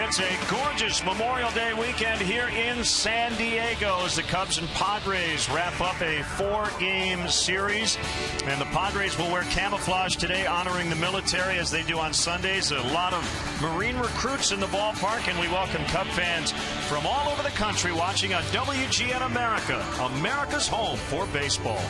It's a gorgeous Memorial Day weekend here in San Diego as the Cubs and Padres wrap up a 4-game series. And the Padres will wear camouflage today, honoring the military as they do on Sundays. A lot of Marine recruits in the ballpark, and we welcome Cub fans from all over the country watching on WGN America, America's home for baseball.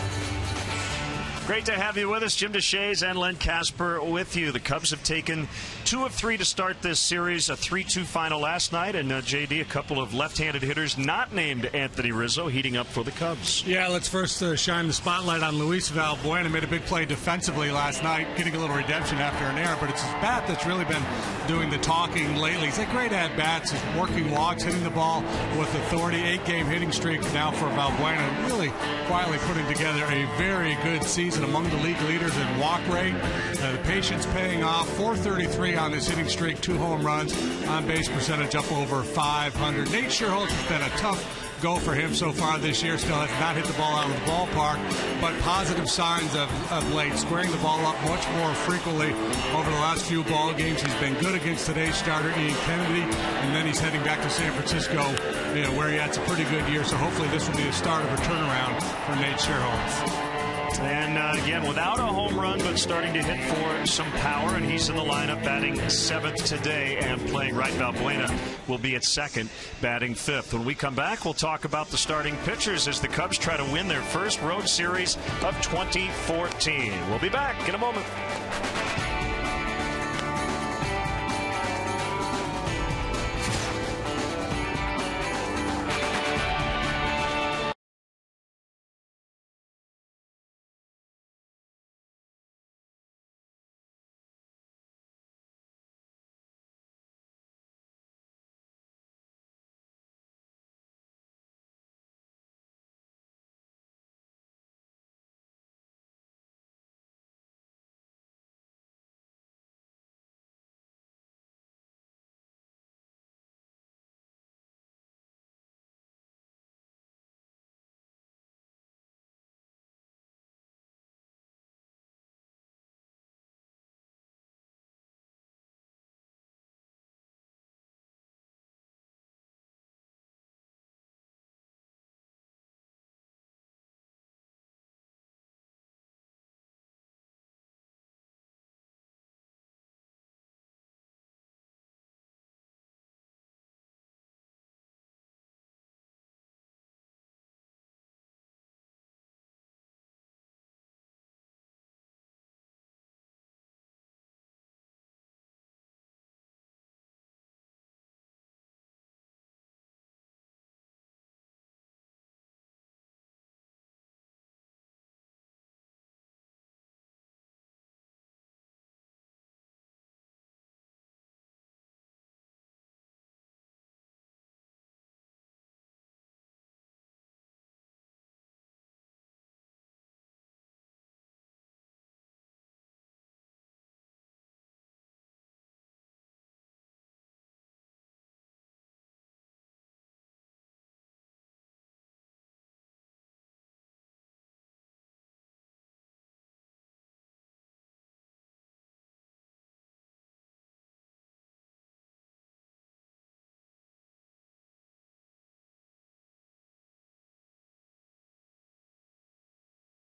Great to have you with us. Jim DeShays and Len Casper with you. The Cubs have taken 2 of 3 to start this series, a 3-2 final last night. And, JD, a couple of left-handed hitters not named Anthony Rizzo heating up for the Cubs. Yeah, let's first shine the spotlight on Luis Valbuena. Made a big play defensively last night, getting a little redemption after an error. But it's his bat that's really been doing the talking lately. He's had great at-bats, working walks, hitting the ball with authority. 8-game hitting streak now for Valbuena. Really quietly putting together a very good season. Among the league leaders in walk rate. The patience paying off. 433 on his hitting streak, 2 home runs, on base percentage up over 500. Nate Scherholz has been a tough go for him so far this year. Still has not hit the ball out of the ballpark, but positive signs of late. Squaring the ball up much more frequently over the last few ball games. He's been good against today's starter, Ian Kennedy, and then he's heading back to San Francisco, where he had some pretty good year. So hopefully this will be the start of a turnaround for Nate Scherholz. And again, without a home run, but starting to hit for some power, and he's in the lineup batting 7th today and playing right. Valbuena will be at 2nd, batting 5th. When we come back, we'll talk about the starting pitchers as the Cubs try to win their first road series of 2014. We'll be back in a moment.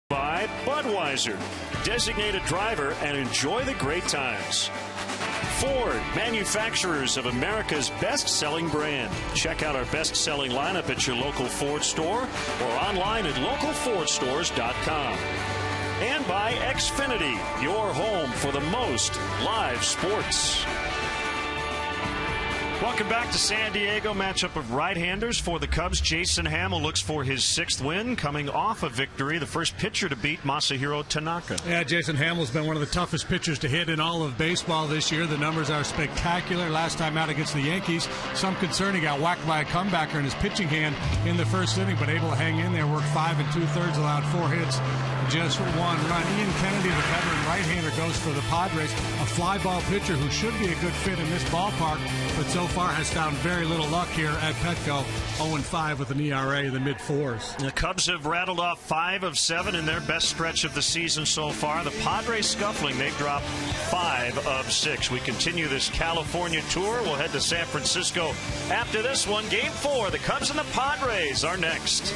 By Budweiser, designated driver, and enjoy the great times. Ford, manufacturers of America's best-selling brand. Check out our best-selling lineup at your local Ford store or online at localfordstores.com. And by Xfinity, your home for the most live sports. Welcome back to San Diego. Matchup of right-handers for the Cubs. Jason Hamill looks for his 6th win, coming off a victory. The first pitcher to beat Masahiro Tanaka. Yeah, Jason Hamill's been one of the toughest pitchers to hit in all of baseball this year. The numbers are spectacular. Last time out against the Yankees, some concern he got whacked by a comebacker in his pitching hand in the first inning, but able to hang in there, work 5 2/3, allowed 4 hits, just one run. Ian Kennedy, the veteran right-hander, goes for the Padres, a fly ball pitcher who should be a good fit in this ballpark, but so far has found very little luck here at Petco. 0-5 with an ERA in the mid-4s. The Cubs have rattled off 5 of 7 in their best stretch of the season so far. The Padres scuffling. They've dropped 5 of 6. We continue this California tour. We'll head to San Francisco after this one. Game 4, the Cubs and the Padres are next.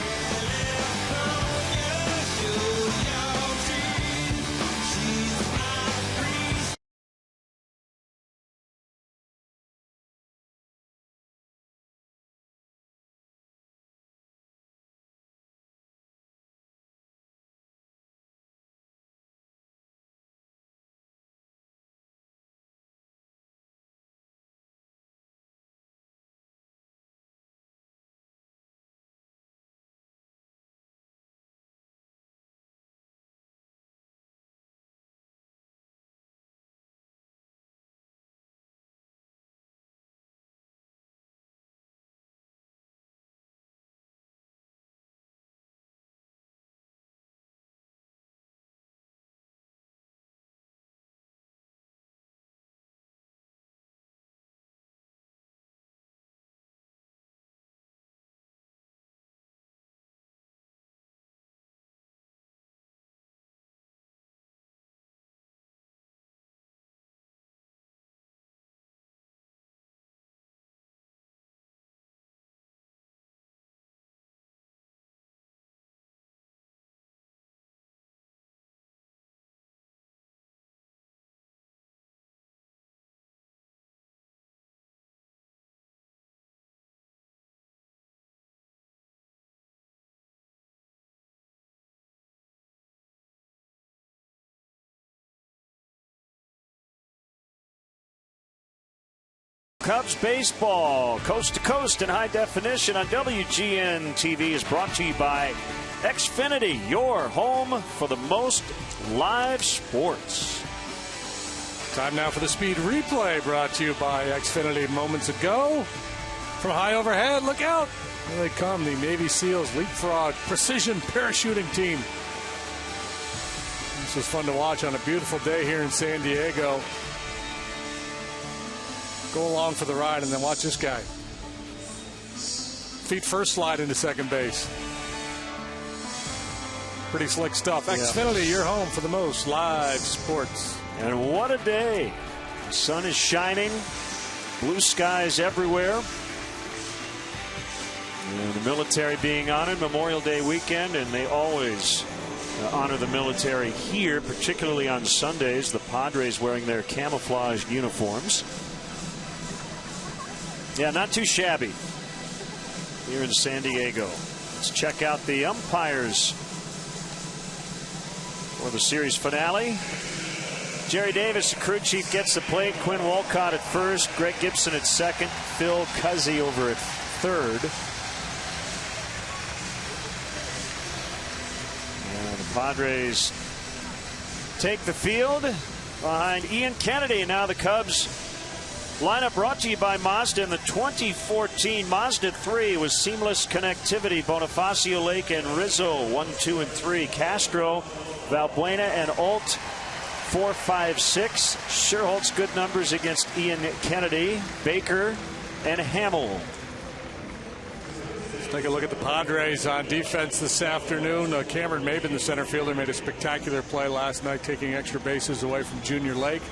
Cubs baseball, coast to coast in high definition on WGN TV, is brought to you by Xfinity, your home for the most live sports. Time now for the speed replay, brought to you by Xfinity. Moments ago, from high overhead, look out! Here they come, the Navy SEALs leapfrog precision parachuting team. This was fun to watch on a beautiful day here in San Diego. Go along for the ride and then watch this guy. Feet first slide into second base. Pretty slick stuff. Yeah. Xfinity, your home for the most live sports. And what a day. The sun is shining. Blue skies everywhere. And the military being honored, Memorial Day weekend, and they always honor the military here, particularly on Sundays. The Padres wearing their camouflaged uniforms. Yeah, not too shabby here in San Diego. Let's check out the umpires for the series finale. Jerry Davis, the crew chief, gets the plate. Quinn Wolcott at first. Greg Gibson at second. Phil Cuzzy over at third. And the Padres take the field behind Ian Kennedy. Now the Cubs lineup brought to you by Mazda in the 2014 Mazda 3 with seamless connectivity. Bonifacio, Lake, and Rizzo 1, 2, and 3. Castro, Valbuena, and Alt 4, 5, 6. Sure holds good numbers against Ian Kennedy, Baker, and Hamill. Let's take a look at the Padres on defense this afternoon. Cameron Maben, the center fielder, made a spectacular play last night, taking extra bases away from Junior Lake.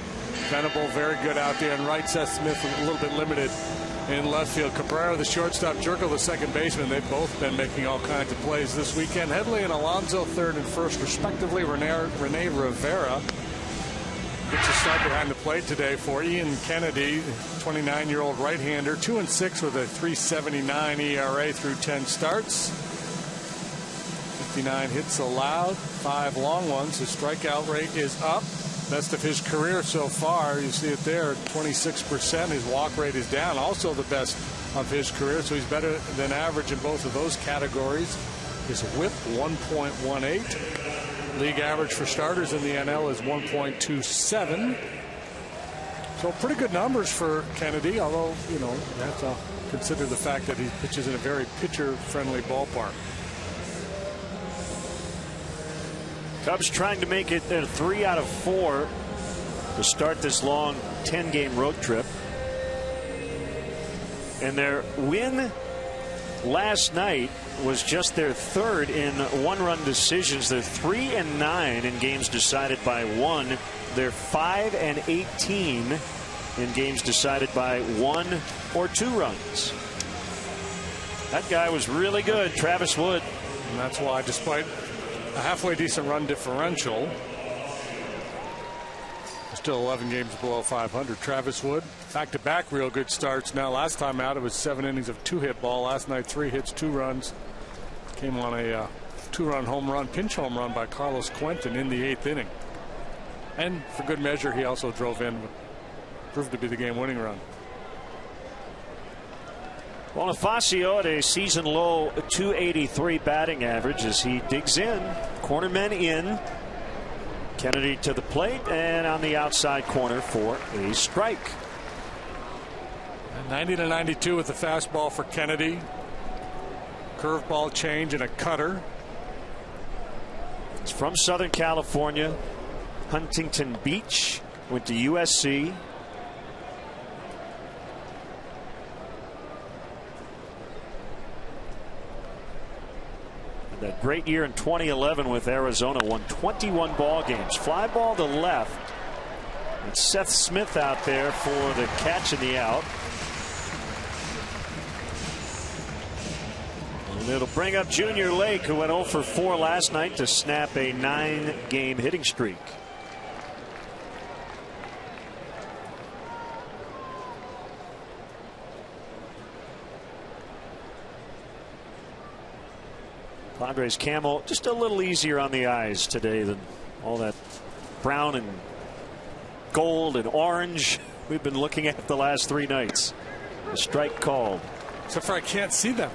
Venable, very good out there. And right, Seth Smith a little bit limited in left field. Cabrera, the shortstop, Jerko, the second baseman. They've both been making all kinds of plays this weekend. Headley and Alonso, third and first, respectively. Rene Rivera gets a start behind the plate today for Ian Kennedy, 29-year-old right-hander, 2-6 with a 3.79 ERA through 10 starts. 59 hits allowed, 5 long ones. His strikeout rate is up. Best of his career so far. You see it there, 26%. His walk rate is down, also the best of his career. So he's better than average in both of those categories. His whip, 1.18. League average for starters in the NL is 1.27. So pretty good numbers for Kennedy, although, you know, you have to consider the fact that he pitches in a very pitcher-friendly ballpark. Cubs trying to make it 3 out of 4 to start this long 10-game road trip. And their win last night was just their 3rd in one-run decisions. They're 3-9 in games decided by 1. They're 5-18 in games decided by 1 or 2 runs. That guy was really good, Travis Wood. And that's why, despite a halfway decent run differential, still 11 games below 500. Travis Wood, back-to-back real good starts. Now, last time out, it was 7 innings of 2-hit ball. Last night, 3 hits, 2 runs. Came on a 2-run home run, pinch home run by Carlos Quentin in the 8th inning. And for good measure, he also drove in, proved to be the game-winning run. Bonifacio at a season-low 283 batting average as he digs in. Cornermen in. Kennedy to the plate and on the outside corner for a strike. 90-92 with the fastball for Kennedy. Curveball change and a cutter. It's from Southern California, Huntington Beach. Went to USC. That great year in 2011 with Arizona, won 21 ball games. Fly ball to left. And Seth Smith out there for the catch and the out. And it'll bring up Junior Lake, who went 0 for 4 last night to snap a 9-game hitting streak. Padres camo just a little easier on the eyes today than all that brown and gold and orange we've been looking at the last 3 nights. The strike called. Except for I can't see them.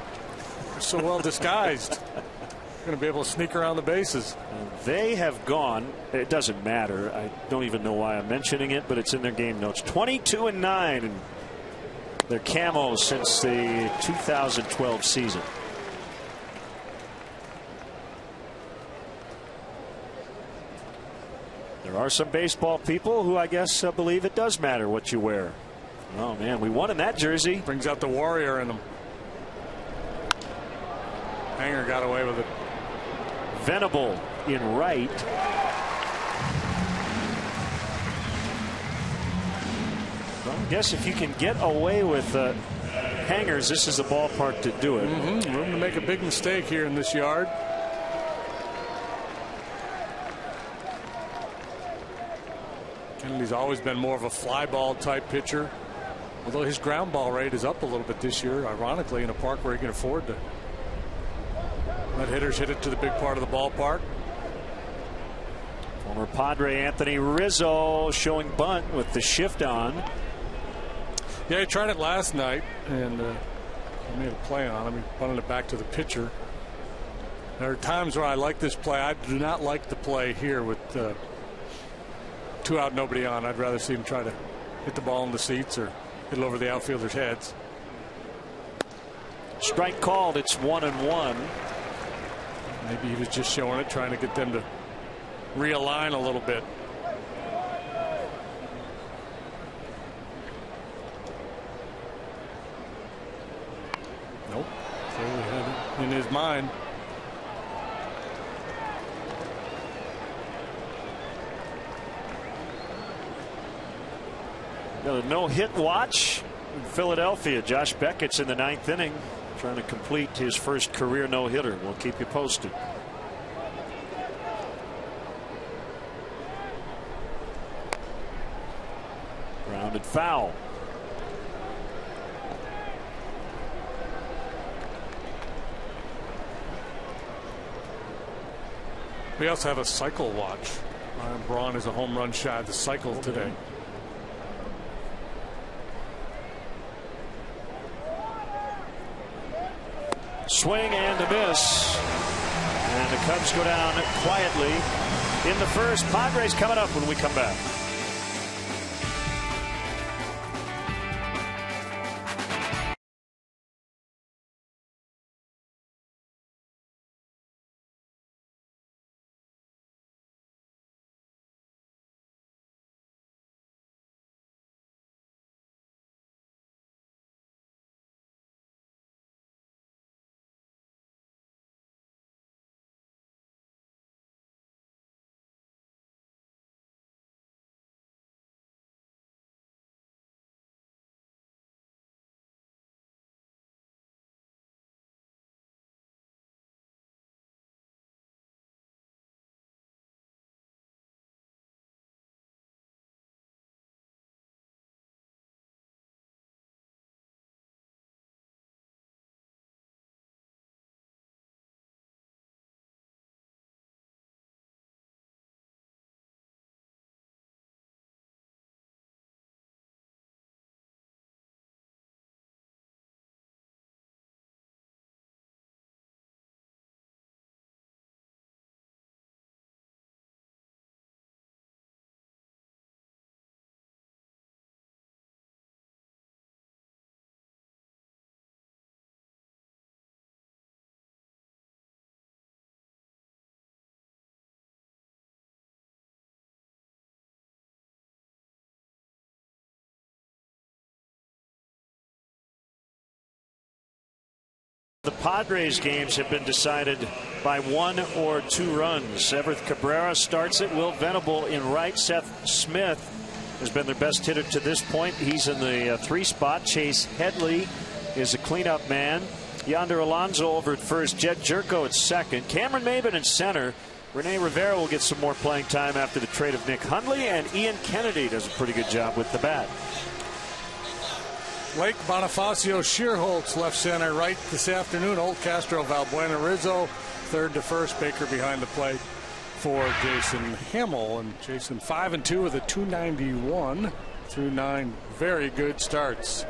They're so well disguised. You're going to be able to sneak around the bases. They have gone. It doesn't matter. I don't even know why I'm mentioning it, but it's in their game notes. 22-9 in their camo since the 2012 season. There are some baseball people who I guess believe it does matter what you wear. Oh man, we won in that jersey. Brings out the Warrior in them. Hanger got away with it. Venable in right. Well, I guess if you can get away with hangers, this is the ballpark to do it. Room to make a big mistake here in this yard. Kennedy's always been more of a fly ball type pitcher, although his ground ball rate is up a little bit this year, ironically, in a park where he can afford to let hitters hit it to the big part of the ballpark. Former Padre Anthony Rizzo showing bunt with the shift on. Yeah, he tried it last night and he made a play on him. He bunted it back to the pitcher. There are times where I like this play. I do not like the play here with 2 out, nobody on. I'd rather see him try to hit the ball in the seats or hit it over the outfielders' heads. Strike called. It's 1-1. Maybe he was just showing it, trying to get them to realign a little bit. Nope. Clearly had it in his mind. Got a no-hit watch in Philadelphia. Josh Beckett's in the 9th inning trying to complete his first career no-hitter. We'll keep you posted. Grounded foul. We also have a cycle watch. Braun is a home run shy of the cycle today. Swing and a miss. And the Cubs go down quietly in the first. Padres coming up when we come back. The Padres games have been decided by 1 or 2 runs. Everett Cabrera starts it. Will Venable in right. Seth Smith has been their best hitter to this point. He's in the 3 spot. Chase Headley is a cleanup man. Yonder Alonso over at first. Jed Jerko at second. Cameron Maybin in center. Rene Rivera will get some more playing time after the trade of Nick Hundley, and Ian Kennedy does a pretty good job with the bat. Lake Bonifacio Shearholtz left center right this afternoon. Old Castro Valbuena Rizzo third to first. Baker behind the plate for Jason Himmel. And Jason 5-2 with a .291 through 9 very good starts.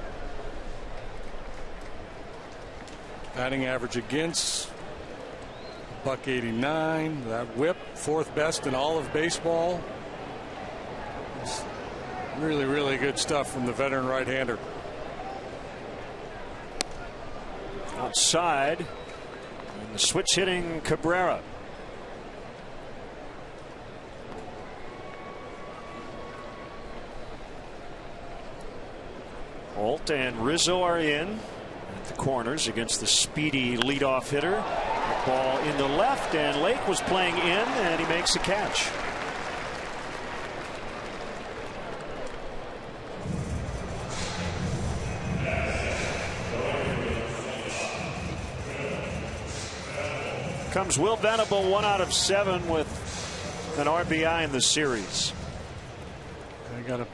Batting average against .189. That whip 4th best in all of baseball. It's really, really good stuff from the veteran right-hander. Outside, and the switch hitting Cabrera. Holt and Rizzo are in at the corners against the speedy leadoff hitter. Ball into left, and Lake was playing in, and he makes a catch. Comes Will Venable, 1 out of 7 with an RBI in the series. I got to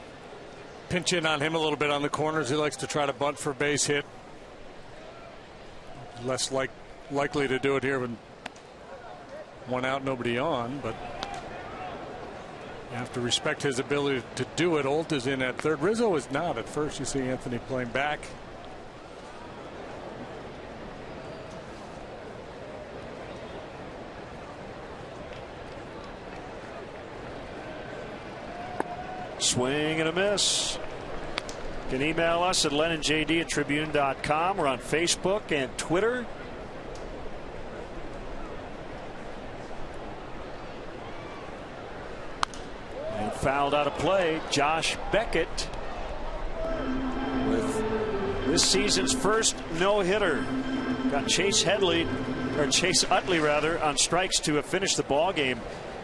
pinch in on him a little bit on the corners. He likes to try to bunt for a base hit. Less likely to do it here with 1 out, nobody on, but you have to respect his ability to do it. Holt is in at third. Rizzo is not at first. You see Anthony playing back. Swing and a miss. You can email us at LennonJD@Tribune.com. We're on Facebook and Twitter. And fouled out of play. Josh Beckett with this season's first no-hitter. Got Chase Utley rather on strikes to finish the ball game.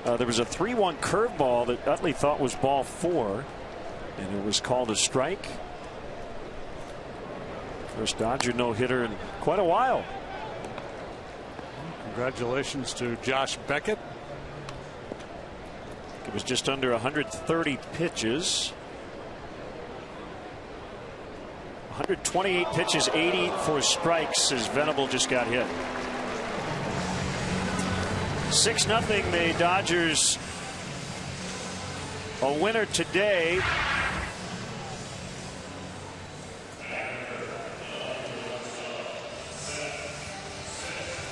There was a 3-1 curveball that Utley thought was ball 4, and it was called a strike. First Dodger no-hitter in quite a while. Congratulations to Josh Beckett. It was just under 130 pitches. 128 pitches, 84 strikes as Venable just got hit. 6-0 the Dodgers a winner today.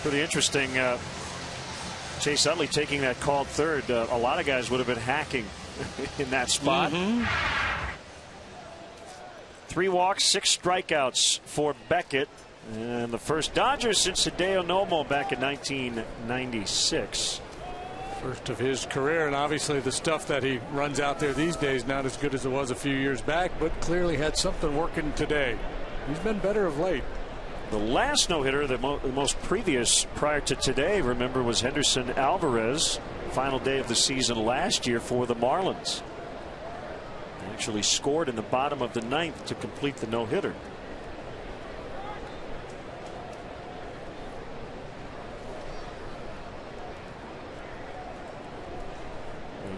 Pretty interesting. Chase Utley taking that called third. A lot of guys would have been hacking in that spot. 3 walks, 6 strikeouts for Beckett. And the first Dodgers since Hideo Nomo back in 1996. First of his career, and obviously the stuff that he runs out there these days not as good as it was a few years back, but clearly had something working today. He's been better of late. The last no-hitter, the most previous prior to today, remember, was Henderson Alvarez. Final day of the season last year for the Marlins. He actually scored in the bottom of the 9th to complete the no-hitter.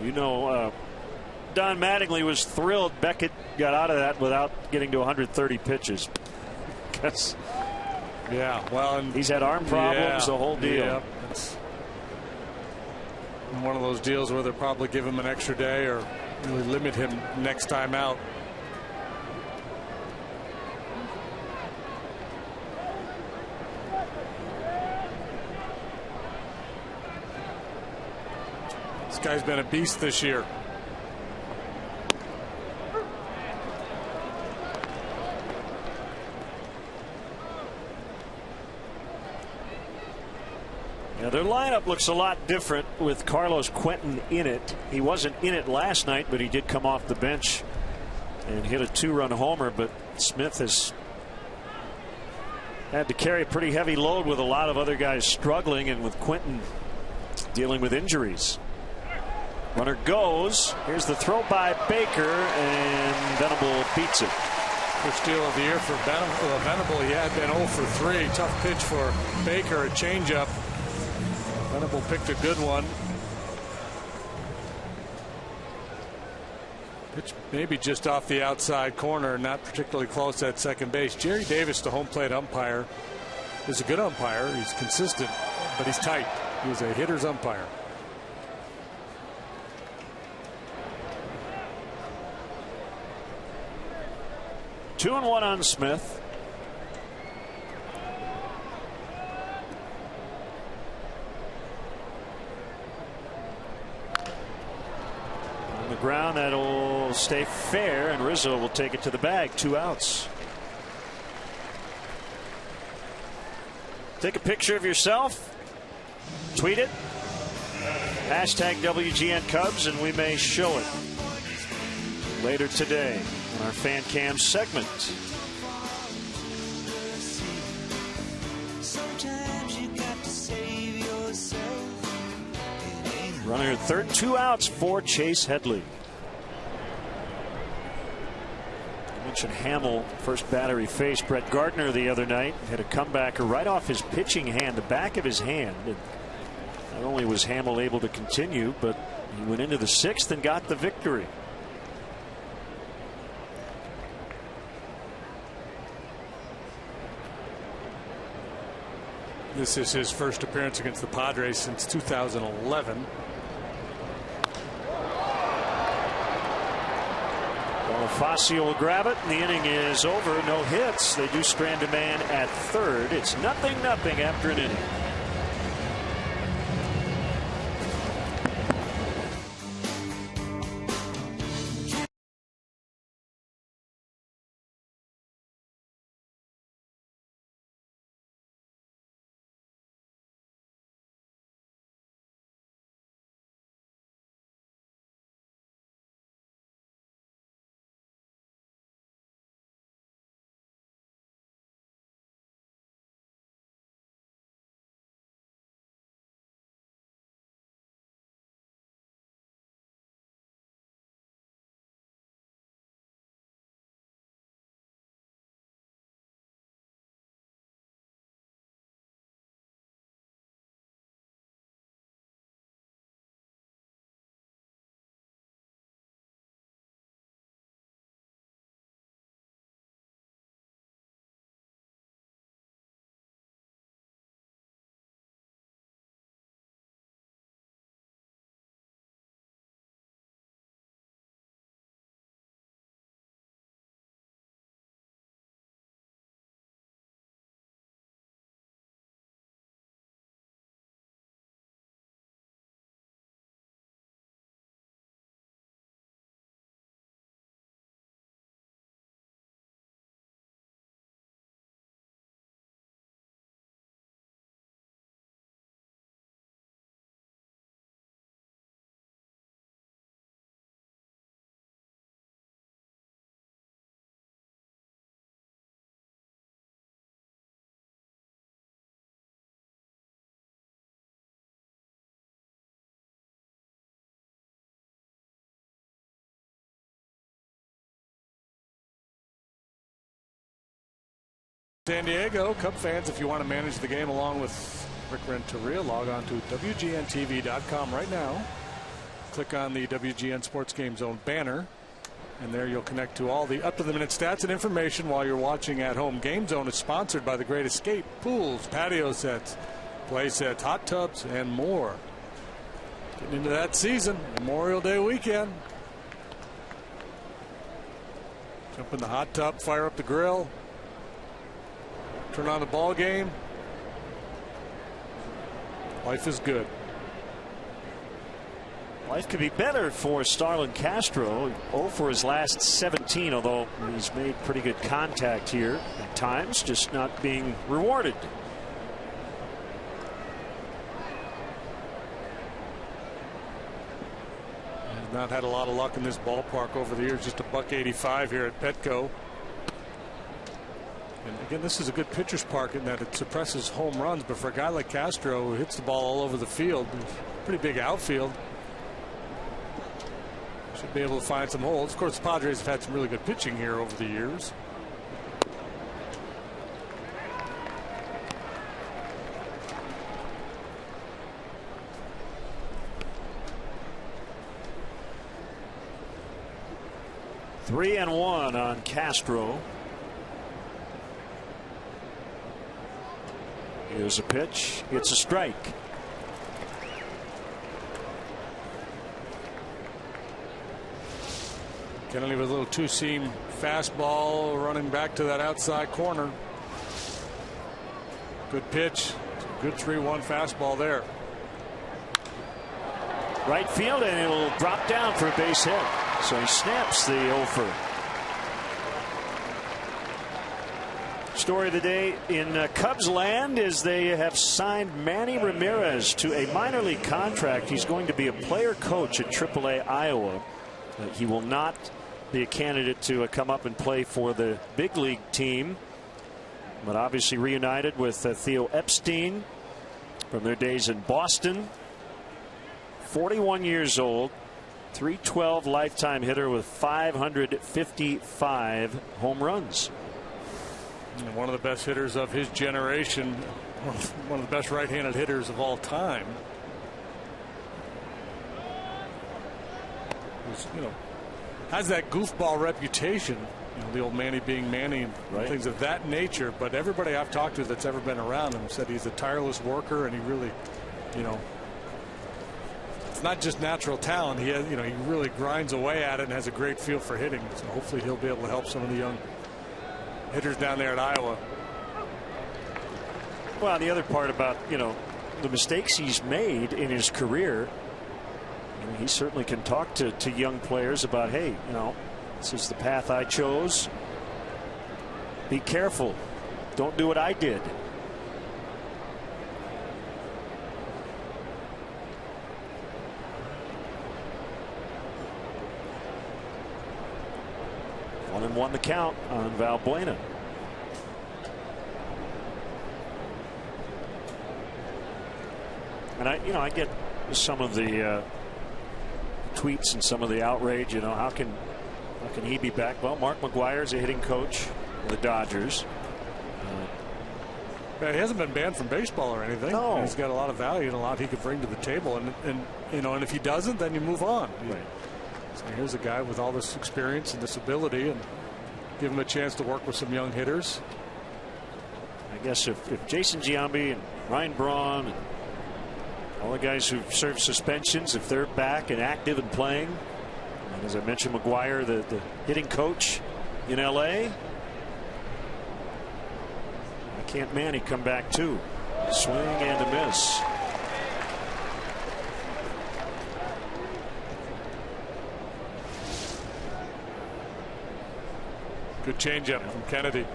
You know, Don Mattingly was thrilled Beckett got out of that without getting to 130 pitches. Yeah, well, and he's had arm problems, the whole deal. Yeah, it's one of those deals where they'll probably give him an extra day or really limit him next time out. This guy's been a beast this year. Yeah, their lineup looks a lot different with Carlos Quentin in it. He wasn't in it last night, but he did come off the bench and hit a 2-run homer. But Smith has Had to carry a pretty heavy load with a lot of other guys struggling, and with Quentin dealing with injuries. Runner goes. Here's the throw by Baker, and Venable beats it. First steal of the year for Venable. He had been 0 for 3. Tough pitch for Baker, a changeup. Venable picked a good one. Pitch maybe just off the outside corner, not particularly close at second base. Jerry Davis, the home plate umpire, is a good umpire. He's consistent, but he's tight. He's a hitter's umpire. Two and one on Smith. On the ground, that'll stay fair, and Rizzo will take it to the bag. 2 outs. Take a picture of yourself, tweet it, hashtag WGN Cubs, and we may show it later today on our Fan Cam segment. Runner at third, 2 outs for Chase Headley. I mentioned Hamill, first batter he faced Brett Gardner the other night, had a comebacker right off his pitching hand, the back of his hand. And not only was Hamill able to continue, but he went into the 6th and got the victory. This is his first appearance against the Padres since 2011. Bonifacio will grab it, and the inning is over. No hits. They do strand a man at third. It's 0-0 after an inning. San Diego Cub fans, if you want to manage the game along with Rick Renteria, log on to WGNTV.com right now. Click on the WGN Sports Game Zone banner, and there you'll connect to all the up-to-the-minute stats and information while you're watching at home. Game Zone is sponsored by The Great Escape, pools, patio sets, play sets, hot tubs, and more. Getting into that season, Memorial Day weekend. Jump in the hot tub, fire up the grill. Turn on the ball game. Life is good. Life could be better for Starlin Castro. 0 for his last 17, although he's made pretty good contact here at times, just not being rewarded. He's not had a lot of luck in this ballpark over the years. Just a $1.85 here at Petco. And again, this is a good pitcher's park in that it suppresses home runs, but for a guy like Castro who hits the ball all over the field, pretty big outfield, should be able to find some holes. Of course, the Padres have had some really good pitching here over the years. Three and one on Castro. Here's a pitch. It's a strike. Kennedy with a little two-seam fastball running back to that outside corner. Good pitch. Good 3-1 fastball there. Right field, and it'll drop down for a base hit. So he snaps the over. Story of the day in Cubs land is they have signed Manny Ramirez to a minor league contract. He's going to be a player coach at AAA Iowa. He will not be a candidate to come up and play for the big league team, but obviously reunited with Theo Epstein from their days in Boston. 41 years old, .312 lifetime hitter with 555 home runs. And one of the best hitters of his generation, one of the best right-handed hitters of all time. Has that goofball reputation, the old Manny being Manny and things of that nature. But everybody I've talked to that's ever been around him said he's a tireless worker, and he really, it's not just natural talent. He has, he really grinds away at it and has a great feel for hitting. So hopefully he'll be able to help some of the young hitters down there at Iowa. Well, the other part about the mistakes he's made in his career, he certainly can talk to young players about, hey, this is the path I chose. Be careful. Don't do what I did. One and one the count on Valbuena. And I get some of the tweets and some of the outrage. How can he be back? Well, Mark McGwire's a hitting coach for the Dodgers. He hasn't been banned from baseball or anything. No. He's got a lot of value and a lot he could bring to the table. And if he doesn't, then you move on. Right. So here's a guy with all this experience and this ability, and give him a chance to work with some young hitters. I guess if Jason Giambi and Ryan Braun and all the guys who've served suspensions, if they're back and active and playing, and as I mentioned, McGwire, the hitting coach in LA, can't Manny come back too? Swing and a miss. Good changeup from Kennedy.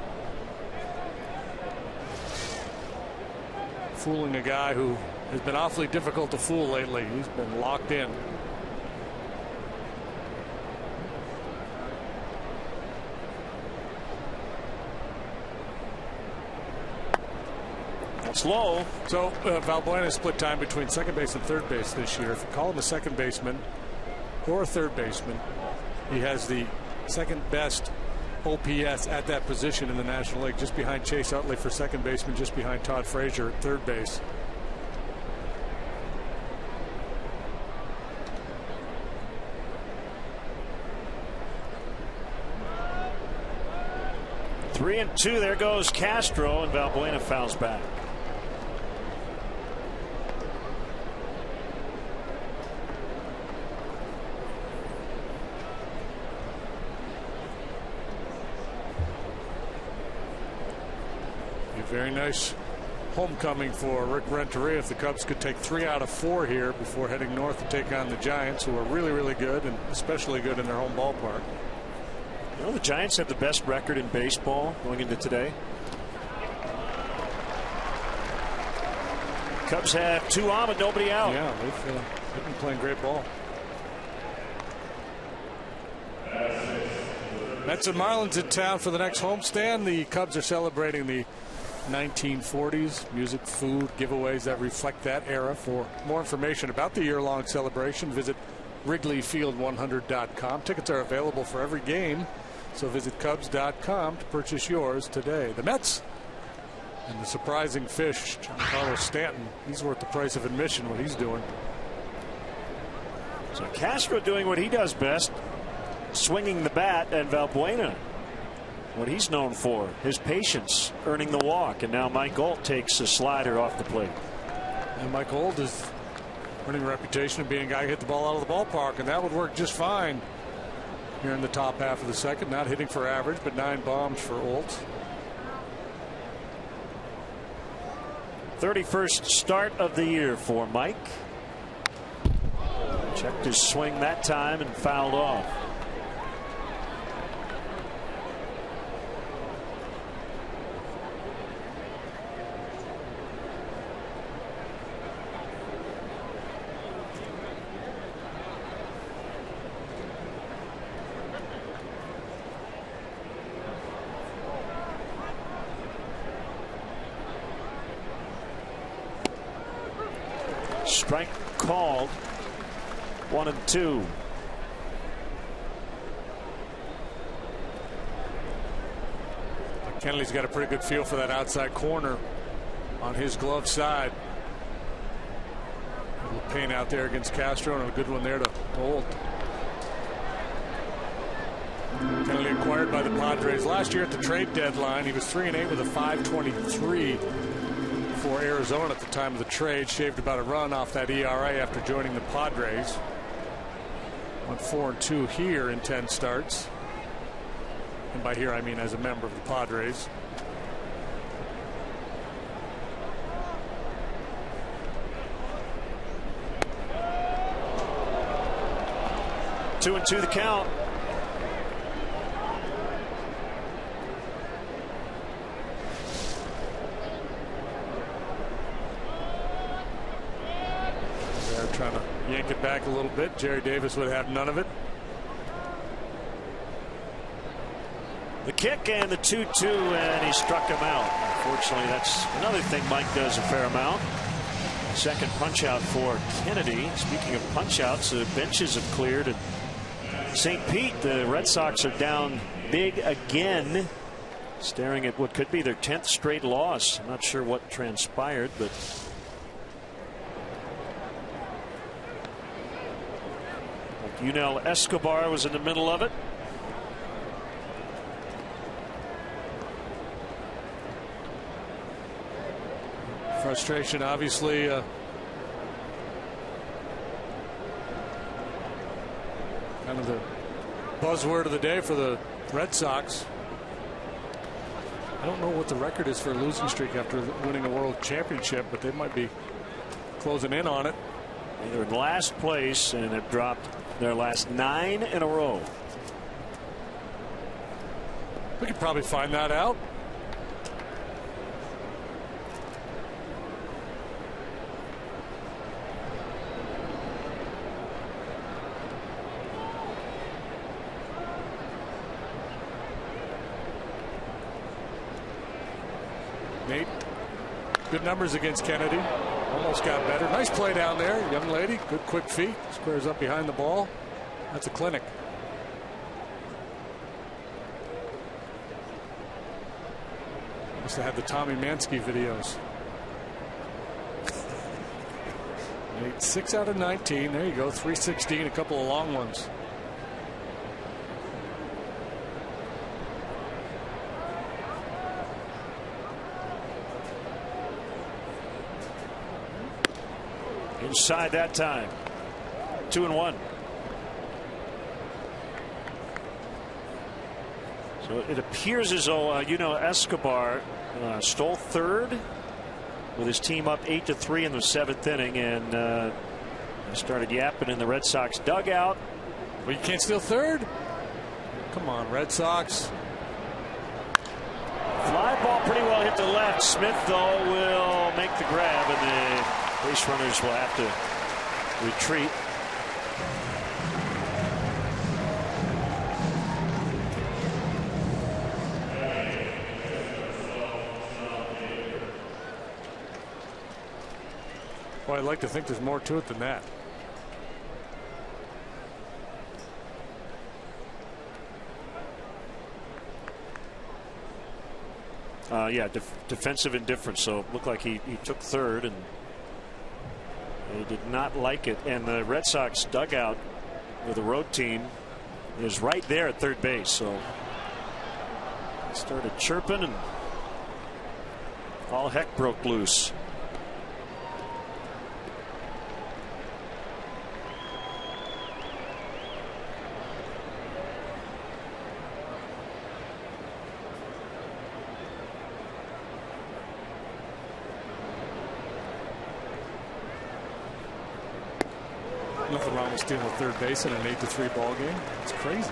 Fooling a guy who has been awfully difficult to fool lately. He's been locked in. That's low. So Valbuena split time between second base and third base this year. If you call him a second baseman or a third baseman, he has the second best OPS at that position in the National League, just behind Chase Utley for second baseman, just behind Todd Frazier at third base. Three and two. There goes Castro, and Valbuena fouls back. Very nice homecoming for Rick Renteria if the Cubs could take 3 out of 4 here before heading north to take on the Giants, who are really, really good, and especially good in their home ballpark. The Giants have the best record in baseball going into today. Cubs have 2 on with nobody out. Yeah, they've been playing great ball. Mets and Marlins in town for the next homestand. The Cubs are celebrating the 1940s. Music, food, giveaways that reflect that era. For more information about the year-long celebration, visit WrigleyField100.com. Tickets are available for every game, so visit Cubs.com to purchase yours today. The Mets and the surprising fish, Giancarlo Stanton. He's worth the price of admission, what he's doing. So Castro doing what he does best, swinging the bat, and Valbuena, what he's known for, his patience, earning the walk. And now Mike Holt takes a slider off the plate. And Mike Holt is earning a reputation of being a guy who hit the ball out of the ballpark, and that would work just fine here in the top half of the second. Not hitting for average, but 9 bombs for Holt. 31st start of the year for Mike. Checked his swing that time and fouled off. Strike called. 1-2. Kenley's got a pretty good feel for that outside corner on his glove side. A little pain out there against Castro, and a good one there to Holt. Kenley acquired by the Padres last year at the trade deadline. He was 3-8 with a .523 for Arizona at the time of the trade. Shaved about a run off that ERA after joining the Padres. Went 4-2 here in 10 starts. And by here I mean as a member of the Padres. Two and two the count. Trying to yank it back a little bit. Jerry Davis would have none of it. The kick and the 2-2, and he struck him out. Unfortunately, that's another thing Mike does a fair amount. Second punch out for Kennedy. Speaking of punch outs, the benches have cleared at St. Pete. The Red Sox are down big again, staring at what could be their 10th straight loss. I'm not sure what transpired, but Yunel Escobar was in the middle of it. Frustration, obviously. Kind of the buzzword of the day for the Red Sox. I don't know what the record is for a losing streak after winning a world championship, but they might be closing in on it. They're in last place and have dropped their last 9 in a row. We could probably find that out. Nate, good numbers against Kennedy. Almost got better. Nice play down there, young lady. Good quick feet. Squares up behind the ball. That's a clinic. Must have had the Tommy Mansky videos. 6 out of 19. There you go. 316. A couple of long ones. Inside that time. 2-1. So it appears as though Escobar stole third with his team up 8-3 in the 7th inning, and started yapping in the Red Sox dugout. Well, you can't steal third. Come on, Red Sox. Fly ball pretty well hit the left. Smith, though, will make the grab, and the base runners will have to retreat. Well, I'd like to think there's more to it than that. Yeah, defensive indifference. So it looked like he took third, and he did not like it. And the Red Sox dugout with the road team is right there at third base. So he started chirping, and all heck broke loose. Nothing wrong with stealing third base in an 8-3 ball game. It's crazy.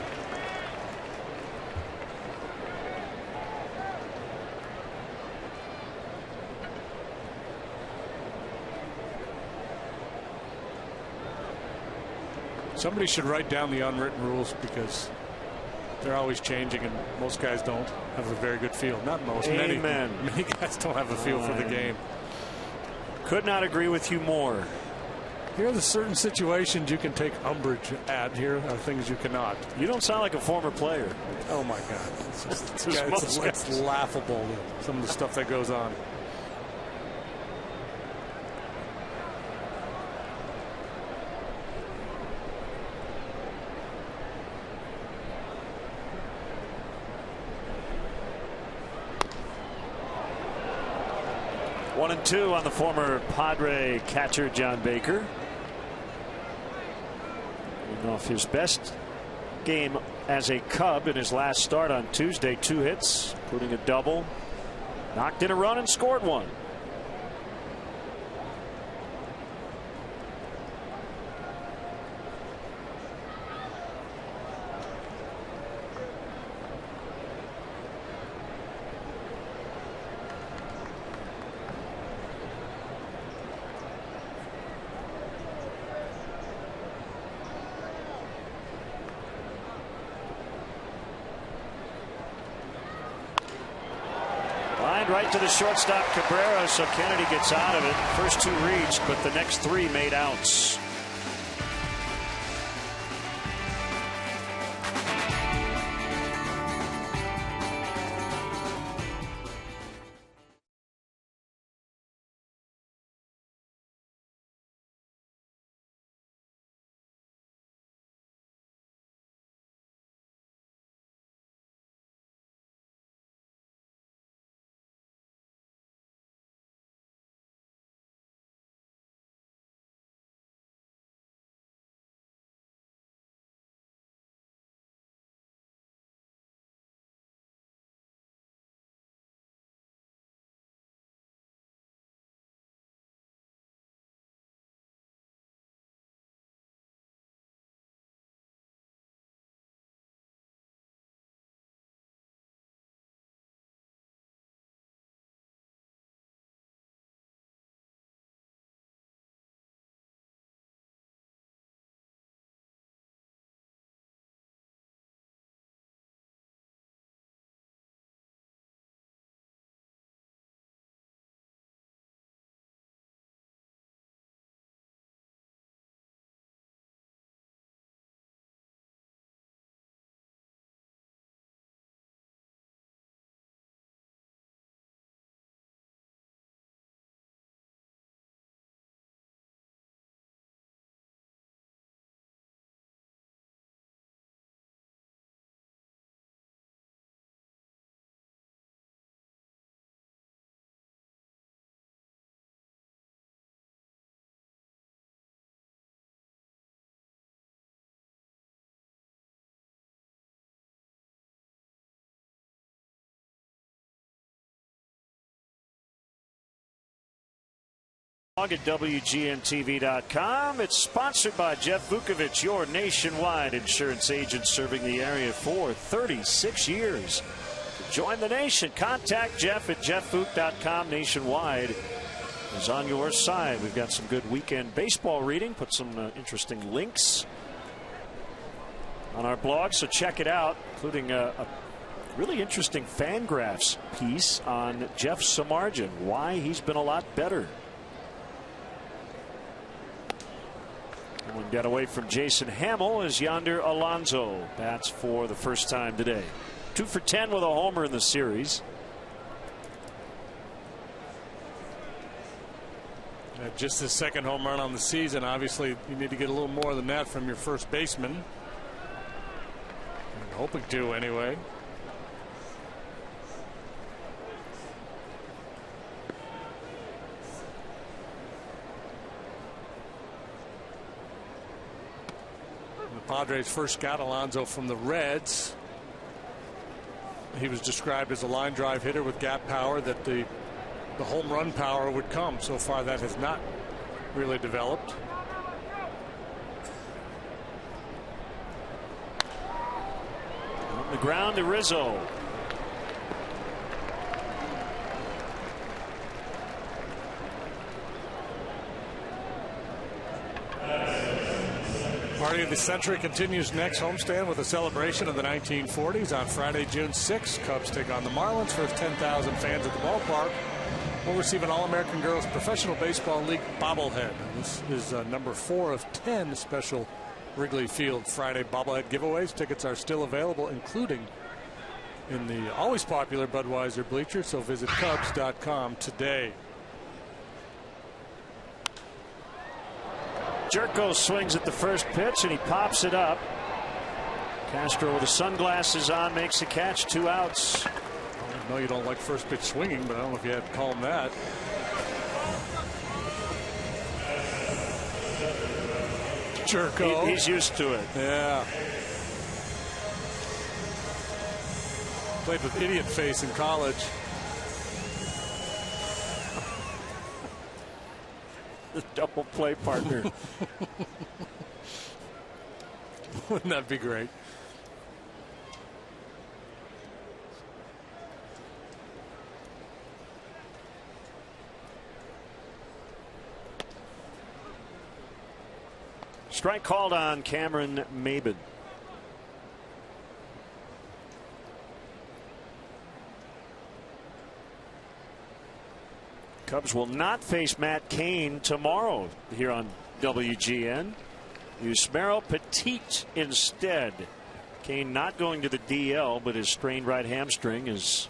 Somebody should write down the unwritten rules, because they're always changing, and most guys don't have a very good feel. Not most. Many guys don't have a feel for the game. Could not agree with you more. Here are the certain situations you can take umbrage at. Here are things you cannot. You don't sound like a former player. Oh my God, it's laughable, some of the stuff that goes on. One and two on the former Padre catcher John Baker. Off his best game as a Cub in his last start on Tuesday. 2 hits, including a double. Knocked in a run and scored one. Right to the shortstop Cabrera, so Kennedy gets out of it. First 2 reached, but the next 3 made outs. At WGNTV.com. It's sponsored by Jeff Vukovich, your nationwide insurance agent serving the area for 36 years. To join the nation, contact Jeff at jeffvuk.com. Nationwide is on your side. We've got some good weekend baseball reading. Put some interesting links on our blog, so check it out, including a really interesting Fangraphs piece on Jeff Samardzija, why he's been a lot better. One got away from Jason Hamill as Yonder Alonso bats for the first time today. 2 for 10 with a homer in the series. Just his second home run on the season. Obviously, you need to get a little more than that from your first baseman. I'm hoping to, anyway. The Padres first got Alonso from the Reds. He was described as a line drive hitter with gap power, that the home run power would come. So far, that has not really developed. On the ground to Rizzo. Party of the Century continues next homestand with a celebration of the 1940s on Friday, June 6th. Cubs take on the Marlins. First 10,000 fans at the ballpark will receive an All-American Girls Professional Baseball League bobblehead. This is number 4 of 10 special Wrigley Field Friday bobblehead giveaways. Tickets are still available, including in the always popular Budweiser bleacher, so visit Cubs.com today. Jerko swings at the first pitch and he pops it up. Castro with the sunglasses on makes a catch. 2 outs. I know you don't like first pitch swinging, but I don't know if you had to call him that. Jerko. He's used to it. Yeah. Played with Idiot Face in college. The double play partner. Wouldn't that be great? Strike called on Cameron Maybin. Cubs will not face Matt Cain tomorrow here on WGN. Yusmeiro Petit instead. Cain not going to the DL, but his strained right hamstring is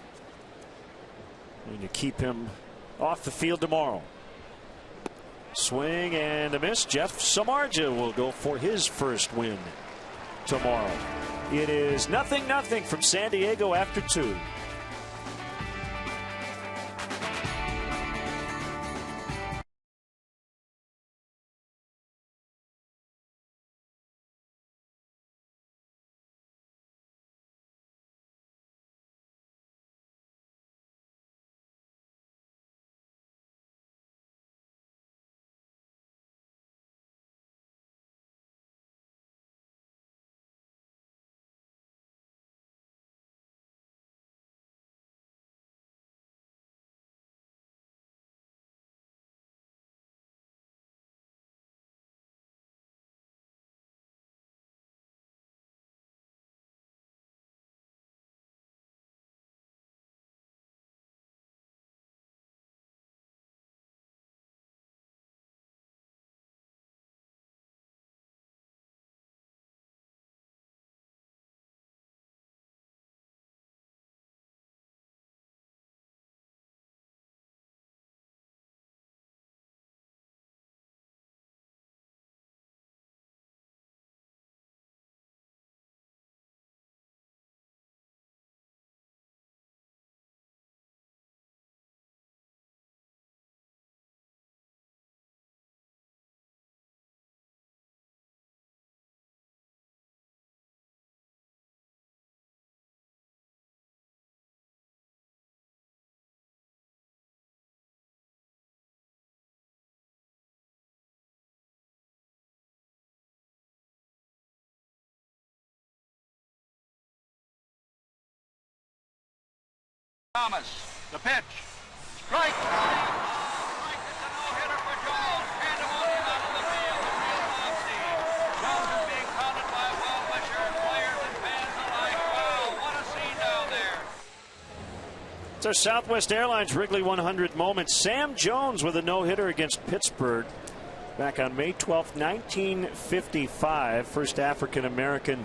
going to keep him off the field tomorrow. Swing and a miss. Jeff Samardzija will go for his first win tomorrow. It is 0-0 from San Diego after 2. Thomas, the pitch. Strike. Strike is a no-hitter for Jones. Pandemonium out of the field. The field off scene. Jones is being pounded by a well-wisher. Players and fans alike. Wow, what a scene down there. It's our Southwest Airlines Wrigley 100 moment. Sam Jones with a no-hitter against Pittsburgh. back on May 12th, 1955. First African-American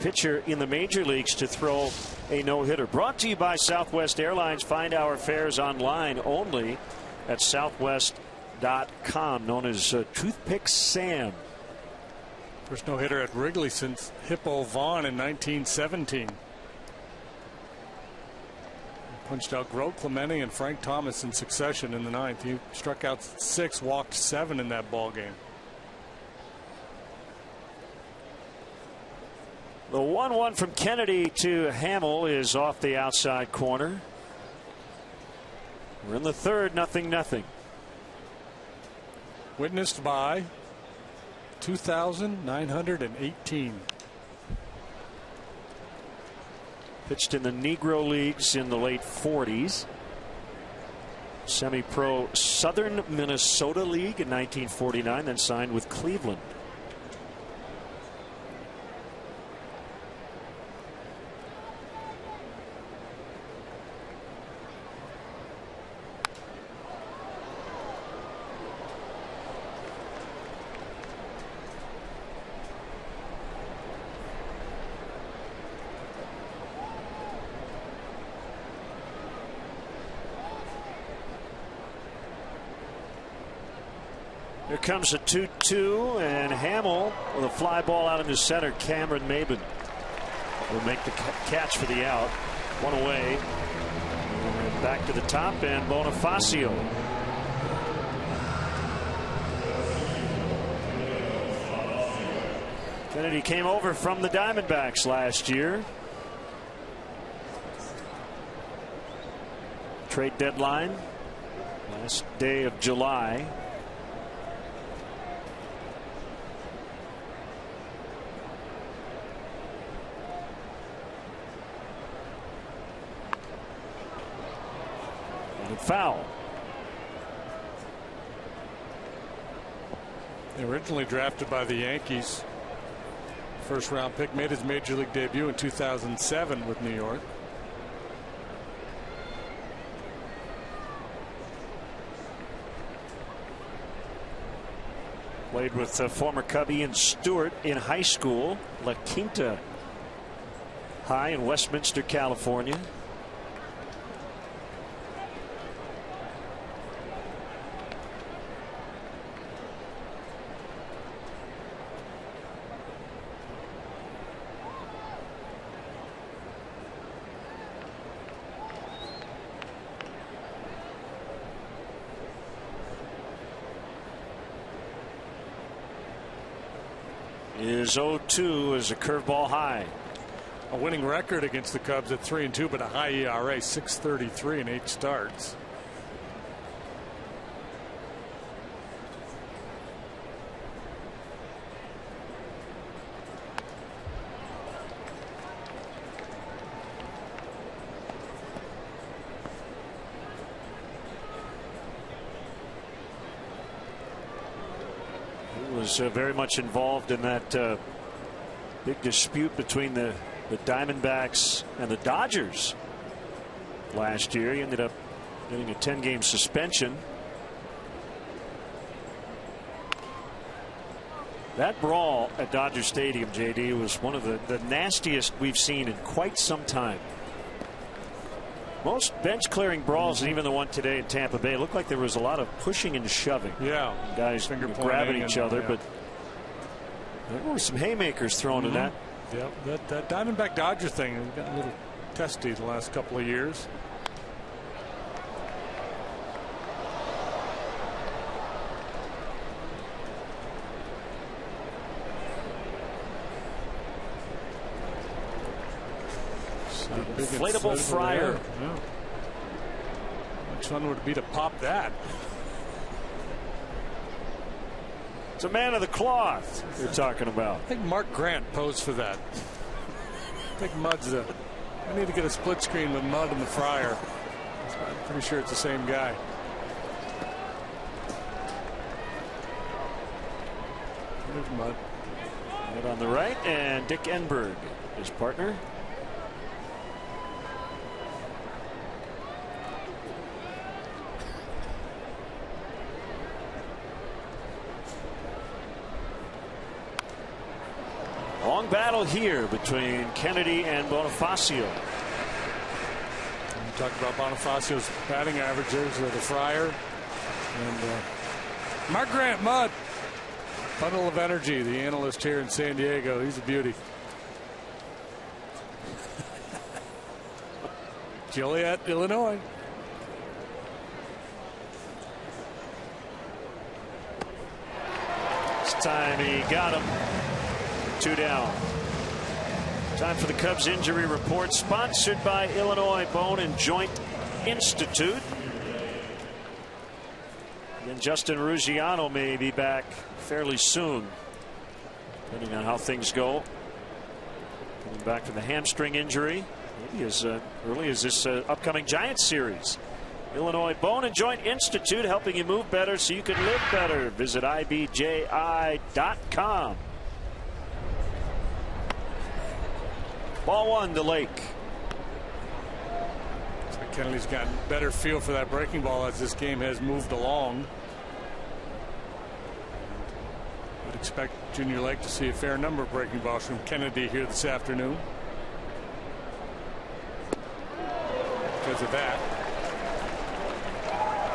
pitcher in the major leagues to throw a no-hitter. Brought to you by Southwest Airlines. Find our fares online only at southwest.com, known as Toothpick Sam. First no-hitter at Wrigley since Hippo Vaughn in 1917. Punched out Gro Clemente and Frank Thomas in succession in the ninth. He struck out 6, walked 7 in that ball game. The 1-1 from Kennedy to Hamill is off the outside corner. We're in the third, 0-0. Witnessed by 2,918. Pitched in the Negro Leagues in the late 40s. Semi-pro Southern Minnesota League in 1949, then signed with Cleveland. Here comes a 2-2, and Hamill with a fly ball out into center. Cameron Maben will make the catch for the out. One away. And back to the top, and Bonifacio. Kennedy came over from the Diamondbacks last year. Trade deadline, last day of July. Foul. Originally drafted by the Yankees. First round pick, made his major league debut in 2007 with New York. Played with former Cub Ian Stewart in high school, La Quinta High in Westminster, California. Is 0-2 as a curveball high. A winning record against the Cubs at 3-2, but a high ERA, 6.33 in 8 starts. Was very much involved in that big dispute between the Diamondbacks and the Dodgers last year. He ended up getting a 10-game suspension. That brawl at Dodger Stadium, JD, was one of the nastiest we've seen in quite some time. Most bench clearing brawls, and even the one today in Tampa Bay, looked like there was a lot of pushing and shoving. Yeah, guys grabbing each other, but there were some haymakers thrown in that. Yeah, that Diamondback Dodger thing has gotten a little testy the last couple of years. Inflatable fryer. Yeah. Which fun would it be to pop that? It's a man of the cloth you're talking about. I think Mark Grant posed for that. I think Mud's the. I need to get a split screen with Mud in the fryer. I'm pretty sure it's the same guy. There's Mud. Mud on the right, and Dick Enberg, his partner. Long battle here between Kennedy and Bonifacio. You talk about Bonifacio's batting averages, the Friar, and Mark Grant Mudd, bundle of energy, the analyst here in San Diego. He's a beauty. Joliet, Illinois. This time he got him. 2 down. Time for the Cubs injury report, sponsored by Illinois Bone and Joint Institute. And Justin Ruggiano may be back fairly soon, depending on how things go. Coming back from the hamstring injury, maybe as early as this upcoming Giants series. Illinois Bone and Joint Institute, helping you move better so you can live better. Visit IBJI.com. Ball 1 to Lake. So Kennedy's gotten better feel for that breaking ball as this game has moved along. Would expect Junior Lake to see a fair number of breaking balls from Kennedy here this afternoon. Because of that.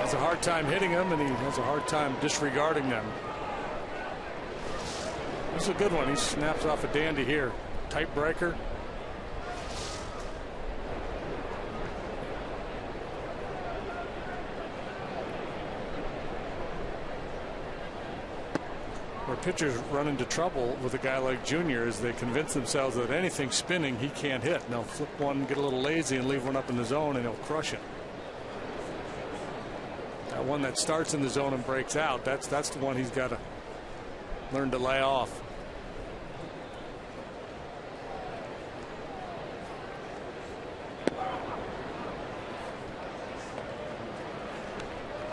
Has a hard time hitting them, and he has a hard time disregarding them. This is a good one. He snaps off a dandy here. Tight breaker. Where pitchers run into trouble with a guy like Junior is they convince themselves that anything spinning he can't hit. Now flip one, get a little lazy, and leave one up in the zone, and he'll crush it. That one that starts in the zone and breaks out, that's the one he's got to learn to lay off.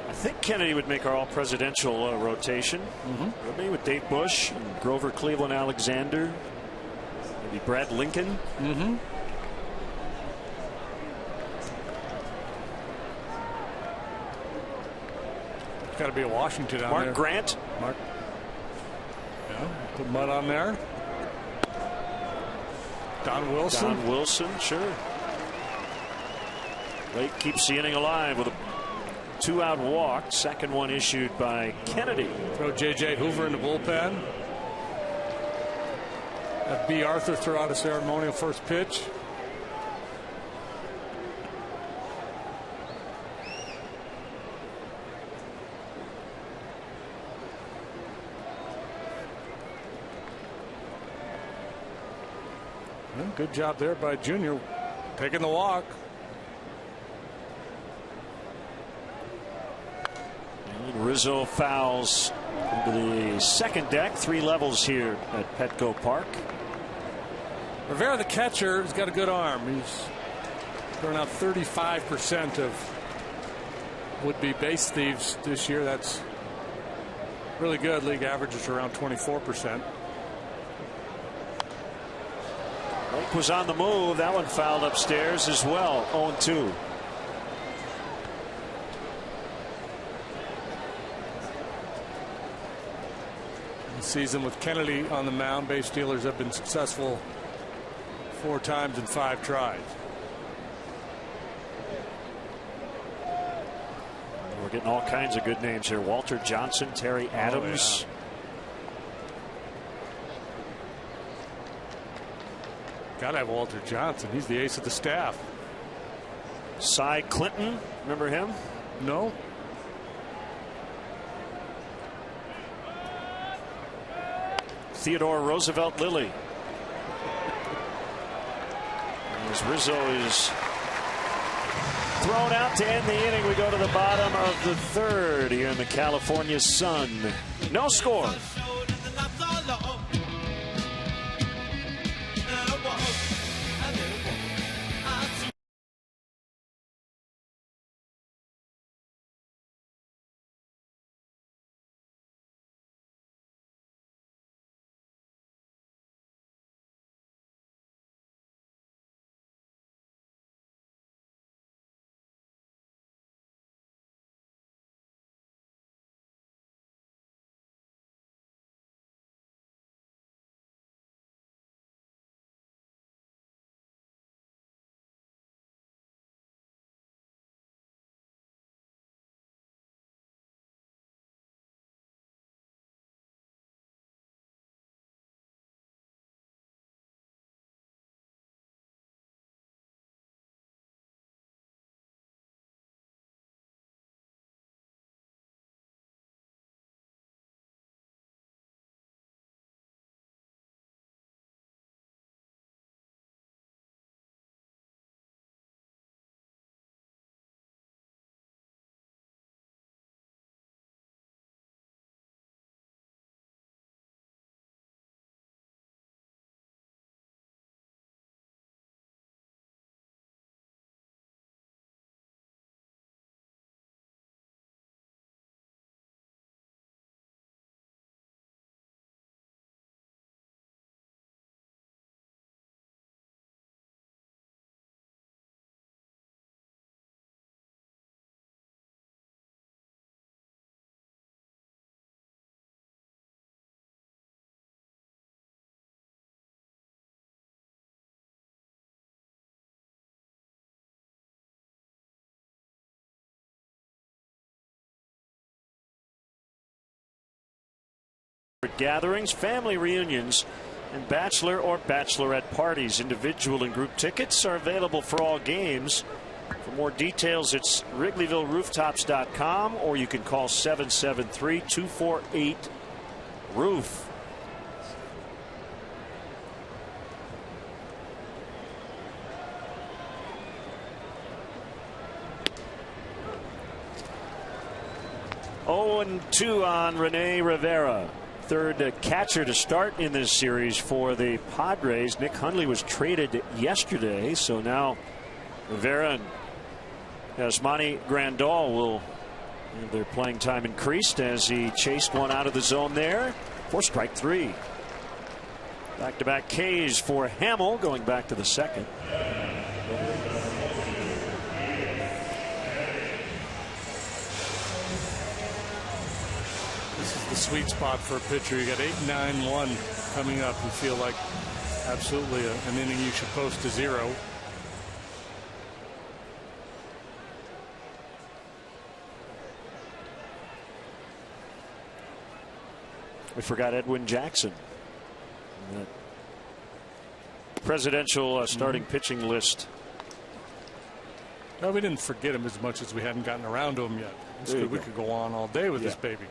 I think Kennedy would make our all-presidential rotation. Maybe with Dave Bush and Grover Cleveland Alexander, maybe Brad Lincoln. Got to be a Washington on Mark there. Grant. Mark. Yeah, put Mudd on there. Don Wilson. Don Wilson, sure. Lake keeps the inning alive with a 2-out walk. Second one issued by Kennedy. Throw J.J. Hoover in the bullpen. Have B. Arthur throw out a ceremonial first pitch. Well, good job there by Junior, taking the walk. Rizzo fouls into the second deck. 3 levels here at Petco Park. Rivera, the catcher, has got a good arm. He's thrown out 35% of would-be base thieves this year. That's really good. League average is around 24%. Lake was on the move. That one fouled upstairs as well. 0-2. Season with Kennedy on the mound, base stealers have been successful 4 times in 5 tries. We're getting all kinds of good names here. Walter Johnson, Terry Adams. Gotta have Walter Johnson. He's the ace of the staff. Cy Clinton, remember him? No. Theodore Roosevelt Lilly. As Rizzo is thrown out to end the inning, we go to the bottom of the 3rd here in the California sun. No score. Gatherings, family reunions, and bachelor or bachelorette parties. Individual and group tickets are available for all games. For more details, it's WrigleyvilleRooftops.com, or you can call 773-248-ROOF. Oh, 2 on Rene Rivera. Third catcher to start in this series for the Padres. Nick Hundley was traded yesterday, so now Rivera and Yasmani Grandal will have their playing time increased as he chased one out of the zone there for strike 3. Back-to-back Ks for Hamill going back to the second. The sweet spot for a pitcher. You got 8-9-1 coming up. You feel like absolutely an inning you should post to 0. We forgot Edwin Jackson. Presidential starting pitching list. No, we didn't forget him as much as we hadn't gotten around to him yet. We could go on all day with this baby.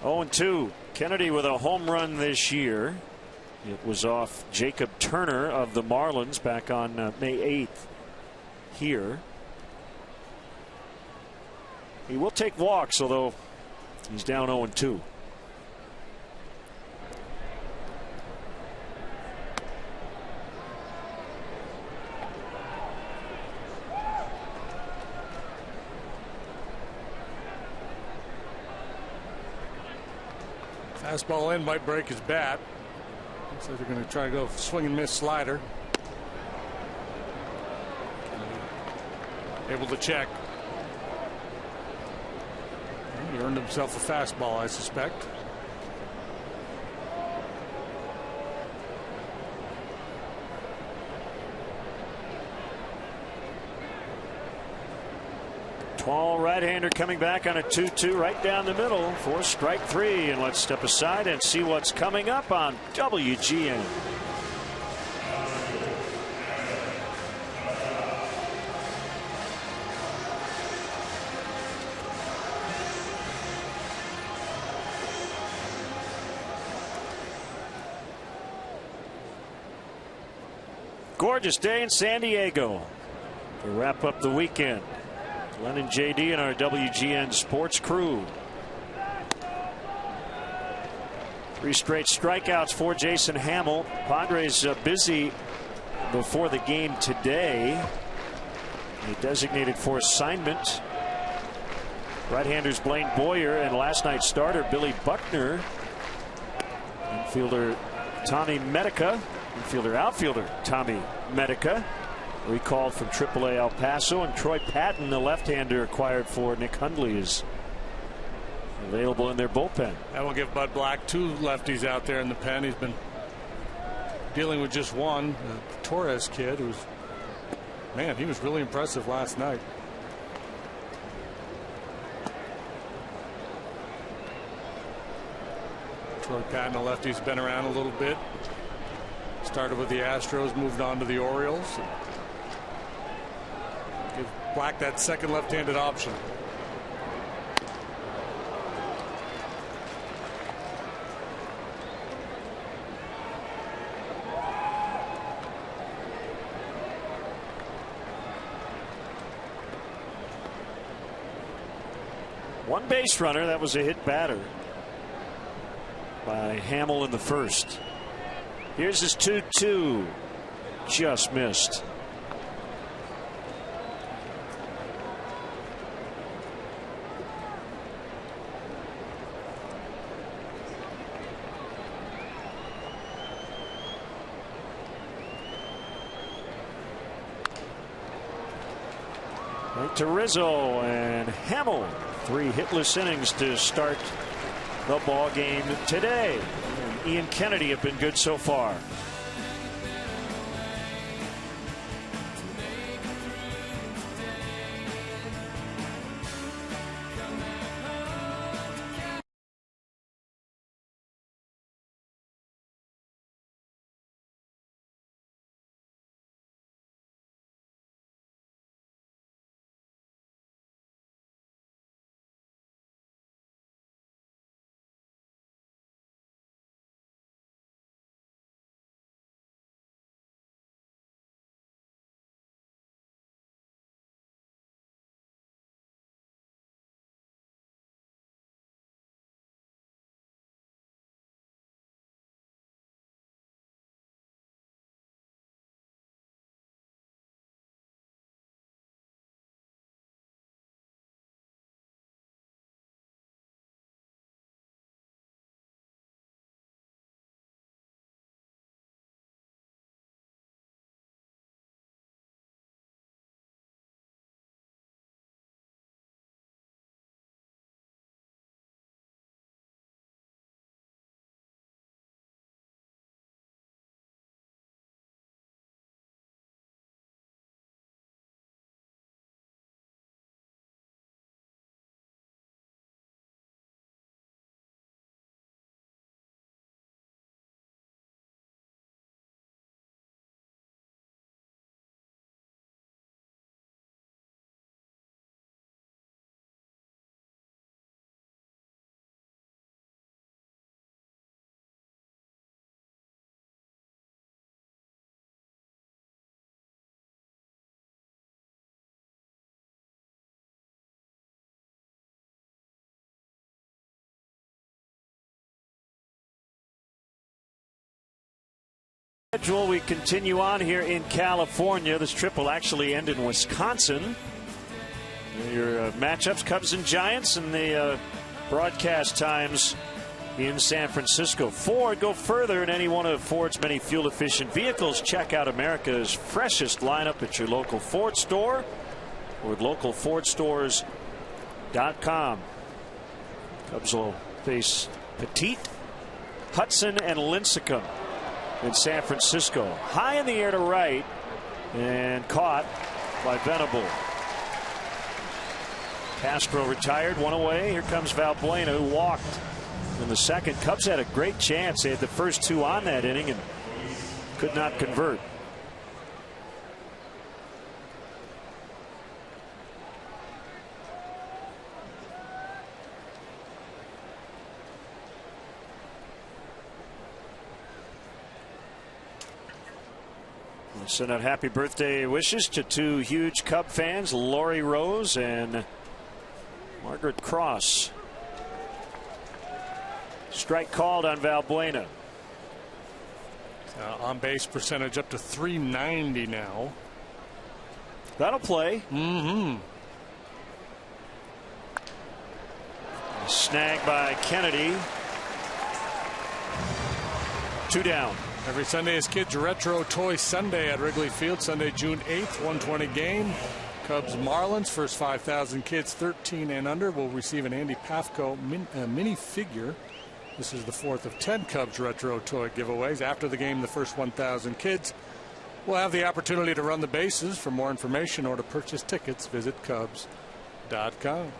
Oh, 2. Kennedy with a home run this year. It was off Jacob Turner of the Marlins back on May 8th here. He will take walks, although he's down 0-2. Fastball in might break his bat. So they're going to try to go swing and miss slider. Able to check. He earned himself a fastball, I suspect. Tall right-hander coming back on a 2-2 right down the middle for strike 3. And let's step aside and see what's coming up on WGN. Gorgeous day in San Diego to wrap up the weekend. Glenn and JD and our WGN sports crew. 3 straight strikeouts for Jason Hamill. Padres busy before the game today. He designated for assignment right-handers Blaine Boyer and last night's starter Billy Buckner. Infielder Tommy Medica. Outfielder Tommy Medica, recalled from AAA El Paso, and Troy Patton, the left-hander acquired for Nick Hundley, is available in their bullpen. That will give Bud Black 2 lefties out there in the pen. He's been dealing with just one, the Torres kid, who's, man, he was really impressive last night. Troy Patton, the lefty's been around a little bit. Started with the Astros, moved on to the Orioles. Give Black that second left-handed option. One base runner. That was a hit batter by Hamill in the first. Here's his 2-2. Just missed. Right to Rizzo, and Hamill. 3 hitless innings to start the ball game today. Ian Kennedy have been good so far. Schedule. We continue on here in California. This trip will actually end in Wisconsin. Your matchups, Cubs and Giants, and the broadcast times in San Francisco. Ford, go further in any one of Ford's many fuel-efficient vehicles. Check out America's freshest lineup at your local Ford store or at localfordstores.com. Cubs will face Petit, Hudson, and Lincecum in San Francisco. High in the air to right and caught by Venable. Castro retired, one away. Here comes Valbuena, who walked in the second. Cubs had a great chance. They had the first two on that inning and could not convert. Send out happy birthday wishes to two huge Cub fans, Lori Rose and Margaret Cross. Strike called on Valbuena. On base percentage up to .390 now. That'll play. Snag by Kennedy. 2 down. Every Sunday is Kids Retro Toy Sunday at Wrigley Field. Sunday, June 8th, 1:20 game. Cubs Marlins. First 5,000 kids 13 and under will receive an Andy Pafko mini figure. This is the 4th of 10 Cubs Retro Toy giveaways. After the game, the first 1,000 kids will have the opportunity to run the bases. For more information or to purchase tickets, visit Cubs.com.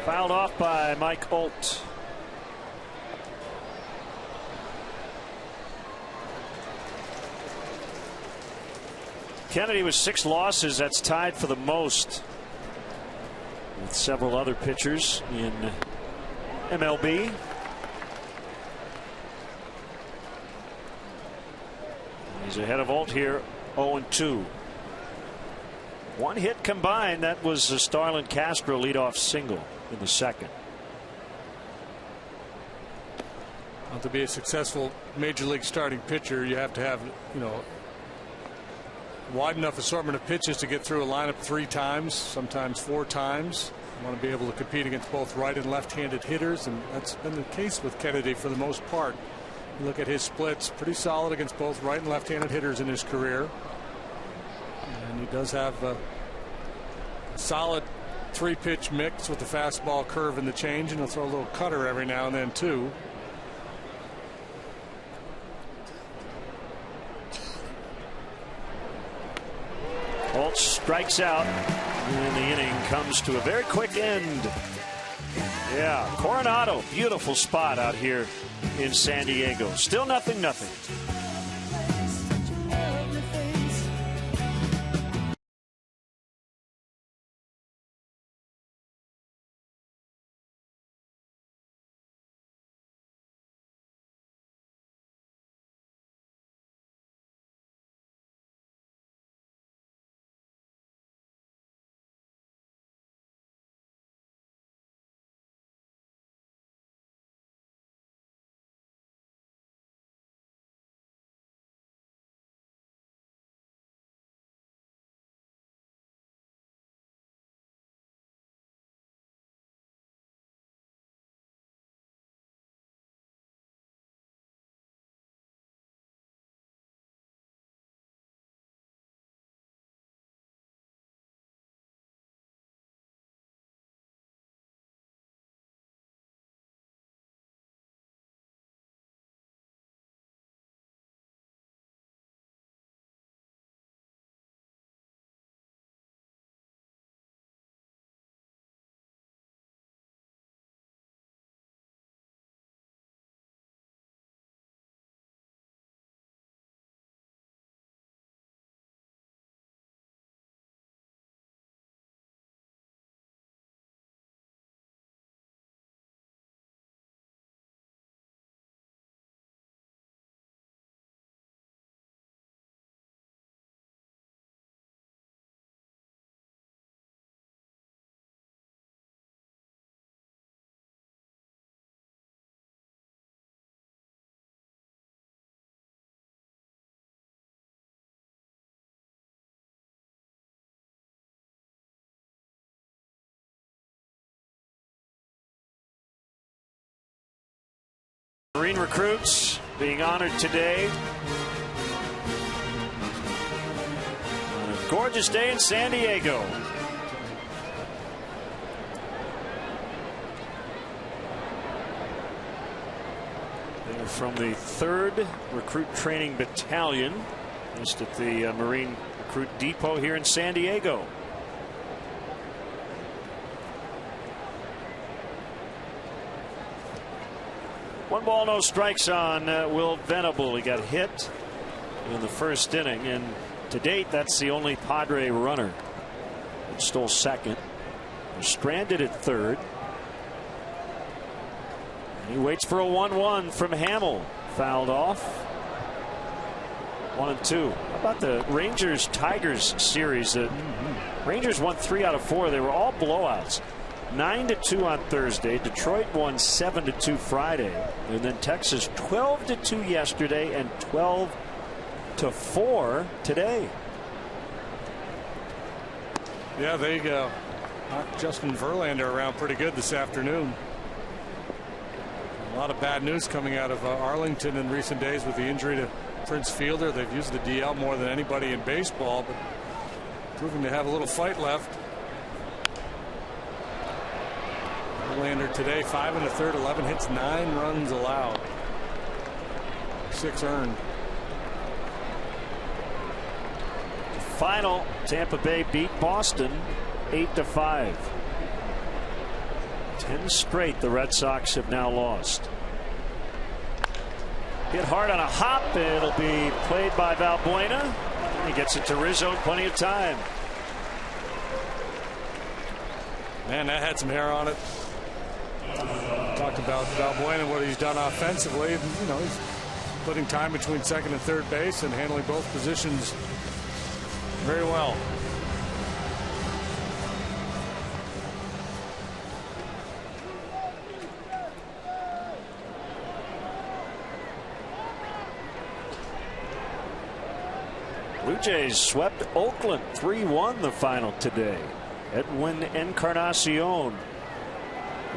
Fouled off by Mike Holt. Kennedy with 6 losses. That's tied for the most with several other pitchers in MLB. He's ahead of Holt here, 0-2. 1 hit combined. That was a Starlin Castro leadoff single in the second. Well, to be a successful major league starting pitcher, you have to have, wide enough assortment of pitches to get through a lineup 3 times, sometimes 4 times. You want to be able to compete against both right and left-handed hitters, and that's been the case with Kennedy for the most part. You look at his splits, pretty solid against both right and left-handed hitters in his career. And he does have a solid 3-pitch mix with the fastball, curve, and the change, and he'll throw a little cutter every now and then too. Holt strikes out, and the inning comes to a very quick end. Yeah, Coronado, beautiful spot out here in San Diego. Still 0-0. Marine recruits being honored today on a gorgeous day in San Diego. They're from the 3rd Recruit Training Battalion, just at the Marine Recruit Depot here in San Diego. One ball, no strikes on Will Venable. He got hit in the first inning, and to date, that's the only Padre runner that stole second. They're stranded at third. And he waits for a 1-1 from Hamill. Fouled off. 1-2. How about the Rangers-Tigers series? The Rangers won 3 out of 4. They were all blowouts. 9-2 on Thursday. Detroit won 7-2 Friday, and then Texas 12-2 yesterday and 12-4 today. Yeah, they knocked Justin Verlander around pretty good this afternoon. A lot of bad news coming out of Arlington in recent days with the injury to Prince Fielder. They've used the DL more than anybody in baseball, but proving to have a little fight left. Verlander today 5 1/3, 11 hits, 9 runs allowed, 6 earned. Final, Tampa Bay beat Boston 8-5. 10 straight the Red Sox have now lost. Hit hard on a hop. It'll be played by Valbuena. He gets it to Rizzo, plenty of time. Man, that had some hair on it. Talked about Valbuena, what he's done offensively. You know, he's putting time between second and third base and handling both positions very well. Blue Jays swept Oakland 3-1 the final today. Edwin Encarnacion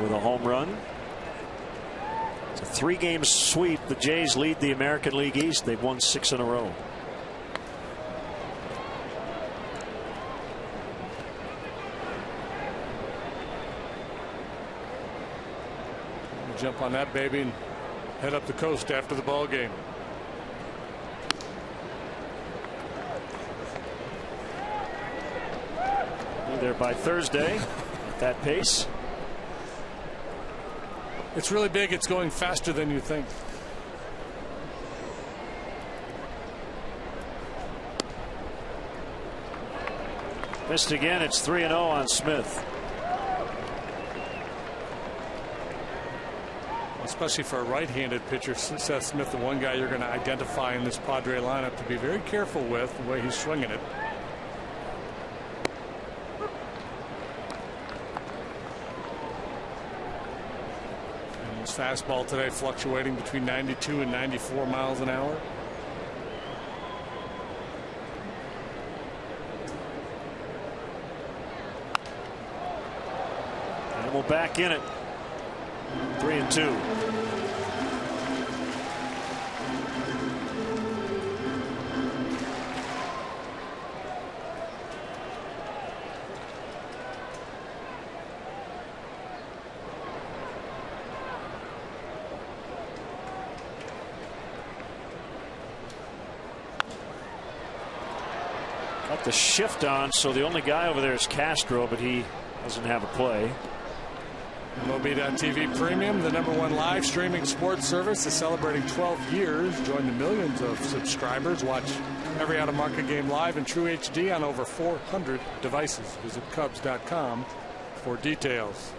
with a home run. It's a 3-game sweep. The Jays lead the American League East. They've won 6 in a row. We'll jump on that baby and head up the coast after the ball game. There by Thursday at that pace. It's really big. It's going faster than you think. Missed again. It's 3-0 on Smith. Especially for a right-handed pitcher, Seth Smith, the one guy you're going to identify in this Padre lineup to be very careful with the way he's swinging it. Fastball today fluctuating between 92 and 94 miles an hour. And we're back in it. 3-2. The shift on, so the only guy over there is Castro, but he doesn't have a play. MLB.TV Premium, the #1 live streaming sports service, is celebrating 12 years. Join the millions of subscribers. Watch every out-of-market game live in true HD on over 400 devices. Visit Cubs.com for details.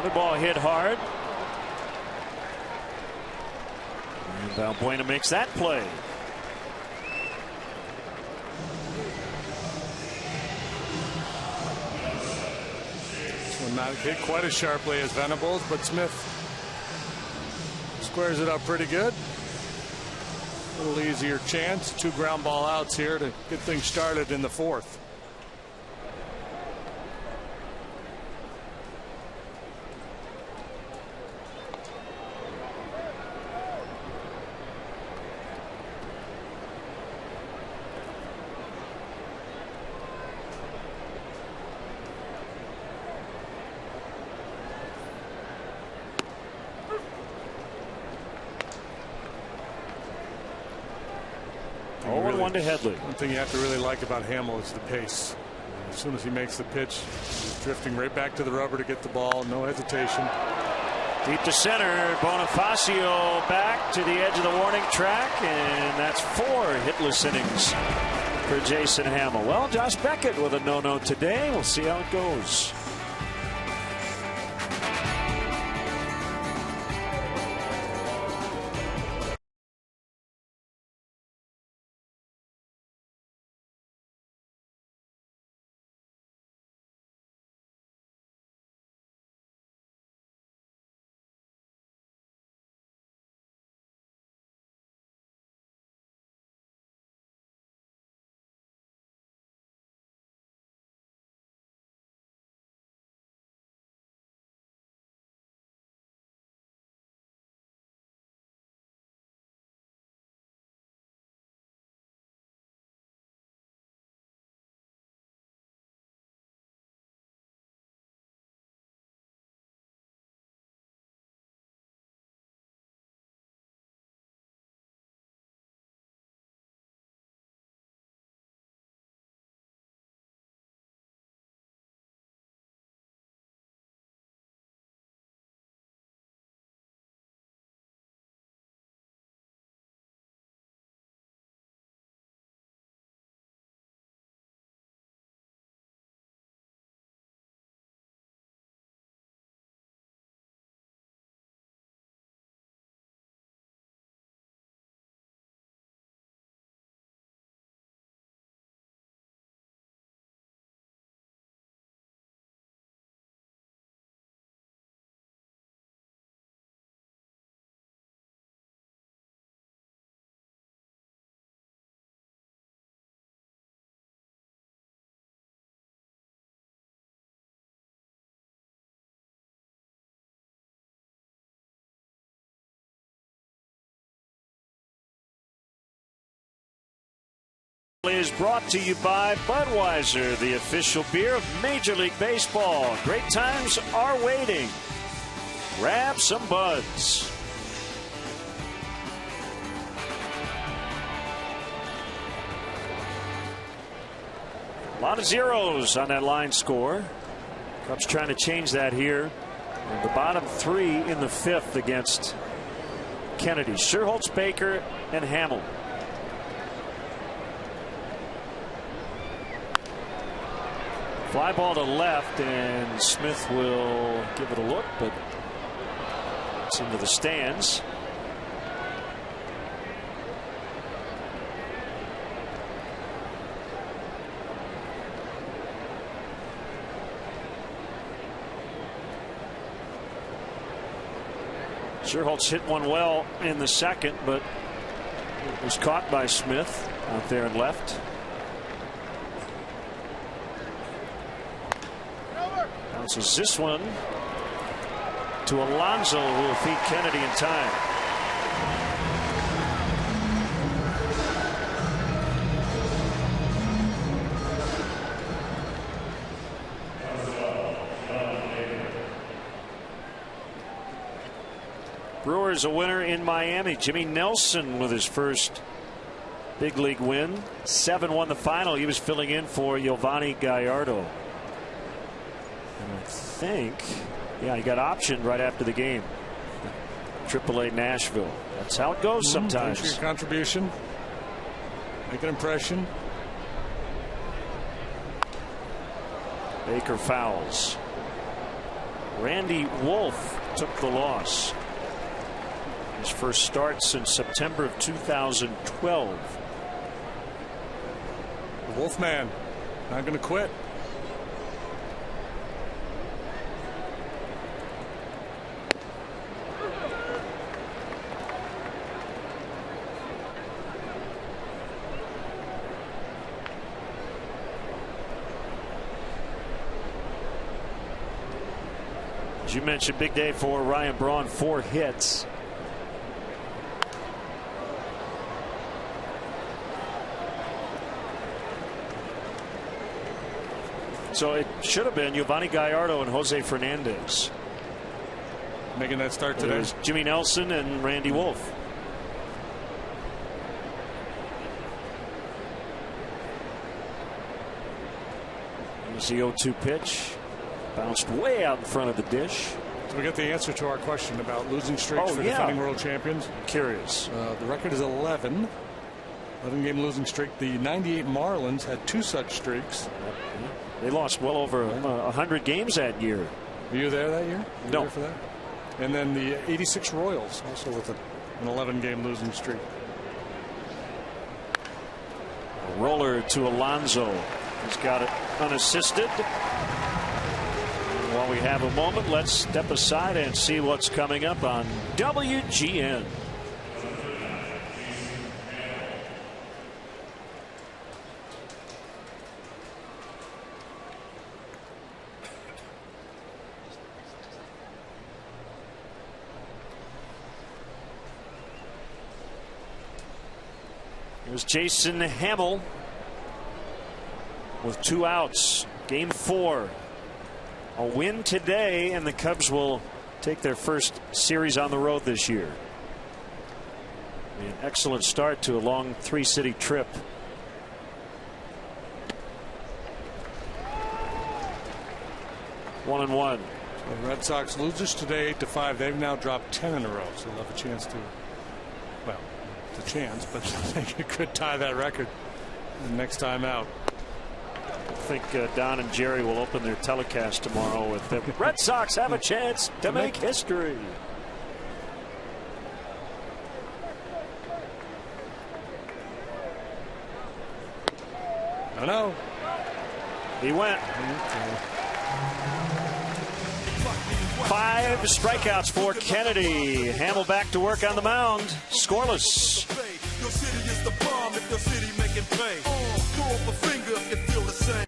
The ball hit hard. And Valbuena makes that play. This one not hit quite as sharply as Venables, but Smith squares it up pretty good. A little easier chance. 2 ground ball outs here to get things started in the 4th. To Headley. One thing you have to really like about Hamill is the pace. As soon as he makes the pitch, he's drifting right back to the rubber to get the ball. No hesitation. Deep to center. Bonifacio back to the edge of the warning track, and that's 4 hitless innings for Jason Hamill. Well, Josh Beckett with a no-no today. We'll see how it goes. Is brought to you by Budweiser, the official beer of Major League Baseball. Great times are waiting. Grab some Buds. A lot of zeros on that line score. Cubs trying to change that here. And the bottom 3 in the 5th against Kennedy. Sherholtz, Baker, and Hamill. Fly ball to left, and Smith will give it a look, but it's into the stands. Sherholtz hit one well in the 2nd, but it was caught by Smith out there and left. Bounces this one to Alonso, who will feed Kennedy in time. Brewers a winner in Miami. Jimmy Nelson with his first big league win. 7-1 the final. He was filling in for Giovanni Gallardo. And I think, yeah, he got optioned right after the game. AAA Nashville. That's how it goes sometimes. Thanks for your contribution. Make an impression. Baker fouls. Randy Wolf took the loss. His first start since September of 2012. The Wolfman not going to quit. As you mentioned, big day for Ryan Braun, 4 hits. So it should have been Giovanni Gallardo and Jose Fernandez making that start today. There's Jimmy Nelson and Randy Wolf. Here's the 0-2 pitch. Bounced way out in front of the dish. So we got the answer to our question about losing streaks for defending world champions. Curious. The record is 11 game losing streak. The '98 Marlins had 2 such streaks. They lost well over 100 games that year. Were you there that year? No. There for that? And then the '86 Royals also with an 11-game losing streak. A roller to Alonso. He's got it unassisted. While we have a moment, let's step aside and see what's coming up on WGN. Here's Jason Hamill with 2 outs. Game 4. A win today, and the Cubs will take their first series on the road this year. An excellent start to a long 3-city trip. One and one. So the Red Sox losers today 8-5. They've now dropped 10 in a row, so they'll have a chance to. Well, it's a chance, but they could tie that record the next time out. I think Don and Jerry will open their telecast tomorrow with the Red Sox have a chance to make history. No. He went. 5 strikeouts for Kennedy. Hamill back to work on the mound. Scoreless. Your city is the bomb if your city making pain. Throw up a finger if you feel the same.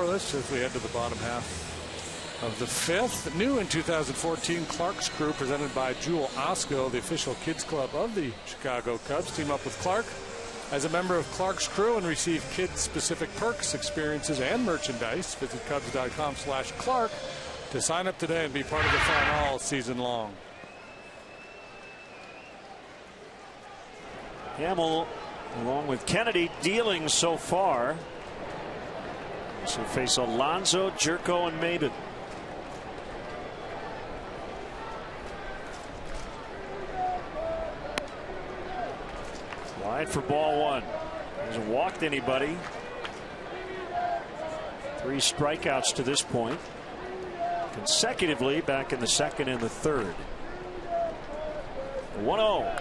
As we head to the bottom half of the 5th. New in 2014, Clark's Crew, presented by Jewel Osco, the official kids club of the Chicago Cubs. Team up with Clark as a member of Clark's Crew and receive kids-specific perks, experiences, and merchandise. Visit Cubs.com/Clark to sign up today and be part of the fun all season long. Hamill, along with Kennedy, dealing so far. So face Alonso, Jerko, and Maben. Quiet for ball one. Hasn't walked anybody. 3 strikeouts to this point. Consecutively back in the second and the third. 1-0.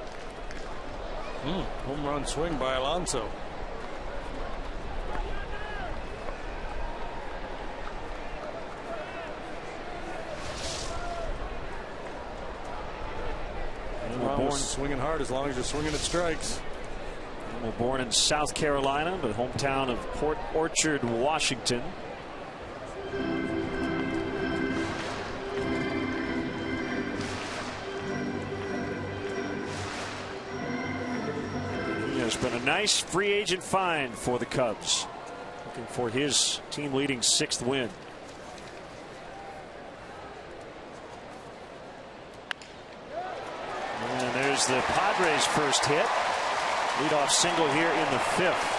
Home run swing by Alonso. Swinging hard as long as you're swinging at strikes. Born in South Carolina, but hometown of Port Orchard, Washington. He has been a nice free agent find for the Cubs, looking for his team-leading 6th win. And there's the Padres' first hit. Leadoff single here in the 5th.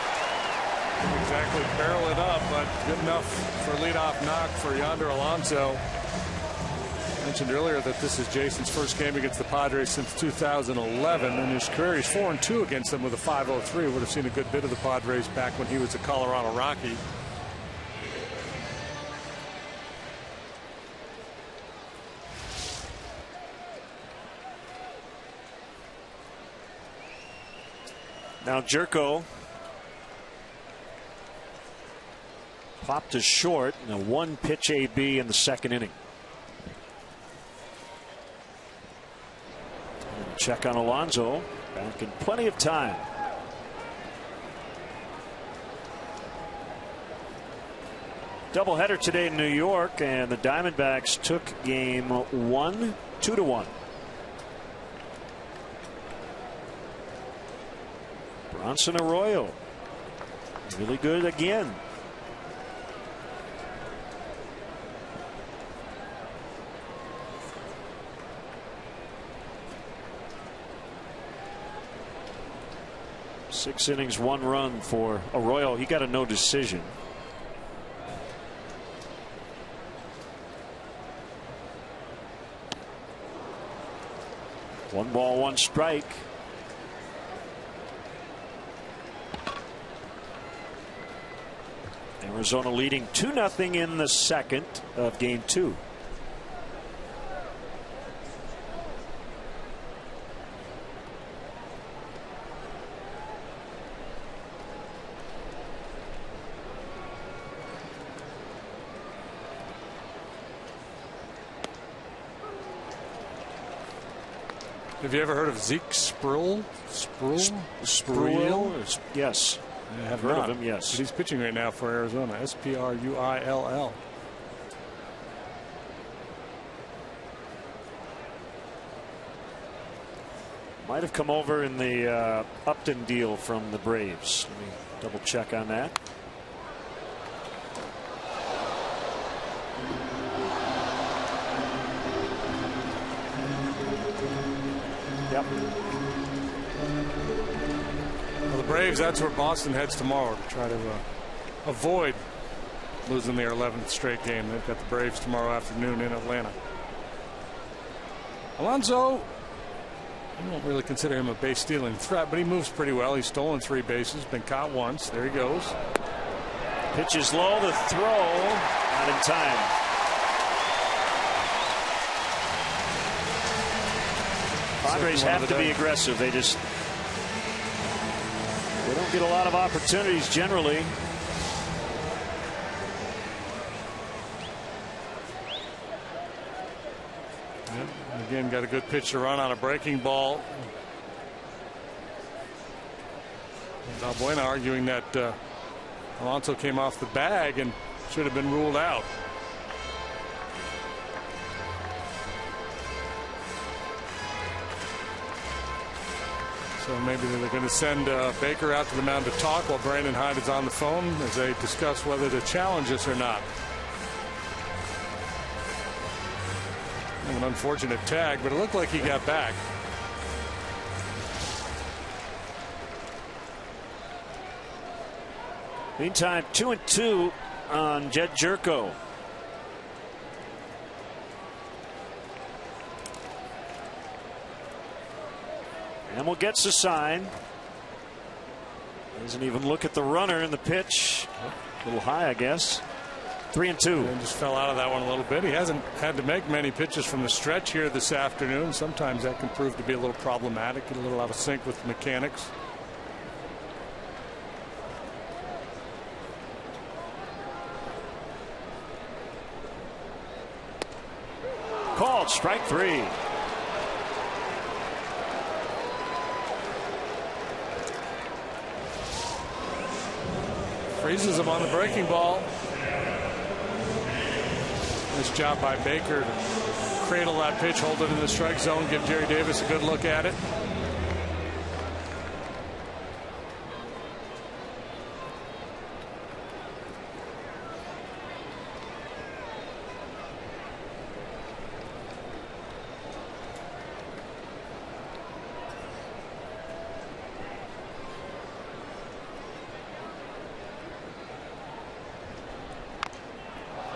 Exactly barrel it up, but good enough for leadoff knock for Yonder Alonso. I mentioned earlier that this is Jason's first game against the Padres since 2011. In his career, he's 4-2 against them with a 5.03. Would have seen a good bit of the Padres back when he was a Colorado Rocky. Now Jerko popped to short in a 1-pitch AB in the second inning. And check on Alonso, back in plenty of time. Doubleheader today in New York, and the Diamondbacks took game 1 2-1. Bronson Arroyo really good again. Six innings, 1 run for Arroyo. He got a no decision. One ball, 1 strike. Arizona leading 2-0 in the second of game 2. Have you ever heard of Zeke Spruill? Spruill? Yes. I have heard not. of him, yes. But he's pitching right now for Arizona. Spruill. Might have come over in the Upton deal from the Braves. Let me double check on that. Yep. Well, the Braves, that's where Boston heads tomorrow to try to avoid losing their 11th straight game. They've got the Braves tomorrow afternoon in Atlanta. Alonso, I don't really consider him a base stealing threat, but he moves pretty well. He's stolen 3 bases, been caught once. There he goes. Pitch is low, the throw, not in time. Padres have to be aggressive. They don't get a lot of opportunities generally. Yep. And again, got a good pitch to run on a breaking ball. Valbuena arguing that Alonso came off the bag and should have been ruled out. So maybe they're going to send Baker out to the mound to talk while Brandon Hyde is on the phone as they discuss whether to challenge this or not. An unfortunate tag, but it looked like he got back. Meantime, 2-2 on Jed Jerko. Hamill gets a sign. Doesn't even look at the runner in the pitch. A little high, I guess. 3-2. And just fell out of that one a little bit. He hasn't had to make many pitches from the stretch here this afternoon. Sometimes that can prove to be a little problematic, get a little out of sync with the mechanics. Called strike 3. Freezes him on the breaking ball. Nice job by Baker to cradle that pitch, hold it in the strike zone, give Jerry Davis a good look at it.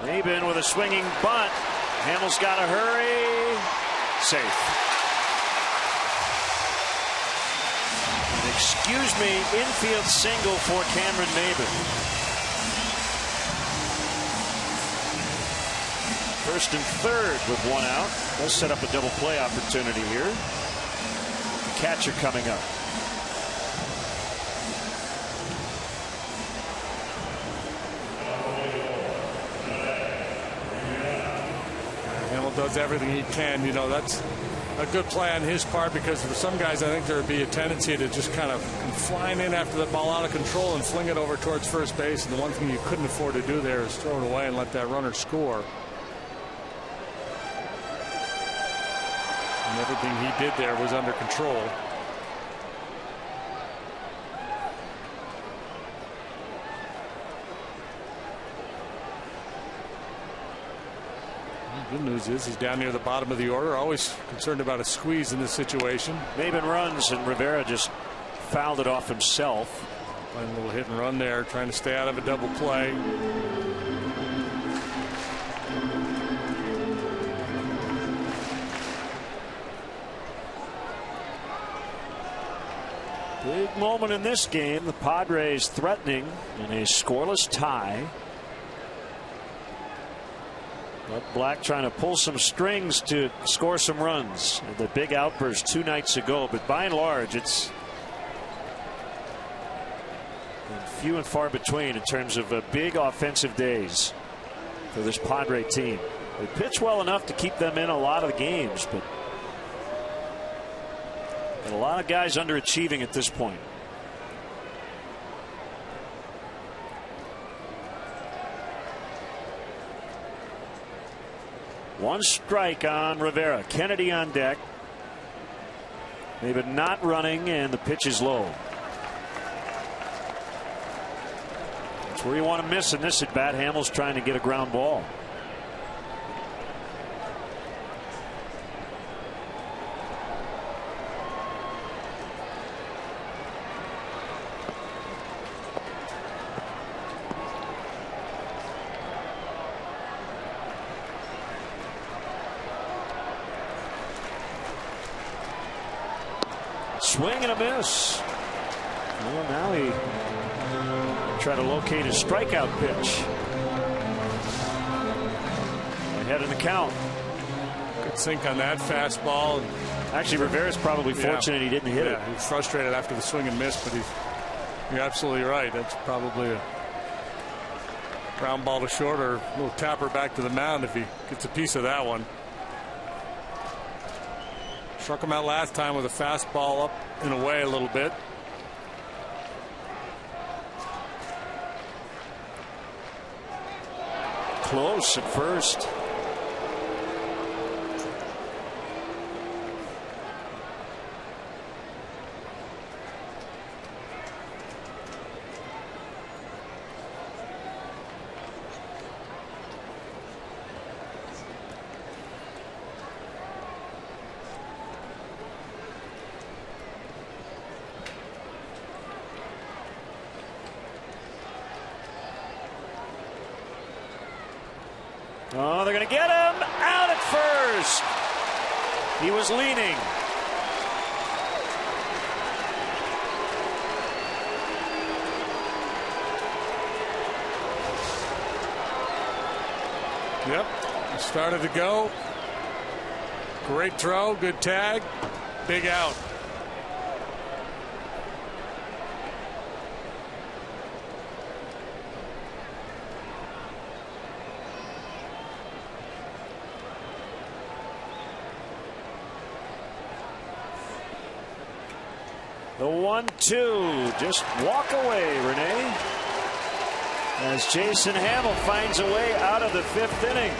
Maben with a swinging bunt. Hamels got to hurry. Safe. And excuse me, infield single for Cameron Maben. First and third with one out. They'll set up a double play opportunity here. The catcher coming up. Does everything he can. You know, that's a good play on his part, because for some guys I think there would be a tendency to just kind of come flying in after the ball out of control and fling it over towards first base. And the one thing you couldn't afford to do there is throw it away and let that runner score. And everything he did there was under control. Good news is he's down near the bottom of the order. Always concerned about a squeeze in this situation. Maben runs and Rivera just fouled it off himself. Playing a little hit and run there, trying to stay out of a double play. Big moment in this game. The Padres threatening in a scoreless tie. But Black trying to pull some strings to score some runs. The big outburst 2 nights ago, but by and large it's few and far between in terms of big offensive days for this Padre team. They pitch well enough to keep them in a lot of the games, but a lot of guys underachieving at this point. One strike on Rivera. Kennedy on deck. Maybe not running, and the pitch is low. That's where you want to miss in this at bat. Hamels trying to get a ground ball. Swing and a miss. Well, now he try to locate his strikeout pitch. Ahead in the count. Good sink on that fastball. Actually, Rivera's probably fortunate he didn't hit it. He's frustrated after the swing and miss, but you're absolutely right. That's probably a ground ball to short or a little tapper back to the mound if he gets a piece of that one. Struck him out last time with a fastball up and away a little bit. Close at first. Oh, they're going to get him out at first. He was leaning. Yep. Started to go. Great throw. Good tag. Big out. The 1-2. Just walk away, Renee. As Jason Hamill finds a way out of the 5th inning.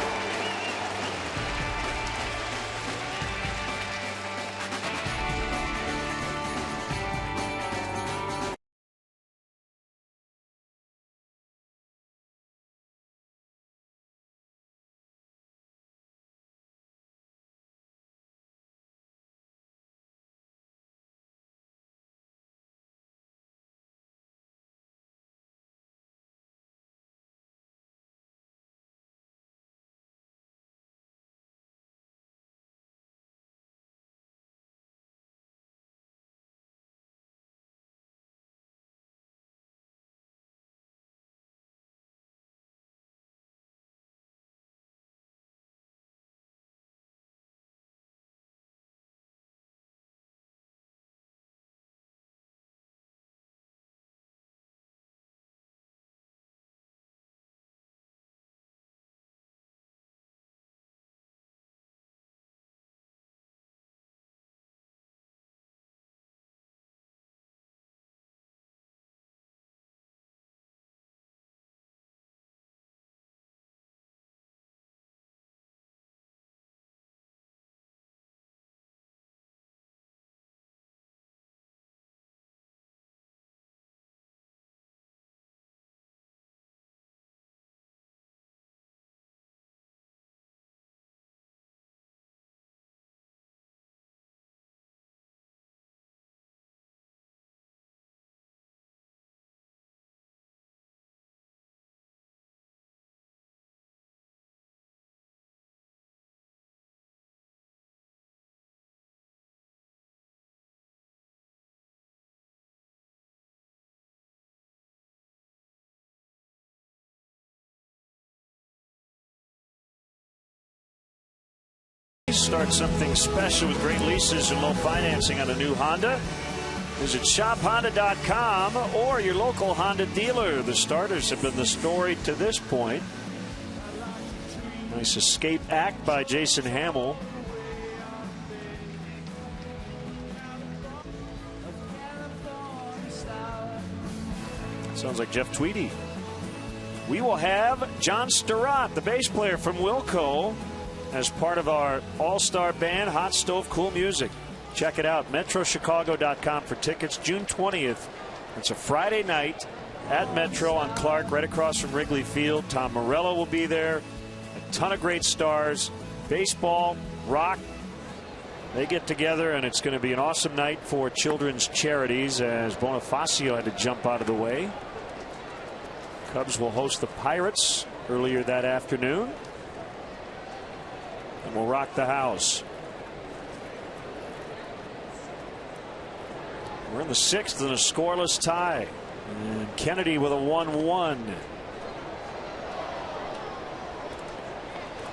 Start something special with great leases and low financing on a new Honda. Visit shophonda.com or your local Honda dealer. The starters have been the story to this point. Nice escape act by Jason Hamill. Sounds like Jeff Tweedy. We will have John Sturratt, the bass player from Wilco, as part of our all-star band, Hot Stove Cool Music. Check it out, metrochicago.com for tickets. June 20th. It's a Friday night at Metro on Clark, right across from Wrigley Field. Tom Morello will be there. A ton of great stars. Baseball, rock. They get together, and it's going to be an awesome night for children's charities as Bonifacio had to jump out of the way. Cubs will host the Pirates earlier that afternoon. And we'll rock the house. We're in the 6th in a scoreless tie. And Kennedy with a 1-1.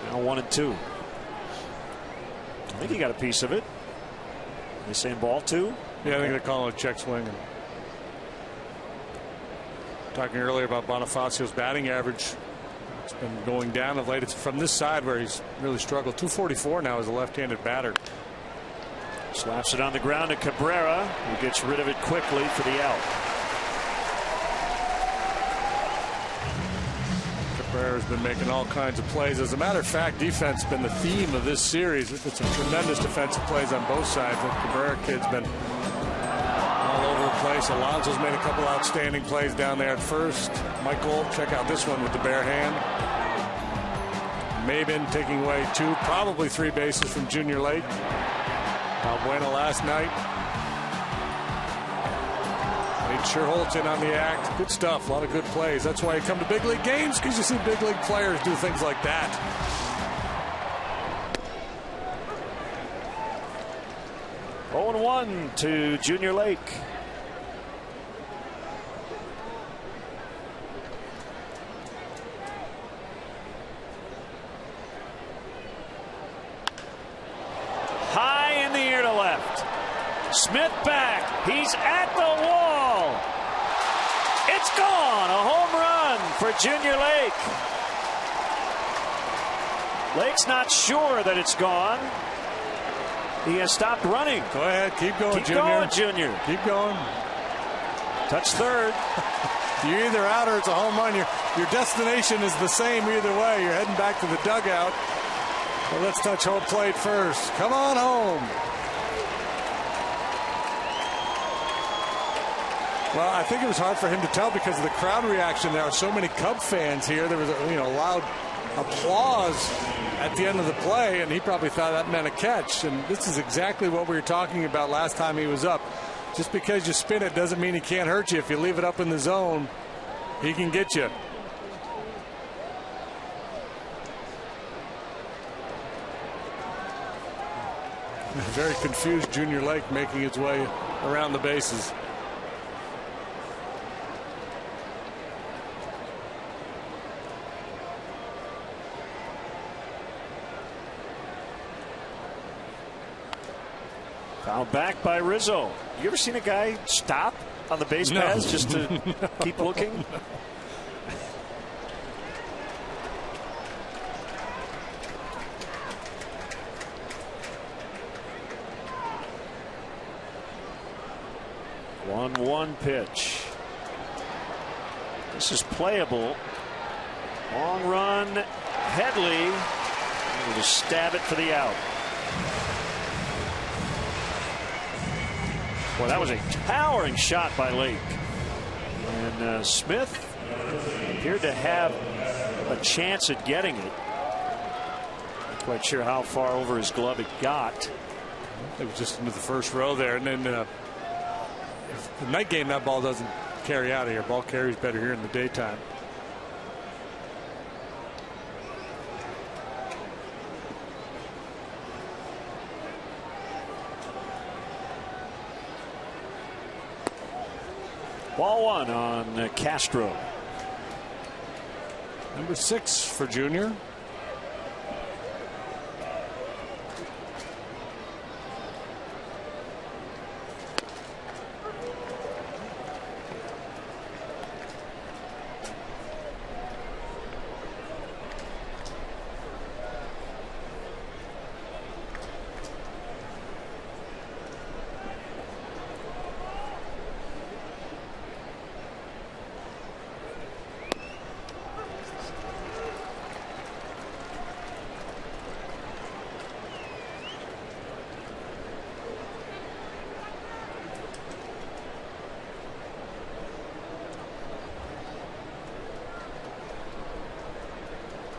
Now 1-2. I think he got a piece of it. Are they saying ball 2? Yeah, I think they're calling it a check swing. Talking earlier about Bonifacio's batting average. It's been going down of late. It's from this side where he's really struggled. 244 now as a left-handed batter. Slaps it on the ground to Cabrera, who gets rid of it quickly for the out. Cabrera's been making all kinds of plays. As a matter of fact, defense has been the theme of this series. It's some tremendous defensive plays on both sides. The Cabrera kid's been all over the place. Alonso's made a couple outstanding plays down there at first. Michael, check out this one with the bare hand. Maben taking away 2, probably 3 bases from Junior Lake. Balbuena last night. Nate Sherholtz in on the act. Good stuff. A lot of good plays. That's why you come to big league games, because you see big league players do things like that. Oh, 0-1 to Junior Lake. Smith back. He's at the wall. It's gone. A home run for Junior Lake. Lake's not sure that it's gone. He has stopped running. Go ahead. Keep going, Keep Junior. going, Junior. Keep going. Touch third. You're either out or it's a home run. Your destination is the same either way. You're heading back to the dugout. Well, let's touch home plate first. Come on home. Well, I think it was hard for him to tell because of the crowd reaction. There are so many Cub fans here. There was a loud applause at the end of the play, and he probably thought that meant a catch. And this is exactly what we were talking about last time he was up. Just because you spin it doesn't mean he can't hurt you. If you leave it up in the zone, he can get you. Very confused Junior Lake making his way around the bases. Fouled back by Rizzo. You ever seen a guy stop on the base paths just to keep looking? 1-1 pitch. This is playable. Long run. Headley able to stab it for the out. Well, that was a towering shot by Lake. And Smith appeared to have a chance at getting it. Not quite sure how far over his glove it got. It was just into the first row there. And then if the night game, that ball doesn't carry out of here. Ball carries better here in the daytime. Ball one on Castro. Number 6 for Junior.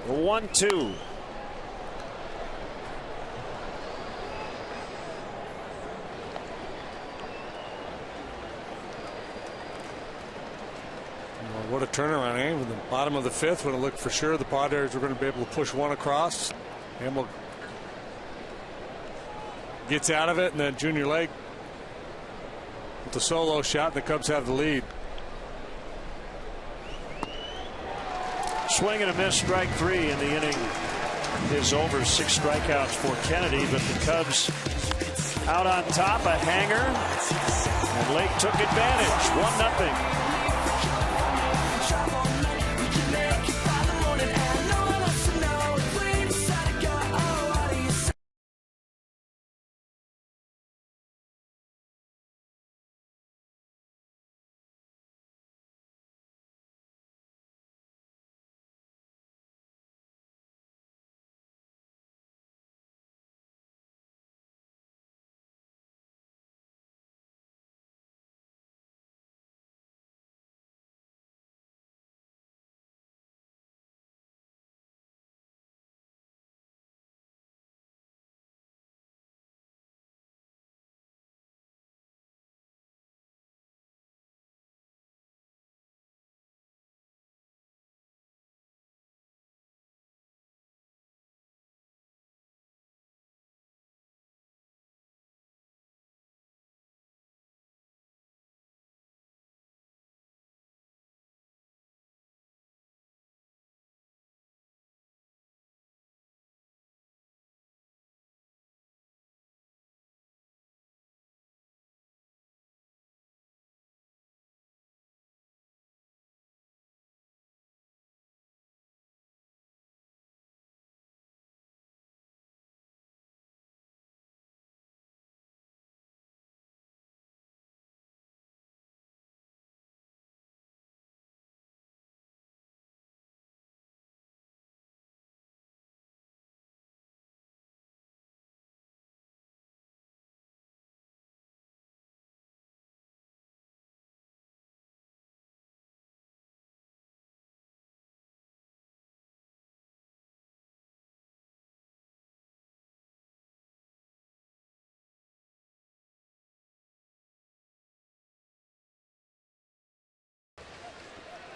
The 1-2. What a turnaround, eh? With the bottom of the 5th, when it looked for sure the Padres were going to be able to push one across. Hamill gets out of it, and then Junior Lake with the solo shot, and the Cubs have the lead. Swing and a miss, strike 3, and the inning is over. 6 strikeouts for Kennedy, but the Cubs out on top, a hanger, and Lake took advantage. 1-0.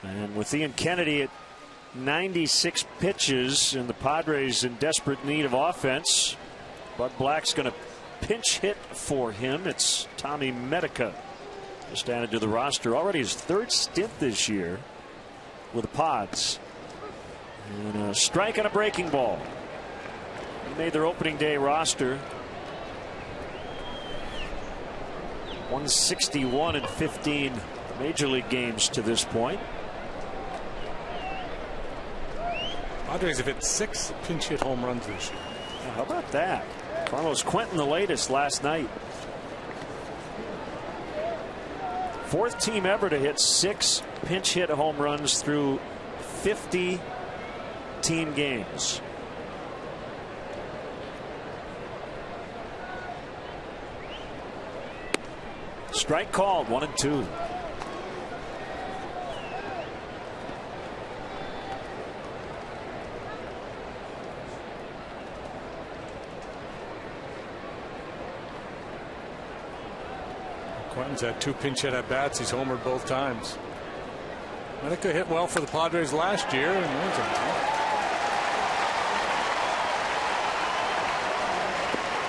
And with Ian Kennedy at 96 pitches and the Padres in desperate need of offense, Bud Black's going to pinch hit for him. It's Tommy Medica, just added to the roster. Already his 3rd stint this year with the Pods. And a strike and a breaking ball. He made their opening day roster. 161 in 15 major league games to this point. Padres have hit 6 pinch hit home runs this year. How about that? Carlos Quentin, the latest last night. 4th team ever to hit 6 pinch hit home runs through 50 team games. Strike called, 1-2. Quentin's had 2 pinch hit at bats. He's homered both times. Medica hit well for the Padres last year. And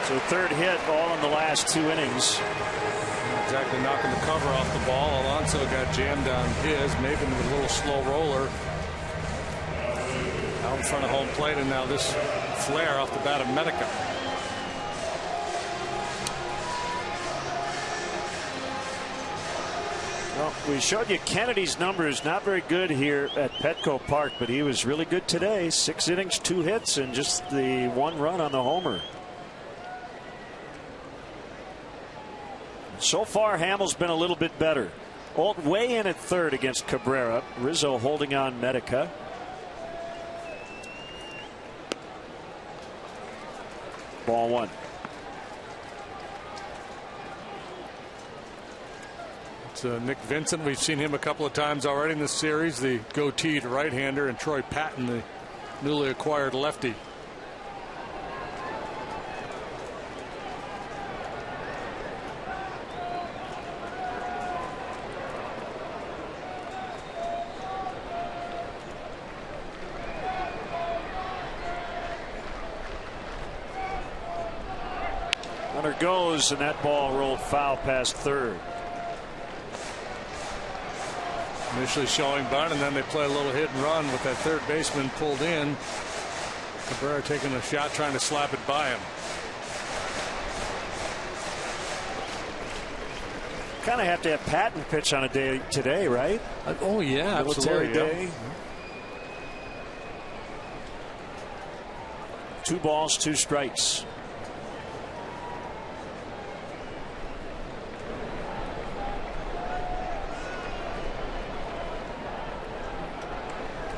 so 3rd hit all in the last 2 innings. Not exactly knocking the cover off the ball. Alonso got jammed on his. Maven with a little slow roller out in front of home plate, and now this flare off the bat of Medica. Well, we showed you Kennedy's numbers, not very good here at Petco Park, but he was really good today. 6 innings, 2 hits, and just the 1 run on the homer. So far, Hamill's been a little bit better. Alt way in at 3rd against Cabrera. Rizzo holding on Medica. Ball 1. It's Nick Vincent. We've seen him a couple of times already in this series. The goateed right-hander, and Troy Patton, the newly acquired lefty. Runner goes, and that ball rolled foul past 3rd. Initially showing bunt, and then they play a little hit and run with that 3rd baseman pulled in. Cabrera taking a shot, trying to slap it by him. Kind of have to have Patton pitch on a day today, right? Oh yeah, Military absolutely. day. 2 balls, 2 strikes.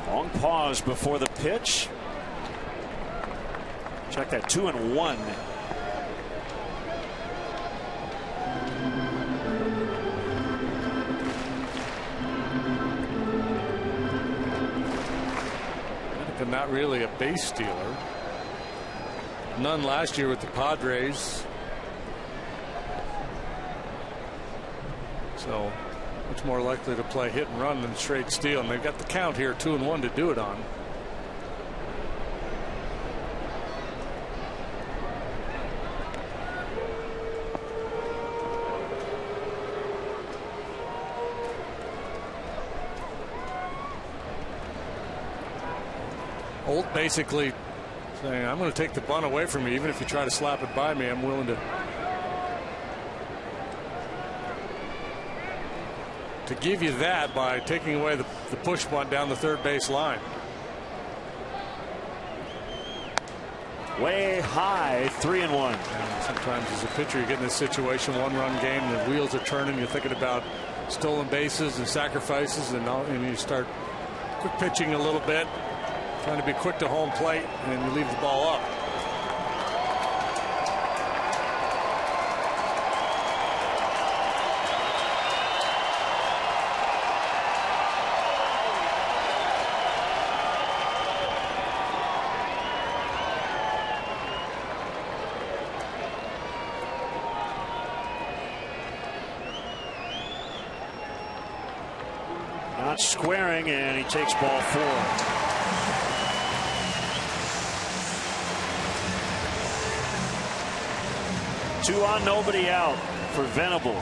Long pause before the pitch. Check that, 2-1. Not really a base stealer. None last year with the Padres. So much more likely to play hit and run than straight steal, and they've got the count here, 2-1 to do it on. Holt basically saying, I'm going to take the bunt away from you. Even if you try to slap it by me, I'm willing to give you that by taking away the push bunt down the 3rd base line. Way high, 3-1. And sometimes as a pitcher you get in this situation, 1-run game, the wheels are turning, you're thinking about stolen bases and sacrifices, and you start quick pitching a little bit, trying to be quick to home plate, and you leave the ball up. Not squaring, and he takes ball 4. Two on, nobody out for Venable.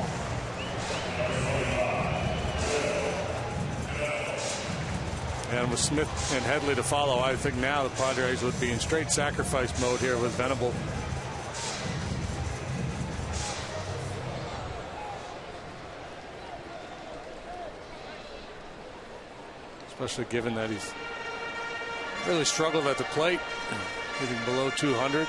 And with Smith and Headley to follow, I think now the Padres would be in straight sacrifice mode here with Venable. Especially given that he's really struggled at the plate, hitting below 200.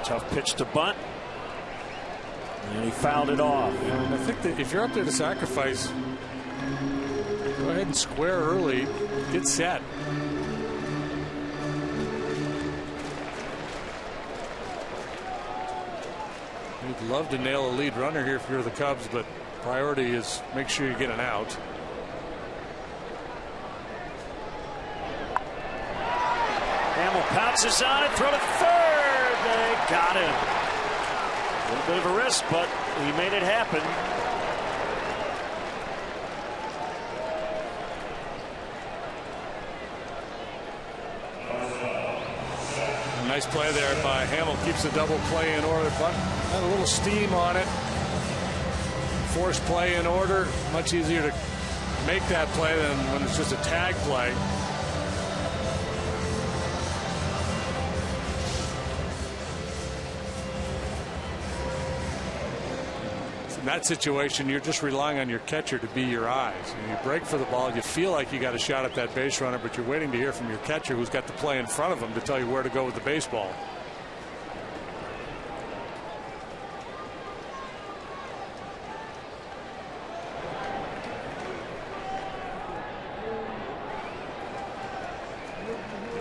Tough pitch to bunt. And he fouled it off. And I think that if you're up there to sacrifice, go ahead and square early. Get set. You'd love to nail a lead runner here if you're the Cubs, but priority is make sure you get an out. Hamill pounces on it, throw to third. They got him. A little bit of a risk, but he made it happen. Nice play there by Hamill. Keeps the double play in order, but had a little steam on it. Forced play in order. Much easier to make that play than when it's just a tag play. In that situation, you're just relying on your catcher to be your eyes. And you break for the ball, you feel like you got a shot at that base runner, but you're waiting to hear from your catcher who's got the play in front of him to tell you where to go with the baseball.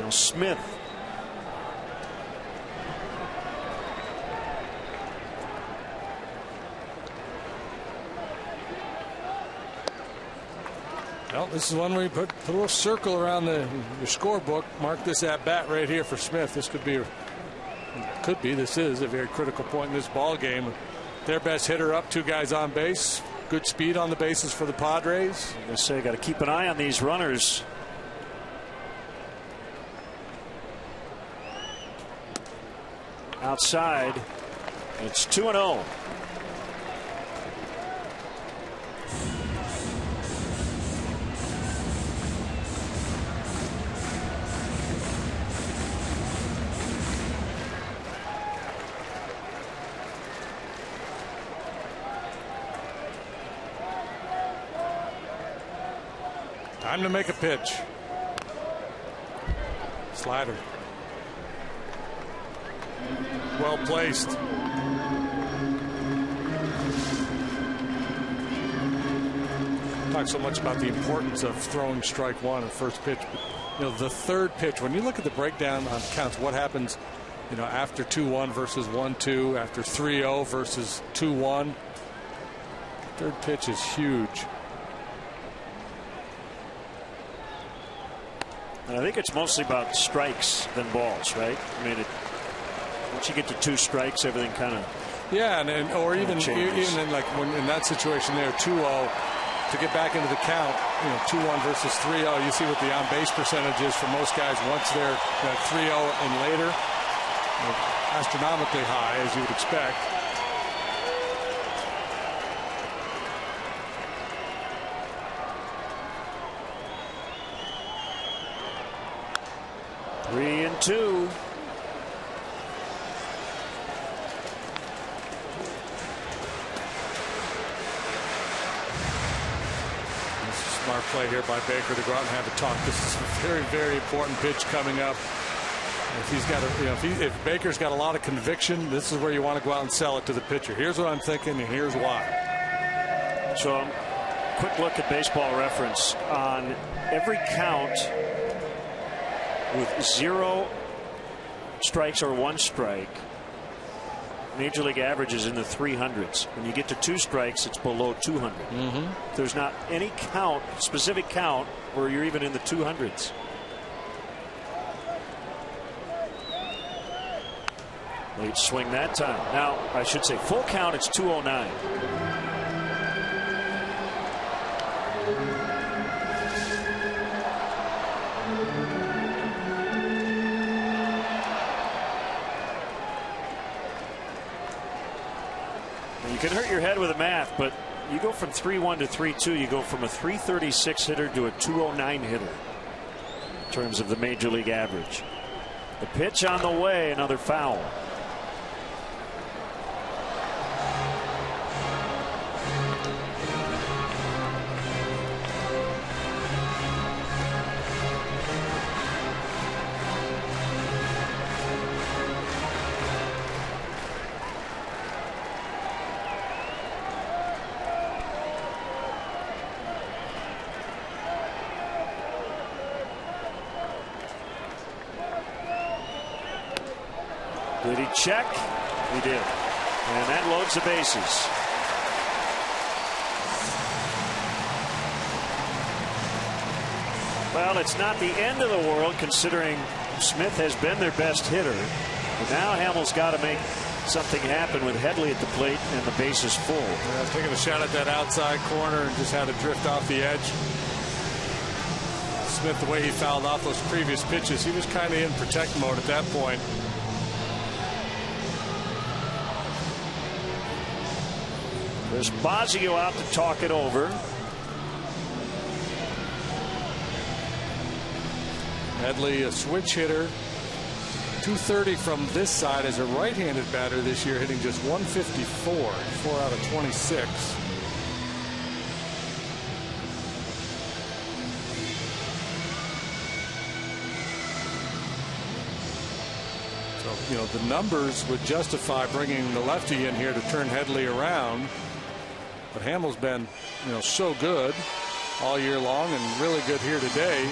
Now Smith. Well, this is one where you put a little circle around your scorebook. Mark this at bat right here for Smith. This this is a very critical point in this ball game. Their best hitter up, 2 guys on base. Good speed on the bases for the Padres. I'm going to say, got to keep an eye on these runners. Outside, it's 2-0. Time to make a pitch. Slider. Well placed. Talk so much about the importance of throwing strike one at first pitch. But, the third pitch, when you look at the breakdown on counts, what happens, after 2-1 versus 1-2, after 3-0 versus 2-1. Third pitch is huge. And I think it's mostly about strikes than balls, right? I mean, once you get to 2 strikes, everything kind of or even in like when in that situation there, 2-0 to get back into the count. 2-1 versus 3-0. You see what the on base percentage is for most guys once they're 3-0 and later, astronomically high as you would expect. Three and 2. Smart play here by Baker to go out and have a talk. This is a very, very important pitch coming up. If he's got if Baker's got a lot of conviction, this is where you want to go out and sell it to the pitcher. Here's what I'm thinking, and here's why. So, quick look at Baseball Reference. On every count with 0 strikes or 1 strike, Major League average is in the 300s. When you get to 2 strikes, it's below 200. There's not any specific count where you're even in the 200s. Late swing that time. Now, I should say full count, it's 209. You can hurt your head with the math, but you go from 3-1 to 3-2. You go from a 336 hitter to a 209 hitter in terms of the Major League average. The pitch on the way, another foul. Did he check? He did. And that loads the bases. Well, it's not the end of the world considering Smith has been their best hitter. But now Hamels got to make something happen with Headley at the plate and the bases full. Yeah, taking a shot at that outside corner and just had to drift off the edge. Smith, the way he fouled off those previous pitches, he was kind of in protect mode at that point. There's Bosio out to talk it over. Headley, a switch hitter. 230 from this side as a right-handed batter this year, hitting just 154, 4 out of 26. So, you know, the numbers would justify bringing the lefty in here to turn Headley around. But Hamels been, you know, so good all year long and really good here today.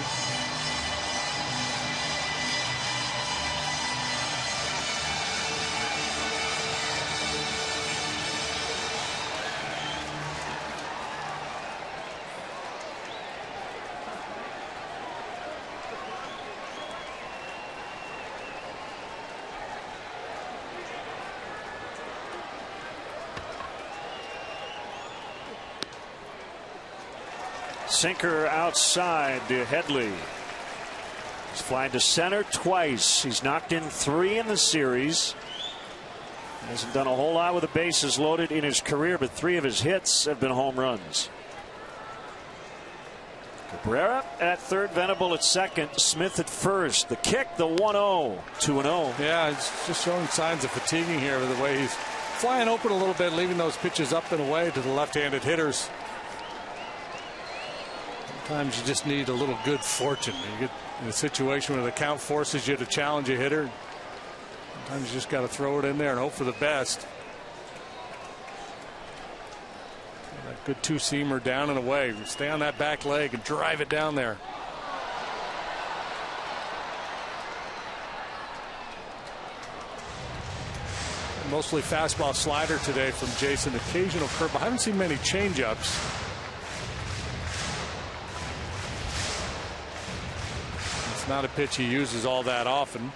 Sinker outside to Headley. He's flying to center twice. He's knocked in 3 in the series. Hasn't done a whole lot with the bases loaded in his career, but 3 of his hits have been home runs. Cabrera at third, Venable at second, Smith at first. The kick, the 1-0, 2-0. Yeah, it's just showing signs of fatiguing here with the way he's flying open a little bit, leaving those pitches up and away to the left-handed hitters. Sometimes you just need a little good fortune. You get in a situation where the count forces you to challenge a hitter. Sometimes you just got to throw it in there and hope for the best. That good two-seamer down and away. Stay on that back leg and drive it down there. Mostly fastball slider today from Jason. Occasional curveball. I haven't seen many changeups. It's not a pitch he uses all that often.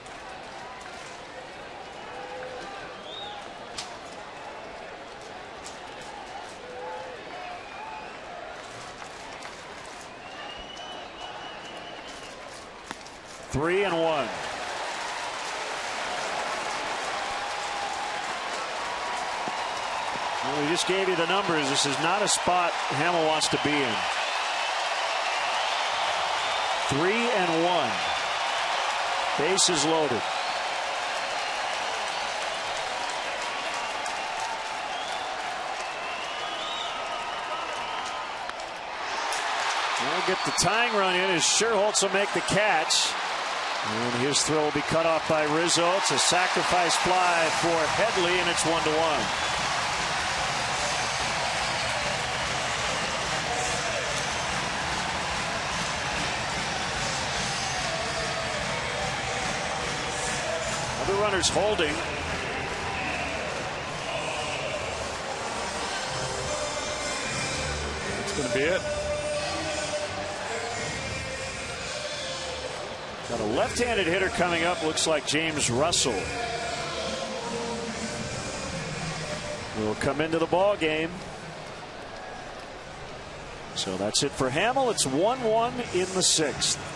Three and 1. Well, we just gave you the numbers. This is not a spot Hamel wants to be in. 3 and 1. Bases loaded. We'll get the tying run in as Scherholtz will make the catch. And his throw will be cut off by Rizzo. It's a sacrifice fly for Headley, and it's 1-1. Runners holding. going to be it. Got a left-handed hitter coming up. Looks like James Russell will come into the ball game. So that's it for Hamill. It's 1-1 in the 6th.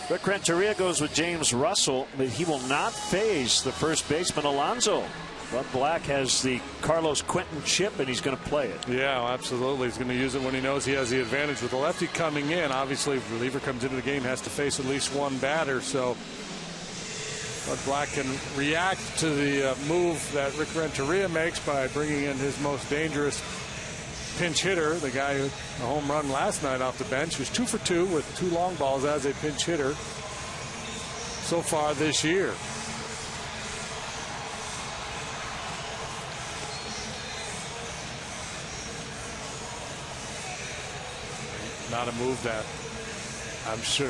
Rick Renteria goes with James Russell, but he will not face the first baseman Alonso. Bud Black has the Carlos Quentin chip, and he's going to play it. Yeah, absolutely. He's going to use it when he knows he has the advantage. With the lefty coming in, obviously, if the reliever comes into the game, has to face at least one batter. So Bud Black can react to the move that Rick Renteria makes by bringing in his most dangerous pinch hitter, the guy who a home run last night off the bench, who's 2 for 2 with 2 long balls as a pinch hitter so far this year. Not a move that I'm sure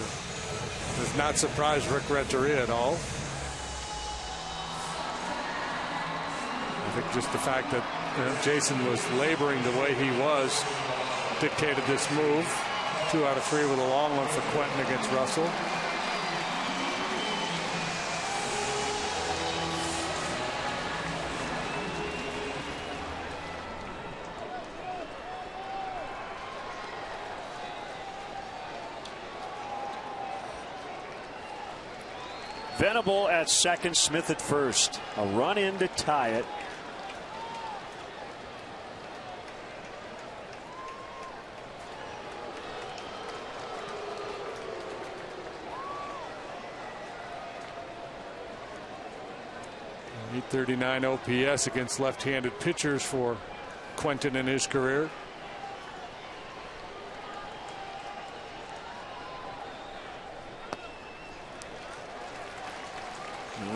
does not surprise Rick Renteria at all. I think just the fact that Jason was laboring the way he was dictated this move. 2 out of 3 with a long one for Quentin against Russell. Venable at second, Smith at first. A run in to tie it. .39 OPS against left-handed pitchers for Quentin in his career.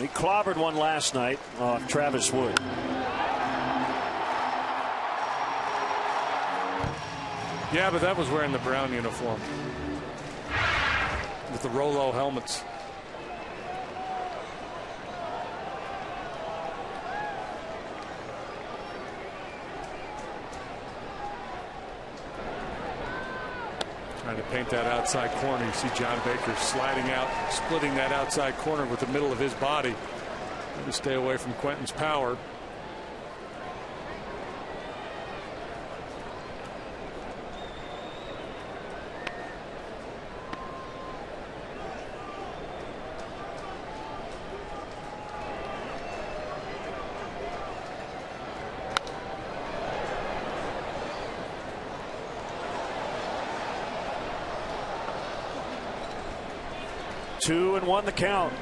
He clobbered one last night off Travis Wood. Yeah, but that was wearing the brown uniform with the Rolo helmets. Trying to paint that outside corner. You see John Baker sliding out, splitting that outside corner with the middle of his body to stay away from Quentin's power. Two and one the count.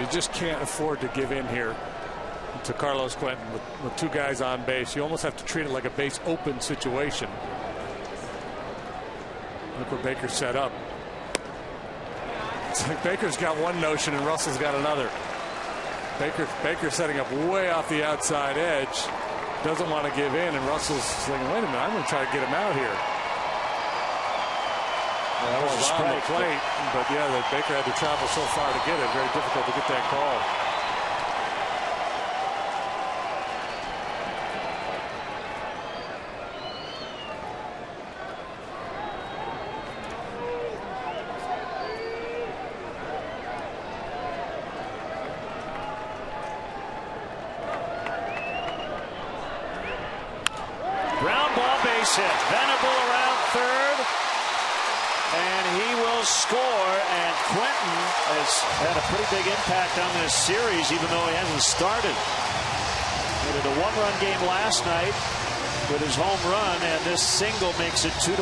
you just can't afford to give in here to Carlos Quentin with two guys on base. You almost have to treat it like a base open situation. Look where Baker's set up. It's like Baker's got one notion and Russell's got another. Baker setting up way off the outside edge. Doesn't want to give in, and Russell's saying, wait a minute, I'm going to try to get him out here. That was on the plate, but yeah, that Baker had to travel so far to get it. Very difficult to get that call. Ground ball, base hit. Venable around third. And he will score, and Quentin has had a pretty big impact on this series, even though he hasn't started. He did a one-run game last night with his home run, and this single makes it 2-1.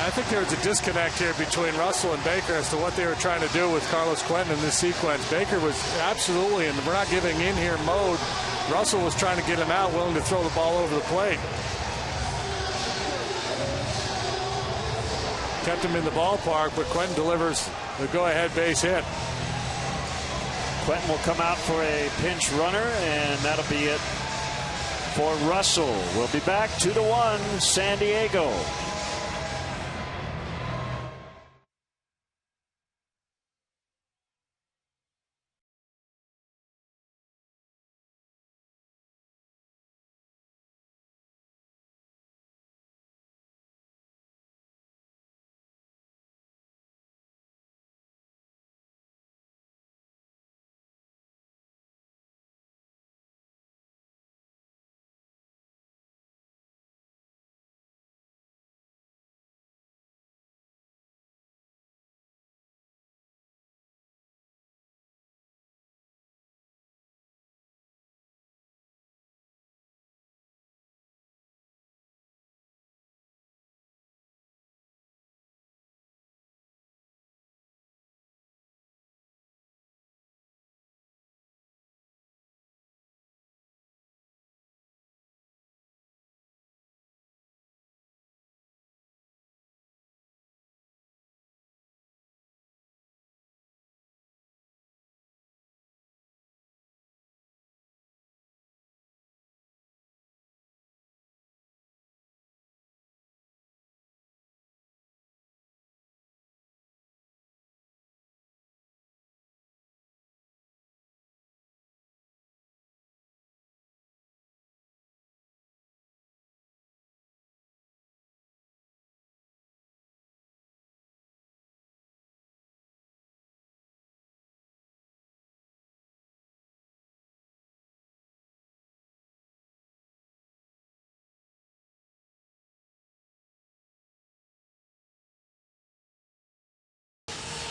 I think there was a disconnect here between Russell and Baker as to what they were trying to do with Carlos Quentin in this sequence. Baker was absolutely in the we're not giving in here mode. Russell was trying to get him out, willing to throw the ball over the plate. Kept him in the ballpark, but Quentin delivers the go-ahead base hit. Quentin will come out for a pinch runner, and that'll be it for Russell. We'll be back 2-1, San Diego.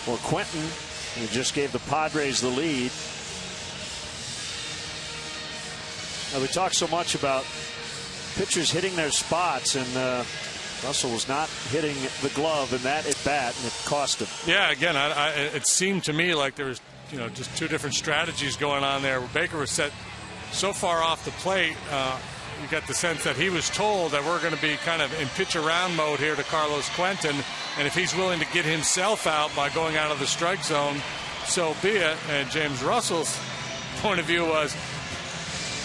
Well, Quentin, who just gave the Padres the lead. Now, we talk so much about pitchers hitting their spots, and Russell was not hitting the glove in that at bat, and it cost him. Yeah, again, it seemed to me like there was, just two different strategies going on there. Baker was set so far off the plate. You got the sense that he was told that we're going to be kind of in pitch around mode here to Carlos Quentin, and if he's willing to get himself out by going out of the strike zone, so be it. And James Russell's point of view was,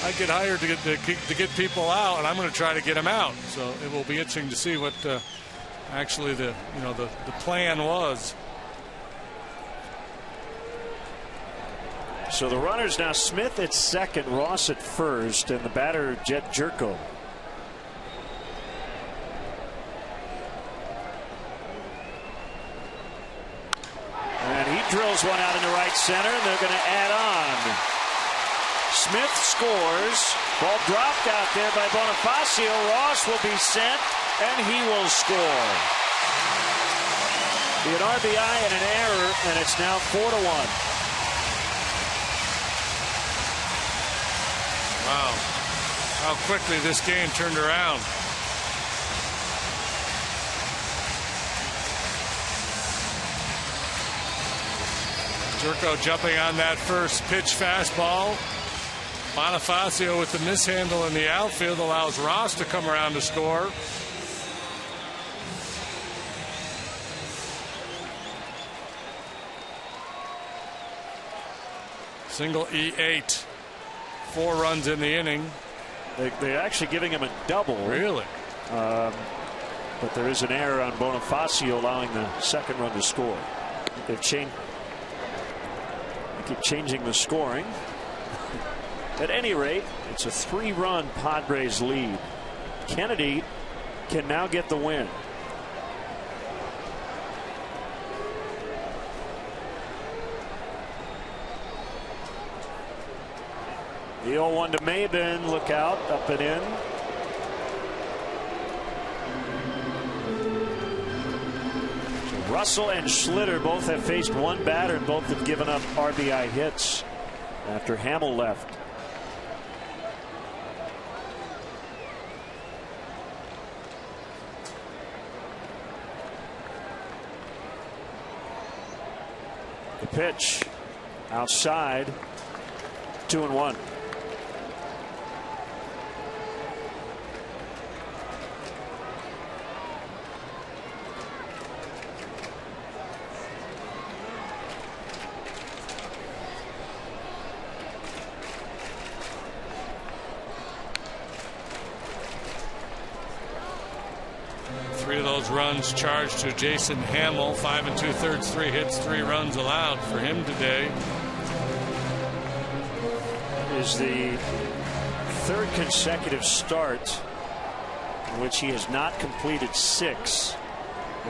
I get hired to get people out, and I'm going to try to get them out. So it will be interesting to see what actually the plan was. So the runners now, Smith at second, Ross at first, and the batter Jet Jerko. And he drills one out into right center, and they're going to add on. Smith scores. Ball dropped out there by Bonifacio. Ross will be sent, and he will score. Be an RBI and an error, and it's now 4-1. Wow, how quickly this game turned around. Jerko jumping on that first pitch fastball. Bonifacio with the mishandle in the outfield allows Ross to come around to score. Single E8. 4 runs in the inning. They're actually giving him a double. Really? But there is an error on Bonifacio allowing the second run to score. They've changed. They keep changing the scoring. At any rate, it's a 3-run Padres lead. Kennedy can now get the win. The 0-1 to Maben. Look out, up and in. So Russell and Schlitter both have faced one batter and both have given up RBI hits after Hamill left. The pitch outside, 2-1. Runs charged to Jason Hamill. 5 2/3, 3 hits, 3 runs allowed for him today. Is the 3rd consecutive start in which he has not completed 6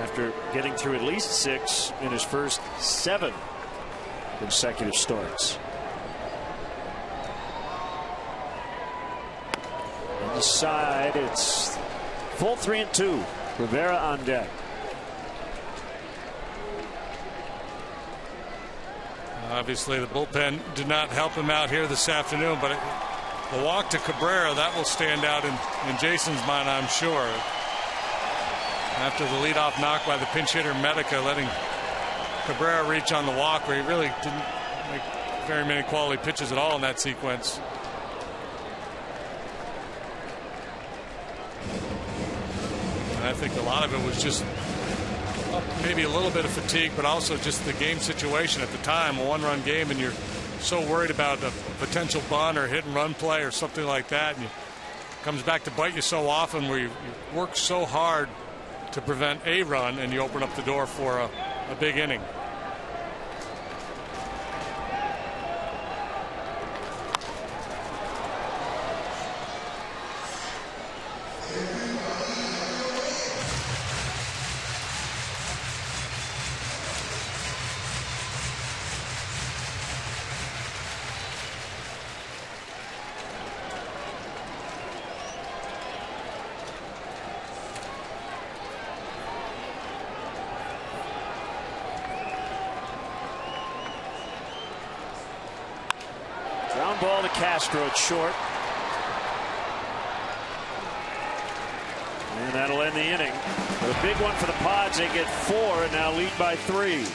after getting through at least 6 in his first 7 consecutive starts. On the side, it's full 3-2. Rivera on deck. Obviously, the bullpen did not help him out here this afternoon, but the walk to Cabrera, that will stand out in Jason's mind, I'm sure. After the leadoff knock by the pinch hitter Medica, letting Cabrera reach on the walk, where he really didn't make very many quality pitches at all in that sequence. I think a lot of it was just maybe a little bit of fatigue, but also just the game situation at the time. A 1-run game, and you're so worried about a potential bunt or hit and run play or something like that, and it comes back to bite you so often, where you work so hard to prevent a run and you open up the door for a big inning. Ball to Castro at short. And that'll end the inning. But a big one for the Pods. They get 4 and now lead by 3.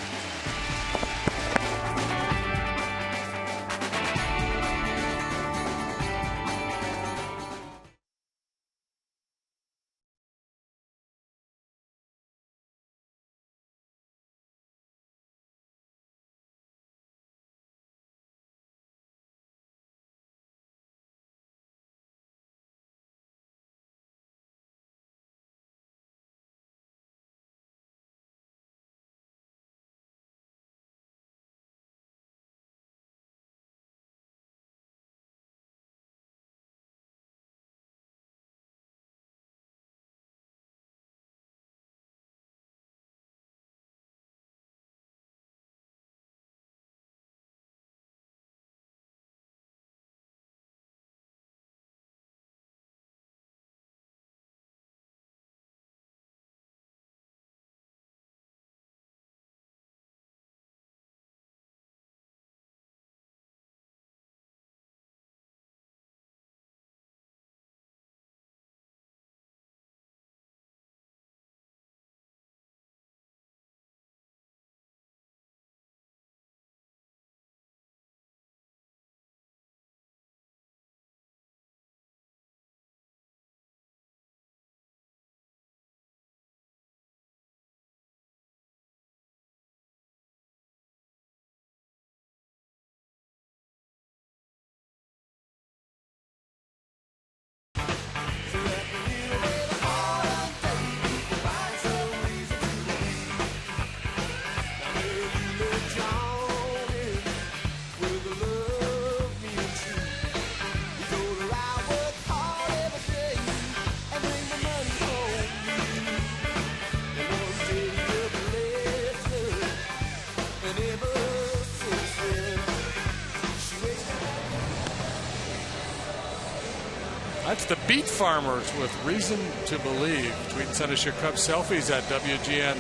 That's the Beat Farmers with Reason to Believe. Tweet and send us your Cubs selfies at WGN.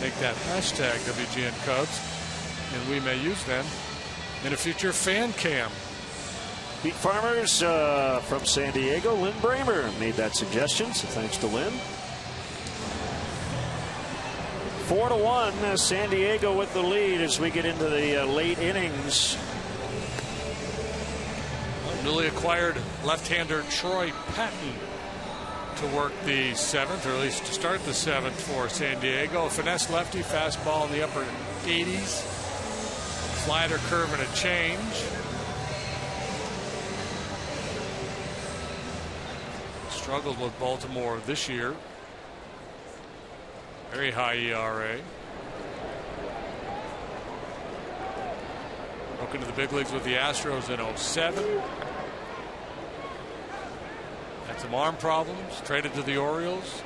Make that hashtag WGN Cubs, and we may use them in a future fan cam. Beat Farmers from San Diego. Lynn Bramer made that suggestion, so thanks to Lynn. 4-1, San Diego with the lead as we get into the late innings. Newly acquired left-hander Troy Patton to work the 7th, or at least to start the 7th for San Diego. A finesse lefty, fastball in the upper 80s, slider, curve, and a change. Struggled with Baltimore this year. Very high ERA. Broke into the big leagues with the Astros in 07. Had some arm problems. Traded to the Orioles.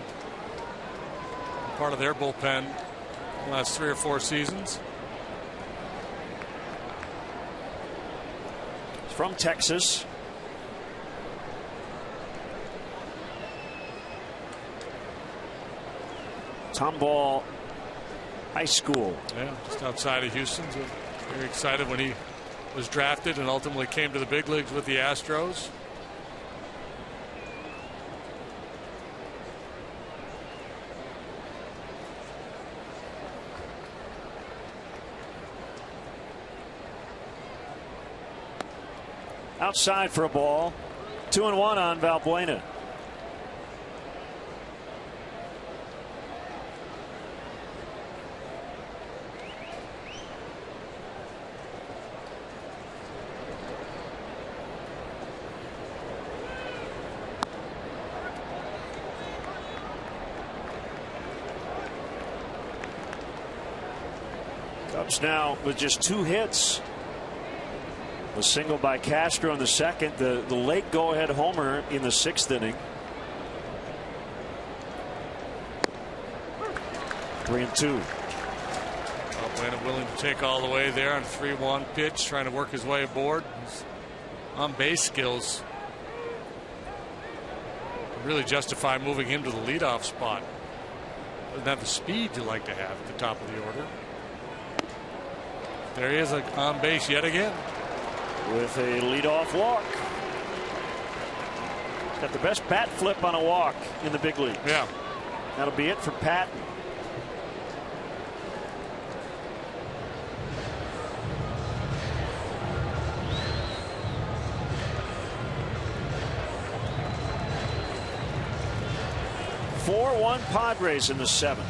Part of their bullpen the last 3 or 4 seasons. From Texas. Tomball High School. Yeah, just outside of Houston. So very excited when he was drafted and ultimately came to the big leagues with the Astros. Outside for a ball. 2-1 on Valbuena. Cubs now with just 2 hits. A single by Castro in the 2nd. The late go-ahead homer in the 6th inning. 3-2. Valbuena willing to take all the way there on 3-1 pitch, trying to work his way aboard. His on-base skills really justify moving him to the leadoff spot. Doesn't have the speed you like to have at the top of the order. There he is on base yet again. With a leadoff walk. He's got the best bat flip on a walk in the big league. Yeah. That'll be it for Patton. (4-1) Padres in the 7th.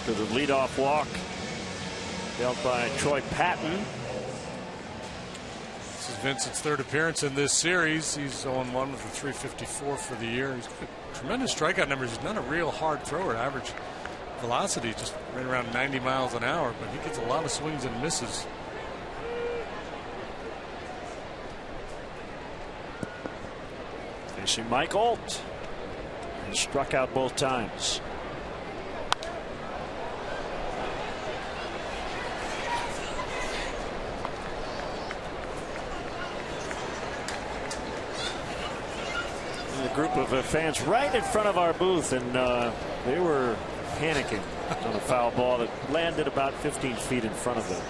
To the leadoff walk dealt by Troy Patton. This is Vincent's third appearance in this series. He's 0-1 with a 354 for the year. He's got tremendous strikeout numbers. He's not a real hard thrower. Average velocity just right around 90 miles an hour, but he gets a lot of swings and misses. Facing Mike Olt. He struck out both times. A group of fans right in front of our booth, and they were panicking on a foul ball that landed about 15 feet in front of them.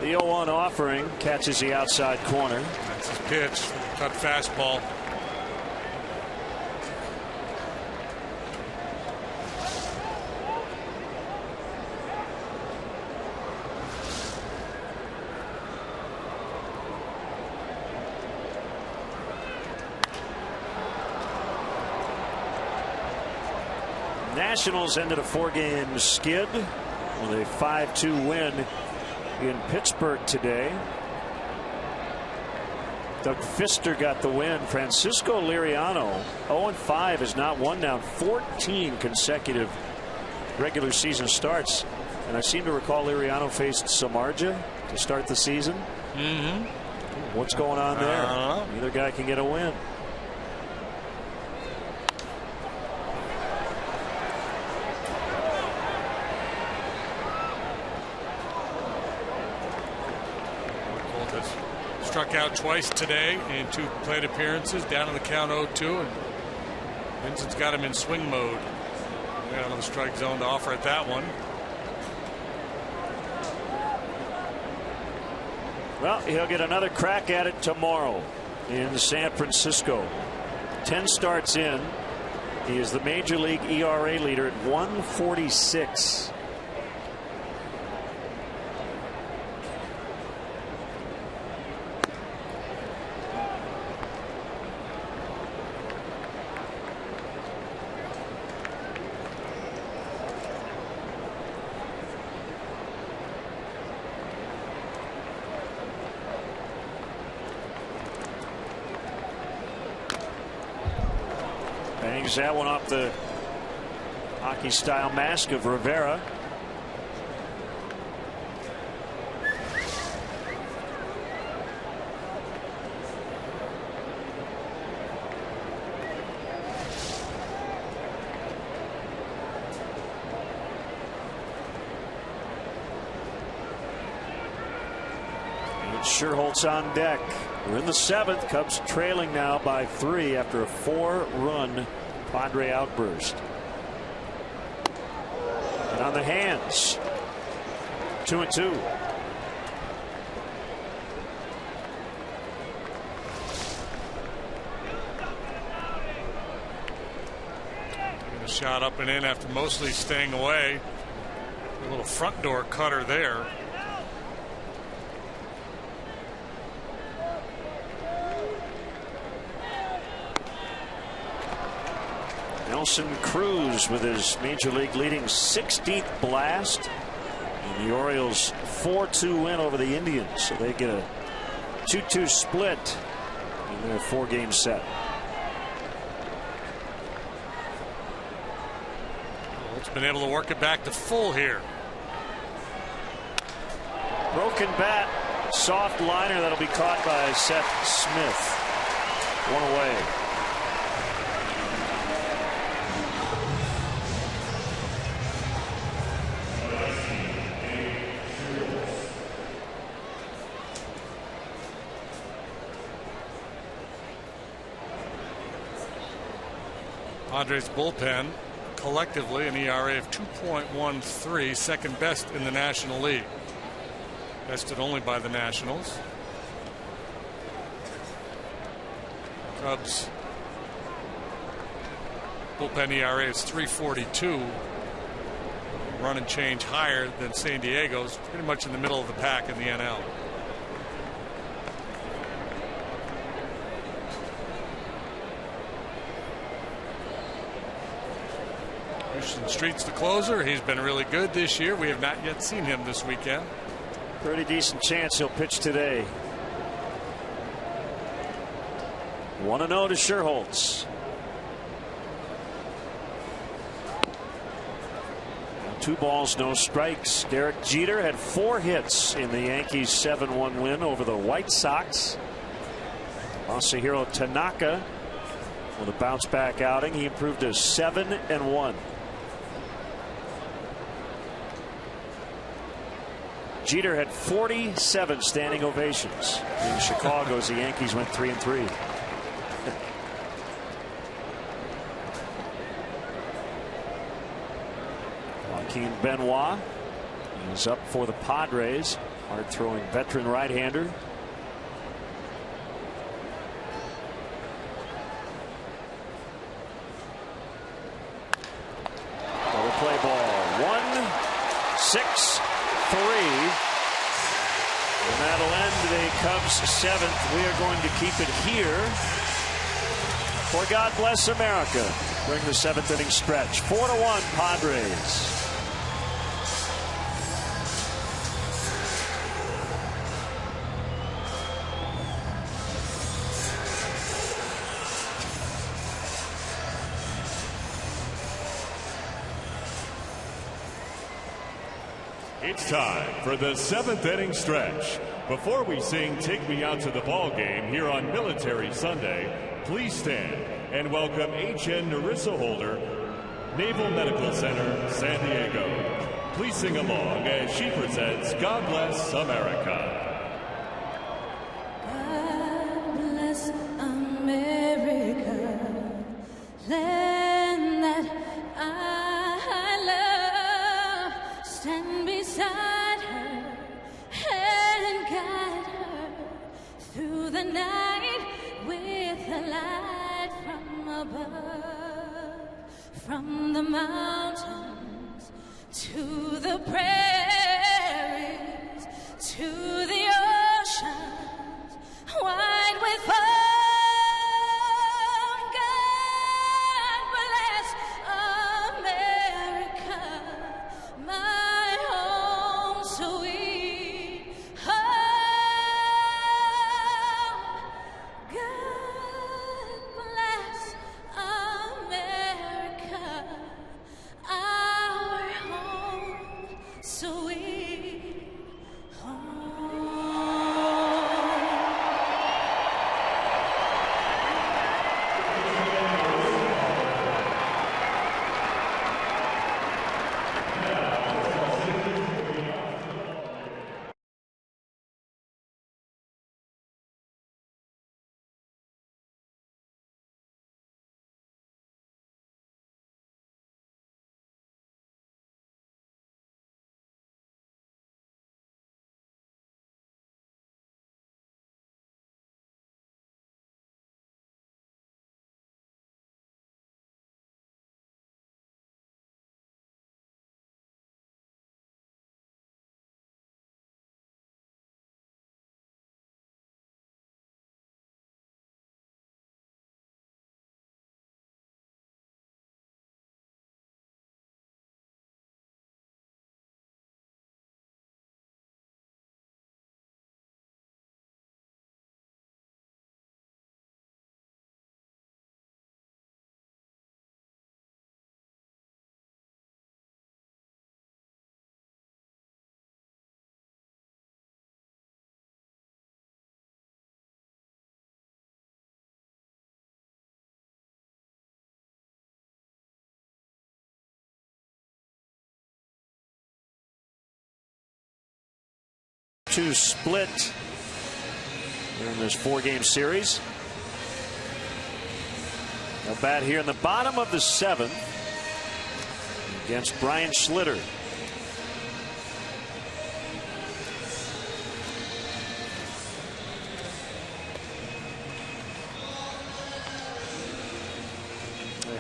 The 0-1 offering catches the outside corner. That's his pitch. Cut fastball. Nationals ended a 4-game skid with a 5-2 win in Pittsburgh today. Doug Fister got the win. Francisco Liriano, 0-5, has not won now 14 consecutive regular season starts. And I seem to recall Liriano faced Samardzija to start the season. What's going on there? Neither guy can get a win. Struck out twice today in 2 plate appearances, down in the count 0-2, and Vincent's got him in swing mode. We got another strike zone to offer at that one. Well, he'll get another crack at it tomorrow in San Francisco. 10 starts in. He is the major league ERA leader at 1.46. Bangs that one off the hockey style mask of Rivera. Sherholtz on deck. We're in the 7th. Cubs trailing now by 3 after a 4-run Padre outburst. And on the hands, 2-2. A shot up and in after mostly staying away. A little front door cutter there. Nelson Cruz with his major league leading 16th blast. And the Orioles 4-2 win over the Indians. So they get a 2-2 split in their 4-game set. It's been able to work it back to full here. Broken bat, soft liner that'll be caught by Seth Smith. 1 away. Padres bullpen collectively an ERA of 2.13, second best in the National League. Bested only by the Nationals. Cubs bullpen ERA is 3.42. Run and change higher than San Diego's, pretty much in the middle of the pack in the NL. Austin Street's the closer. He's been really good this year. We have not yet seen him this weekend. Pretty decent chance he'll pitch today. 1-0 to Scherholz. 2 balls, no strikes. Derek Jeter had 4 hits in the Yankees' 7-1 win over the White Sox. Masahiro Tanaka with a bounce back outing. He improved to 7-1. Jeter had 47 standing ovations in Chicago as the Yankees went 3-3. Joaquin Benoit is up for the Padres. Hard throwing veteran right-hander. Double play ball. 1-6-3. And that'll end the Cubs' 7th. We are going to keep it here for God Bless America during the 7th inning stretch. 4-1 Padres. It's time for the 7th inning stretch. Before we sing Take Me Out to the Ball Game here on Military Sunday, please stand and welcome HN Narissa Holder, Naval Medical Center, San Diego. Please sing along as she presents God Bless America. God bless America, land that I love. Stand beside her and guide her through the night with a light from above. From the mountains to the prairies to the oceans wide with foam. God bless America, my home sweet home. God bless America, our home sweet home. To split in this 4-game series. A bat here in the bottom of the 7th against Brian Schlitter.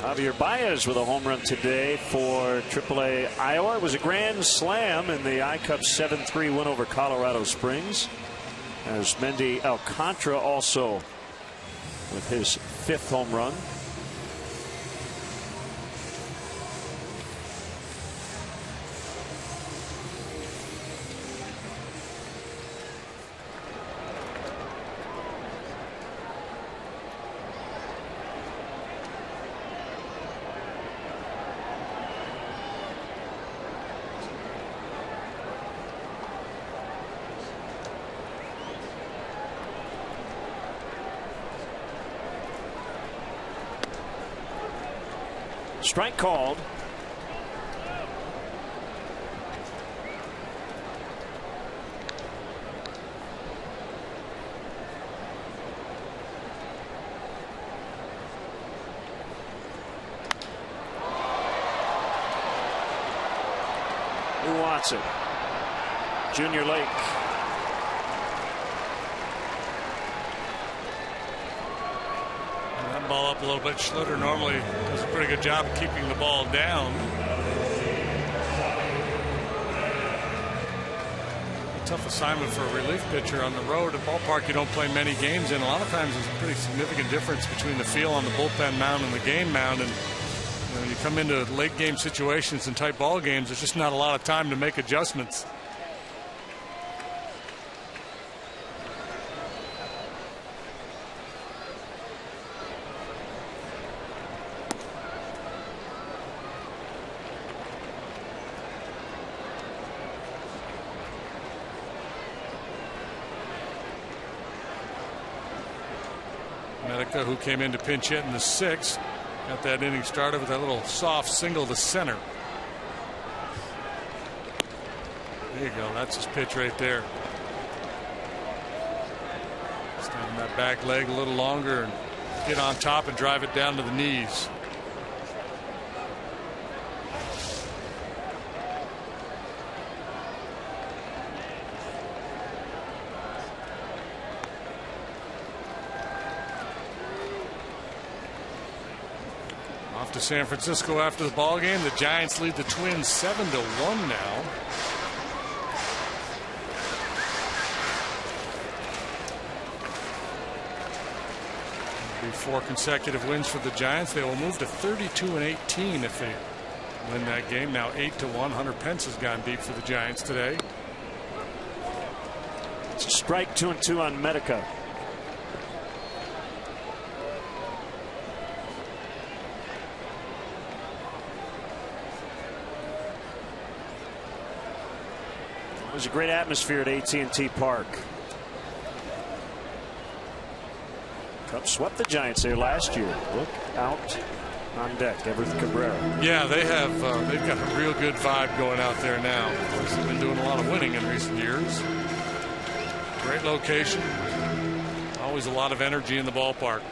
Javier Baez with a home run today for AAA Iowa. It was a grand slam in the I-Cup 7-3 win over Colorado Springs, as Mendy Alcantara also with his 5th home run. Strike called. Who wants it? Junior Lake. That ball up a little bit. Schlitter normally does a pretty good job of keeping the ball down. A tough assignment for a relief pitcher on the road. A ballpark you don't play many games in. A lot of times there's a pretty significant difference between the feel on the bullpen mound and the game mound. And when you come into late game situations and tight ball games, there's just not a lot of time to make adjustments. Medica, who came in to pinch hit in the 6th, got that inning started with that little soft single to center. There you go. That's his pitch right there. Stand that back leg a little longer and get on top and drive it down to the knees. To San Francisco after the ball game. The Giants lead the Twins 7-1 now. It'll be 4 consecutive wins for the Giants. They will move to 32-18 if they win that game. Now 8-1. Hunter Pence has gone deep for the Giants today. It's a strike, 2-2 on Medica. It was a great atmosphere at AT&T Park. Cubs swept the Giants there last year. Look out on deck, Everett Cabrera. Yeah, they've got a real good vibe going out there now. Of course, they've been doing a lot of winning in recent years. Great location. Always a lot of energy in the ballpark.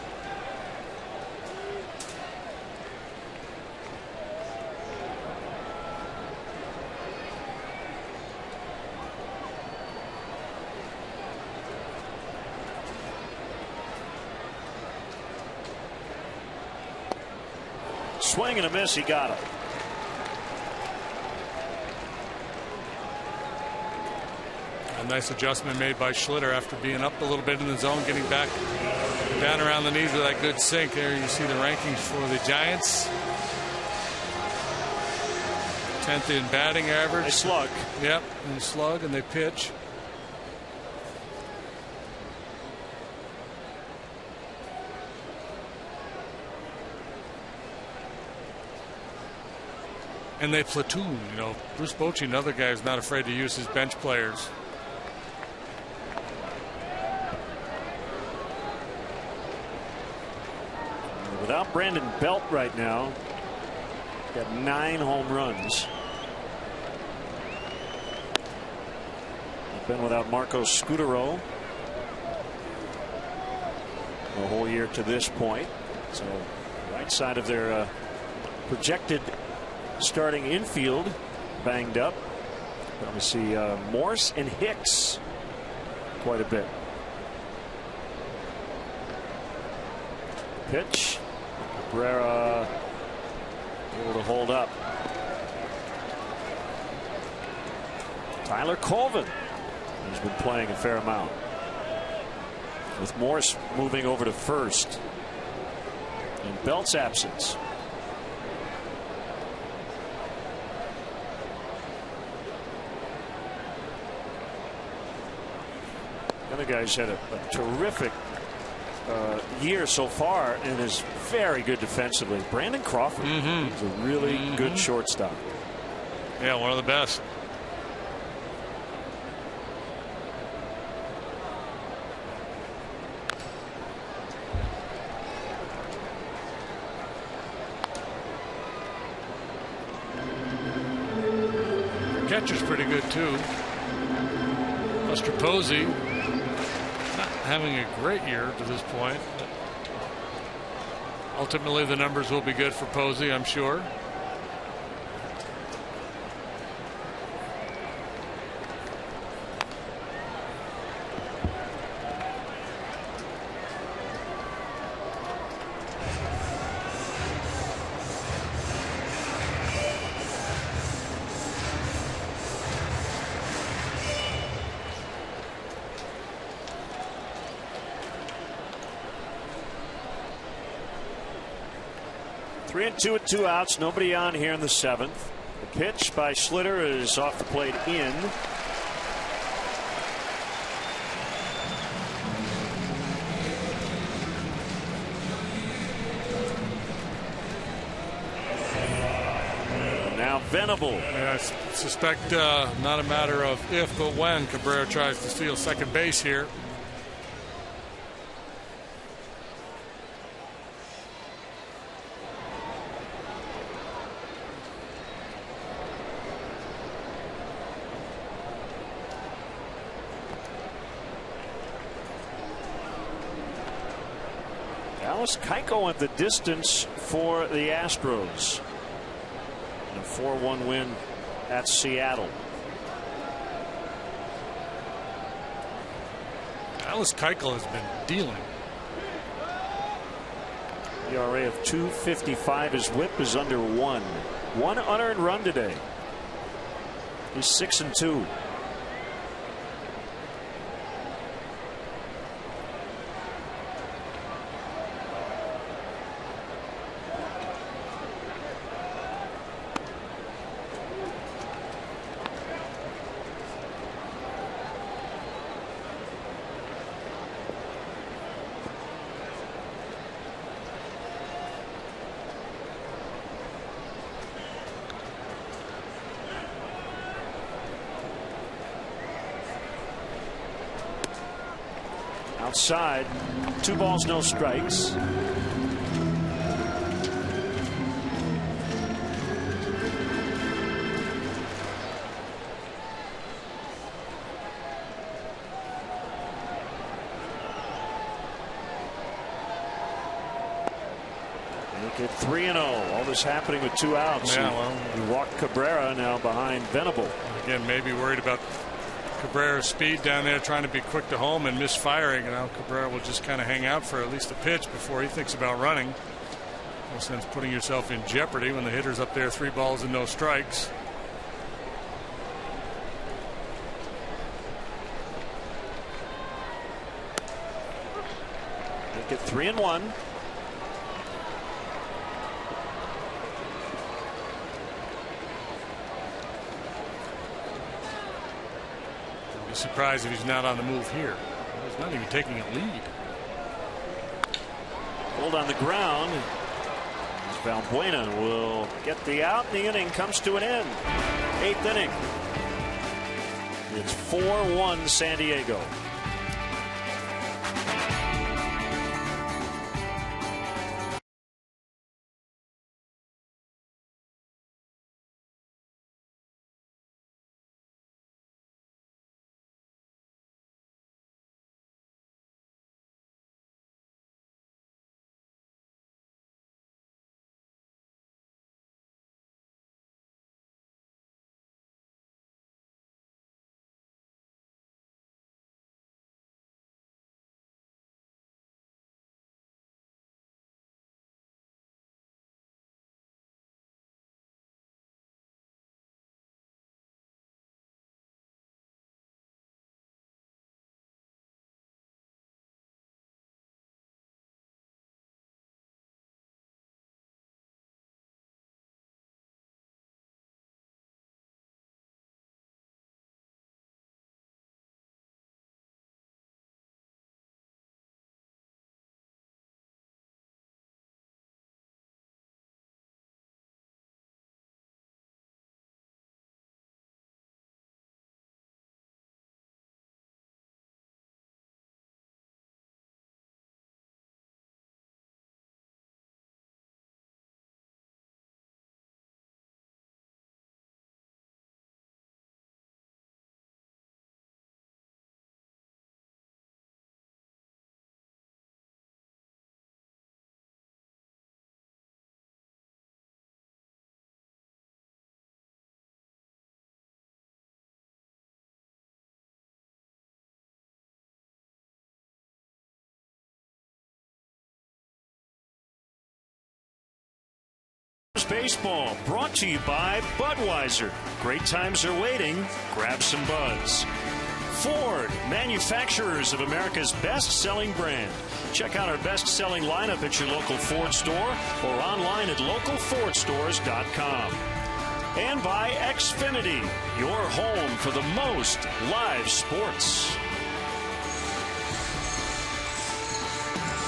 Swing and a miss. He got him. A nice adjustment made by Schlitter after being up a little bit in the zone, getting back down around the knees with that good sink. There you see the rankings for the Giants. 10th in batting average. They slug. Yep, and they slug and they pitch. And they platoon. You know, Bruce Bochy, another guy who's not afraid to use his bench players. Without Brandon Belt right now, got 9 home runs. Been without Marco Scutaro the whole year to this point. So right side of their projected starting infield banged up. Let me see Morse and Hicks quite a bit. Pitch. Cabrera able to hold up. Tyler Colvin has been playing a fair amount, with Morse moving over to first in Belt's absence. The other guy's had a terrific year so far and is very good defensively. Brandon Crawford is a really good shortstop. Yeah, one of the best. catcher's pretty good too. Buster Posey not having a great year to this point. Ultimately, the numbers will be good for Posey, I'm sure. Three and two with 2 outs. Nobody on here in the 7th. The pitch by Schlitter is off the plate in. Now Venable. I suspect not a matter of if but when Cabrera tries to steal second base here. Keiko went the distance for the Astros. A 4-1 win at Seattle. Dallas Keuchel has been dealing. ERA of 2.55. His whip is under 1. 1 unearned run today. He's 6-2. Outside, 2 balls, no strikes. Make it 3-0. All this happening with 2 outs. Yeah, well, you walk Cabrera now behind Venable. Again, maybe worried about Cabrera's speed down there, trying to be quick to home and misfiring. And now Cabrera will just kind of hang out for at least a pitch before he thinks about running. No sense putting yourself in jeopardy when the hitter's up there 3 balls and no strikes. Make it 3-1. Surprised if he's not on the move here. He's not even taking a lead. Hold on the ground. Valbuena will get the out, and the inning comes to an end. 8th inning. It's 4-1 San Diego. Baseball, brought to you by Budweiser. Great times are waiting. Grab some buds. Ford, manufacturers of America's best-selling brand. Check out our best-selling lineup at your local Ford store or online at localfordstores.com. And by Xfinity, your home for the most live sports.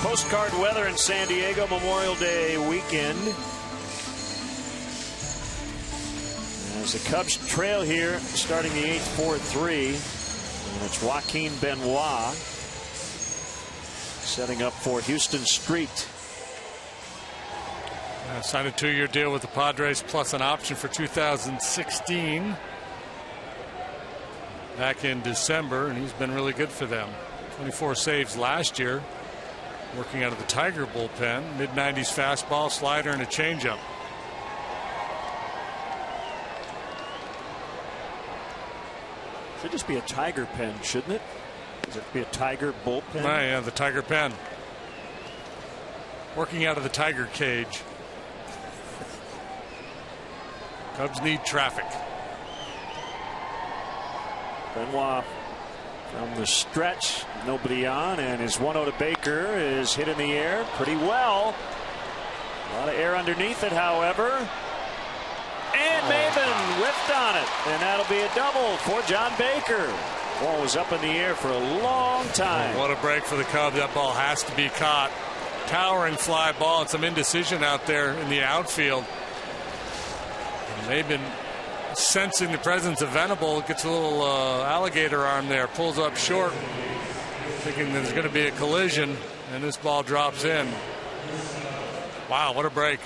Postcard weather in San Diego, Memorial Day weekend. As the Cubs trail here, starting the 8th, 4-3. And it's Joaquin Benoit setting up for Houston Street. Signed a 2-year deal with the Padres plus an option for 2016 back in December, and he's been really good for them. 24 saves last year, working out of the Tiger bullpen. Mid-90s fastball, slider, and a changeup. Should just be a Tiger pen, shouldn't it? Should it be a Tiger bullpen? Yeah, the Tiger pen. Working out of the Tiger cage. Cubs need traffic. Benoit from the stretch, nobody on, and his 1-0 to Baker is hit in the air pretty well. A lot of air underneath it, however. And Maven whiffed on it, and that'll be a double for John Baker. Ball was up in the air for a long time. What a break for the Cubs. That ball has to be caught. Towering fly ball and some indecision out there in the outfield. And they've been sensing the presence of Venable. Gets a little alligator arm there, pulls up short, thinking there's going to be a collision, and this ball drops in. Wow, what a break.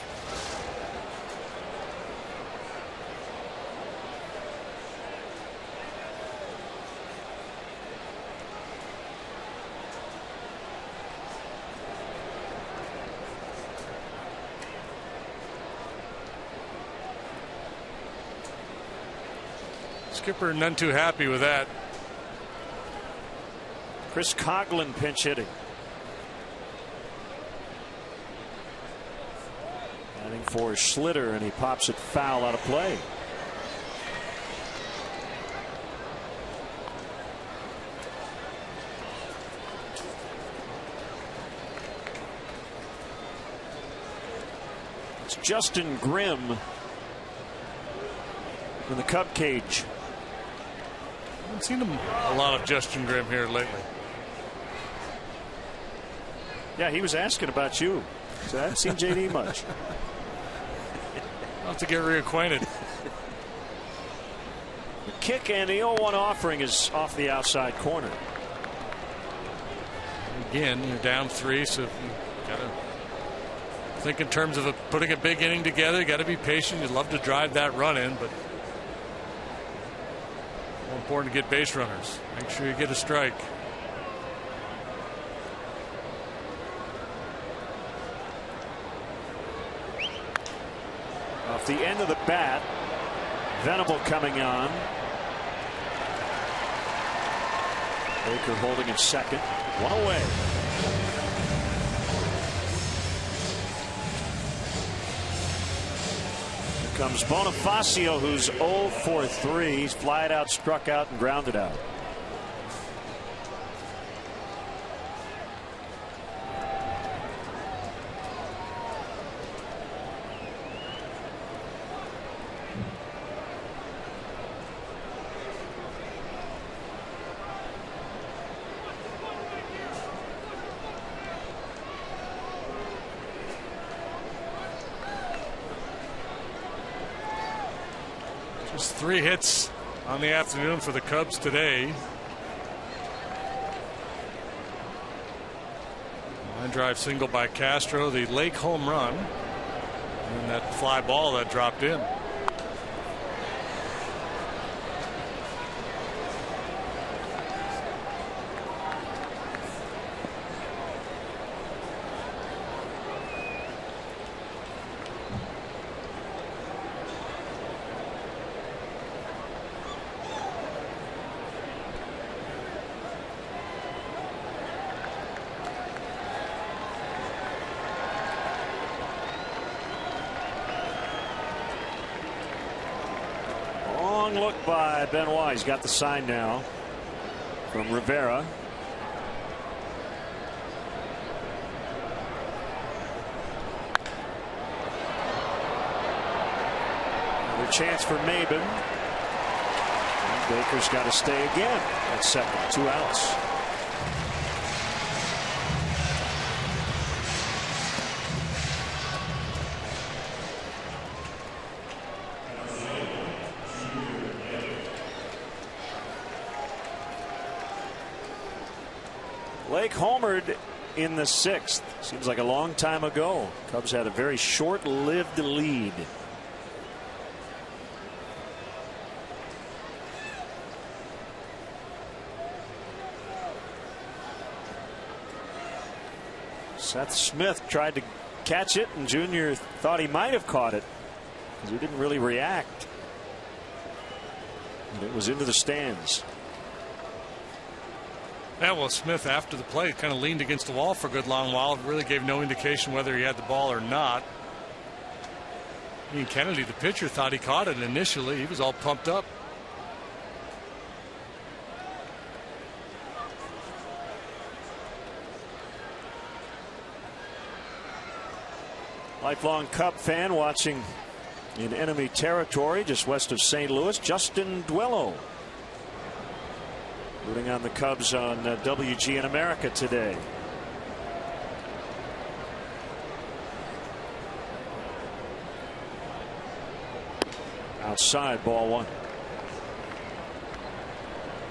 Skipper none too happy with that. Chris Coughlin pinch hitting. Batting for Schlitter, and he pops it foul out of play. It's Justin Grimm in the Cub cage. I haven't seen a lot of Justin Grimm here lately. Yeah, he was asking about you. So I haven't seen JD much. I'll have to get reacquainted. The kick and the 0-1 offering is off the outside corner. Again, you're down 3, so you got to think in terms of putting a big inning together. You got to be patient. You'd love to drive that run in, but more important to get base runners. Make sure you get a strike. Off the end of the bat, Venable coming on. Baker holding at second. 1 away. Comes Bonifacio, who's 0 for 3. He's flied out, struck out, and grounded out. Just 3 hits on the afternoon for the Cubs today. Line drive single by Castro, the Lake home run, and that fly ball that dropped in. look by Benoit. He's got the sign now from Rivera. Another chance for Maben. And Baker's got to stay again at second. 2 outs. Blake homered in the 6th. Seems like a long time ago. Cubs had a very short-lived lead. Seth Smith tried to catch it, and Junior thought he might have caught it because he didn't really react. And it was into the stands. Yeah, well, Smith, after the play, kind of leaned against the wall for a good long while. Really gave no indication whether he had the ball or not. Ian Kennedy, the pitcher, thought he caught it initially. He was all pumped up. Lifelong Cub fan watching in enemy territory just west of St. Louis, Justin Duello. Rooting on the Cubs on WGN America today. Outside, ball 1.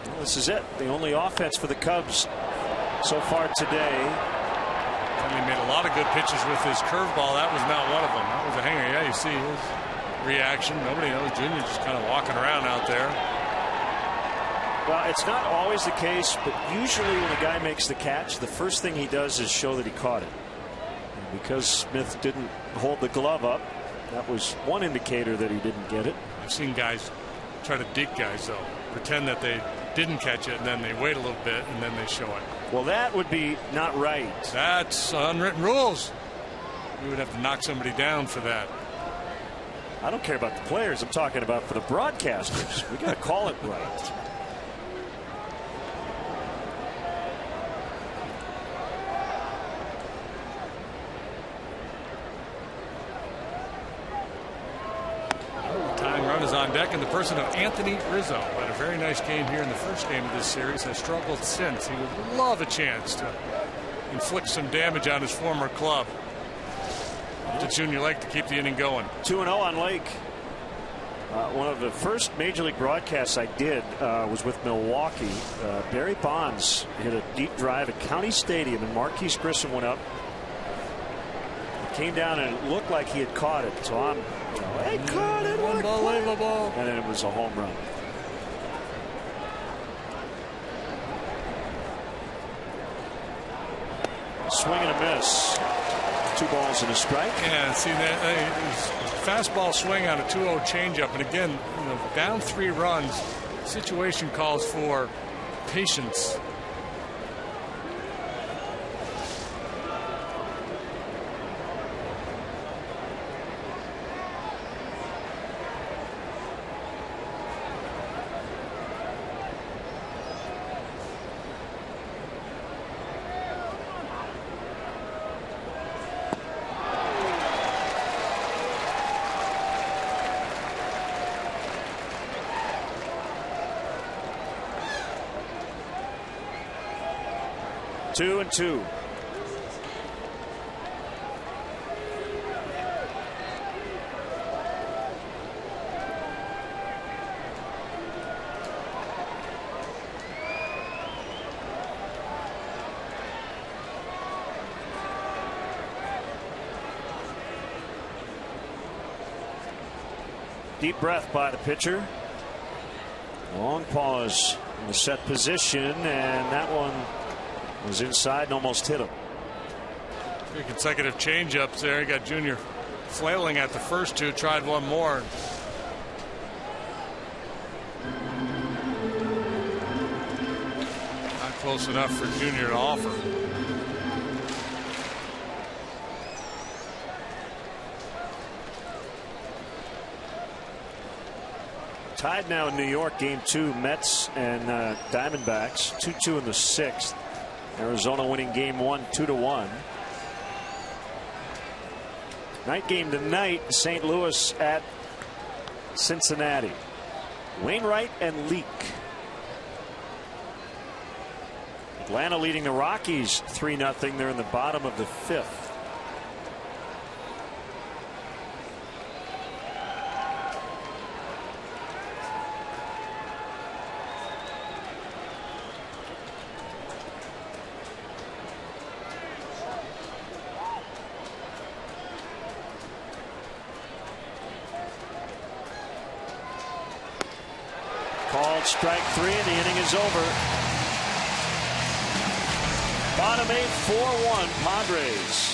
Well, this is it. The only offense for the Cubs so far today. And he made a lot of good pitches with his curveball. That was not one of them. That was a hanger. Yeah, you see his reaction. Nobody knows. Junior just kind of walking around out there. Well, it's not always the case, but usually when a guy makes the catch, the first thing he does is show that he caught it. And because Smith didn't hold the glove up, that was one indicator that he didn't get it. I've seen guys try to dig guys, though. Pretend that they didn't catch it, and then they wait a little bit, and then they show it. Well, that would be not right. That's unwritten rules. We would have to knock somebody down for that. I don't care about the players. I'm talking about for the broadcasters. We got to call it right. Is on deck in the person of Anthony Rizzo. Had a very nice game here in the first game of this series. Has struggled since. He would love a chance to inflict some damage on his former club. To Junior Lake to keep the inning going. 2-0 on Lake. One of the first major league broadcasts I did was with Milwaukee. Barry Bonds hit a deep drive at County Stadium, and Marquise Grissom went up. Came down and it looked like he had caught it. So I'm, he caught it. Unbelievable. And then it was a home run. Swing and a miss. 2 balls and a strike. Yeah, see that fastball swing on a 2-0 changeup, and again, down 3 runs. Situation calls for patience. Two and two. Deep breath by the pitcher. Long pause in the set position, and that one was inside and almost hit him. 3 consecutive changeups there. He got Junior flailing at the first 2. Tried one more. Not close enough for Junior to offer. Tied now in New York, game 2, Mets and Diamondbacks, 2-2 in the 6th. Arizona winning game 1, 2-1. Night game tonight, St. Louis at Cincinnati. Wainwright and Leak. Atlanta leading the Rockies 3-0. They're in the bottom of the 5th. Called strike 3 and the inning is over. Bottom 8, 4-1 Padres.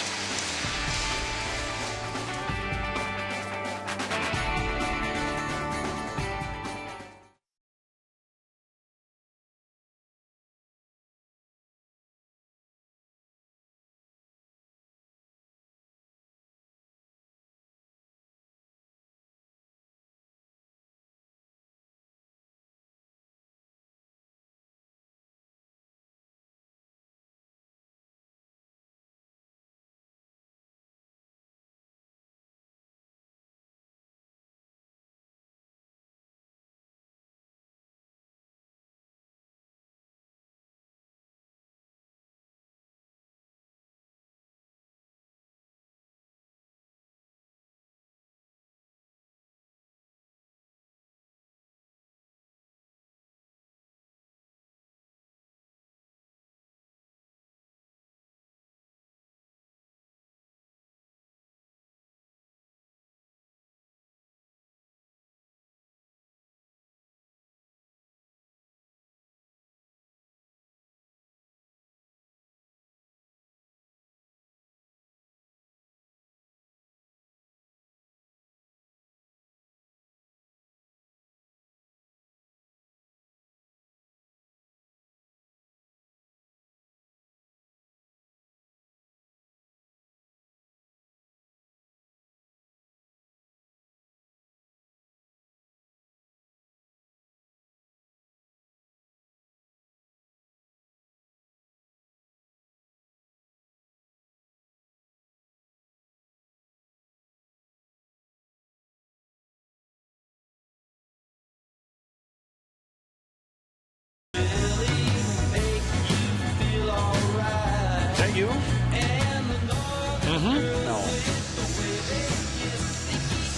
You? No.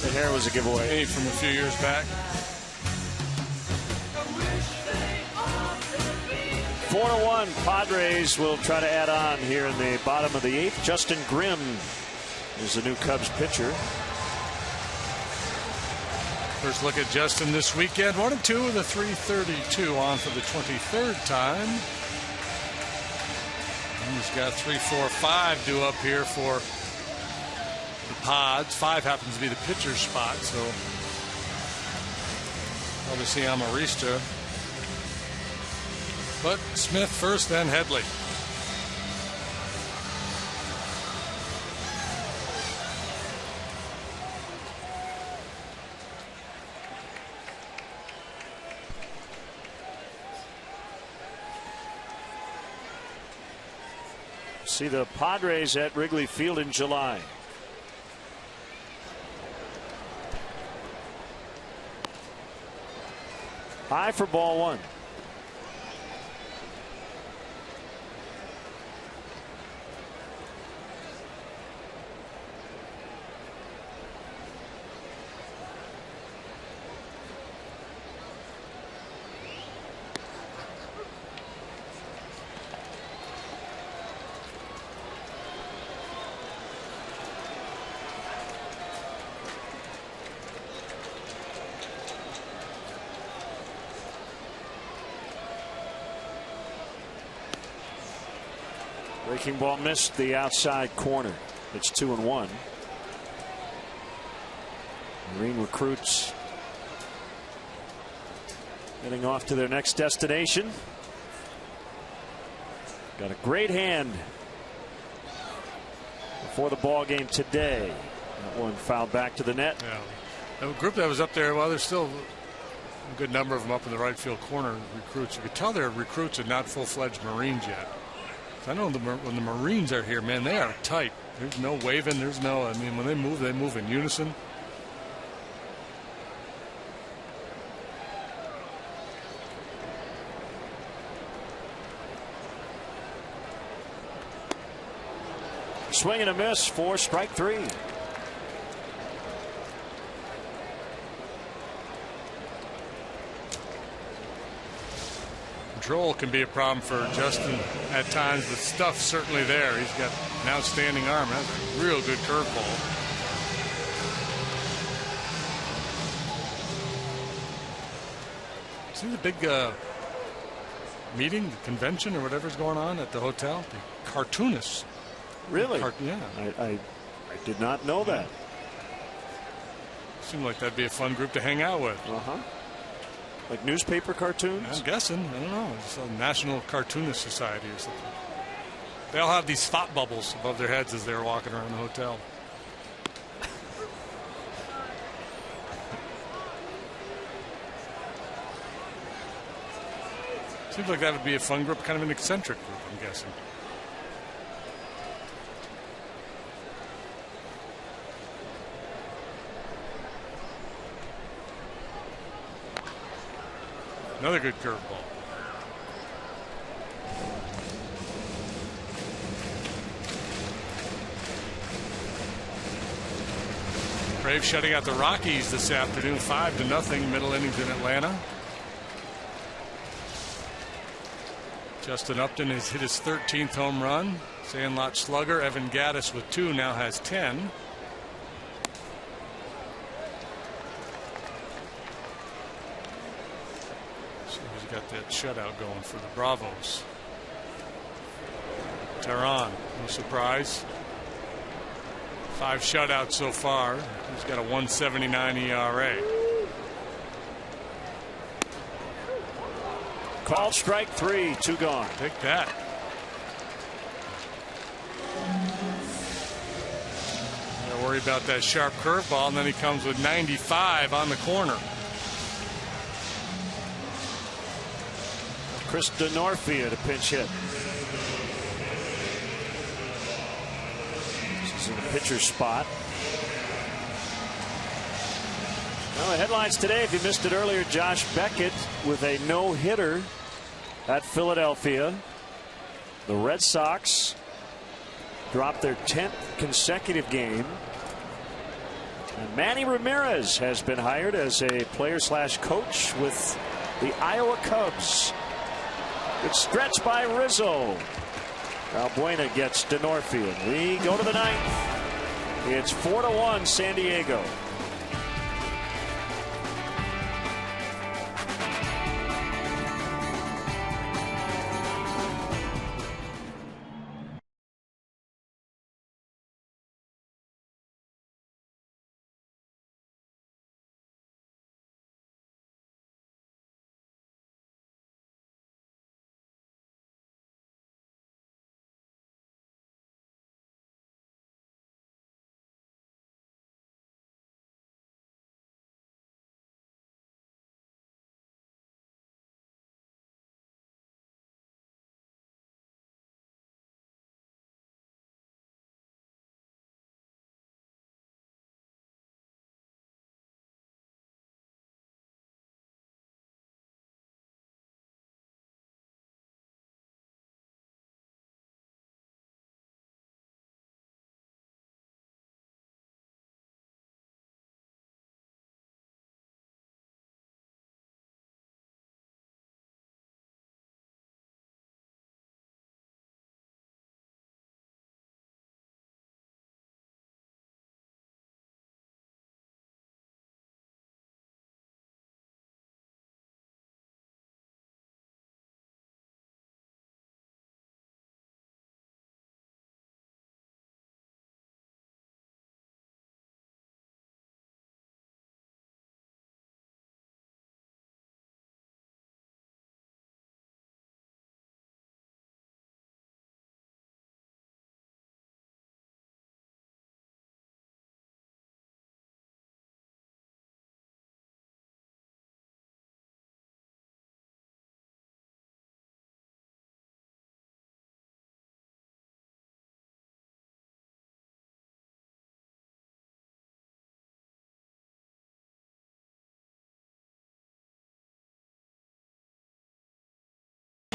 The hair was a giveaway. Hey, from a few years back. 4-1. Padres will try to add on here in the bottom of the 8th. Justin Grimm is the new Cubs pitcher. First look at Justin this weekend. 1-2 with a .332 on for the 23rd time. He's got 3, 4, 5 due up here for the Pods. 5 happens to be the pitcher's spot, so obviously Amarista. But Smith first, then Headley. See the Padres at Wrigley Field in July. High for ball 1. Breaking ball missed the outside corner. It's 2-1. Marine recruits heading off to their next destination. Got a great hand before the ball game today. That one fouled back to the net. Yeah. The group that was up there, well, they're still A good number of them up in the right field corner, recruits. You could tell they're recruits and not full-fledged Marines yet. I know when the Marines are here, man, they are tight. There's no waving. There's no, I mean, when they move in unison. Swing and a miss for strike 3. Control can be a problem for Justin at times. The stuff's certainly there. He's got an outstanding arm. That's a real good curveball. See the big meeting, the convention, or whatever's going on at the hotel? The cartoonists. Really? Yeah. I did not know that. Seemed like that'd be a fun group to hang out with. Like newspaper cartoons? I'm guessing. I don't know. It's a National Cartoonist Society or something. They all have these thought bubbles above their heads as they're walking around the hotel. Seems like that would be a fun group, kind of an eccentric group, I'm guessing. Another good curveball. Braves shutting out the Rockies this afternoon, 5-0, middle innings in Atlanta. Justin Upton has hit his 13th home run. Sandlot slugger Evan Gattis with 2 now has 10. Got that shutout going for the Bravos. Tehran, no surprise. 5 shutouts so far. He's got a 1.79 ERA. Called strike 3, 2 gone. Take that. Don't worry about that sharp curveball, and then he comes with 95 on the corner. Chris DeNorfia to pinch hit. This is in the pitcher's spot. Well, the headlines today, if you missed it earlier, Josh Beckett with a no-hitter at Philadelphia. The Red Sox dropped their 10th consecutive game. And Manny Ramirez has been hired as a player/coach with the Iowa Cubs. Good stretch by Rizzo. Valbuena gets DeNorfia. We go to the 9th. It's 4-1 San Diego.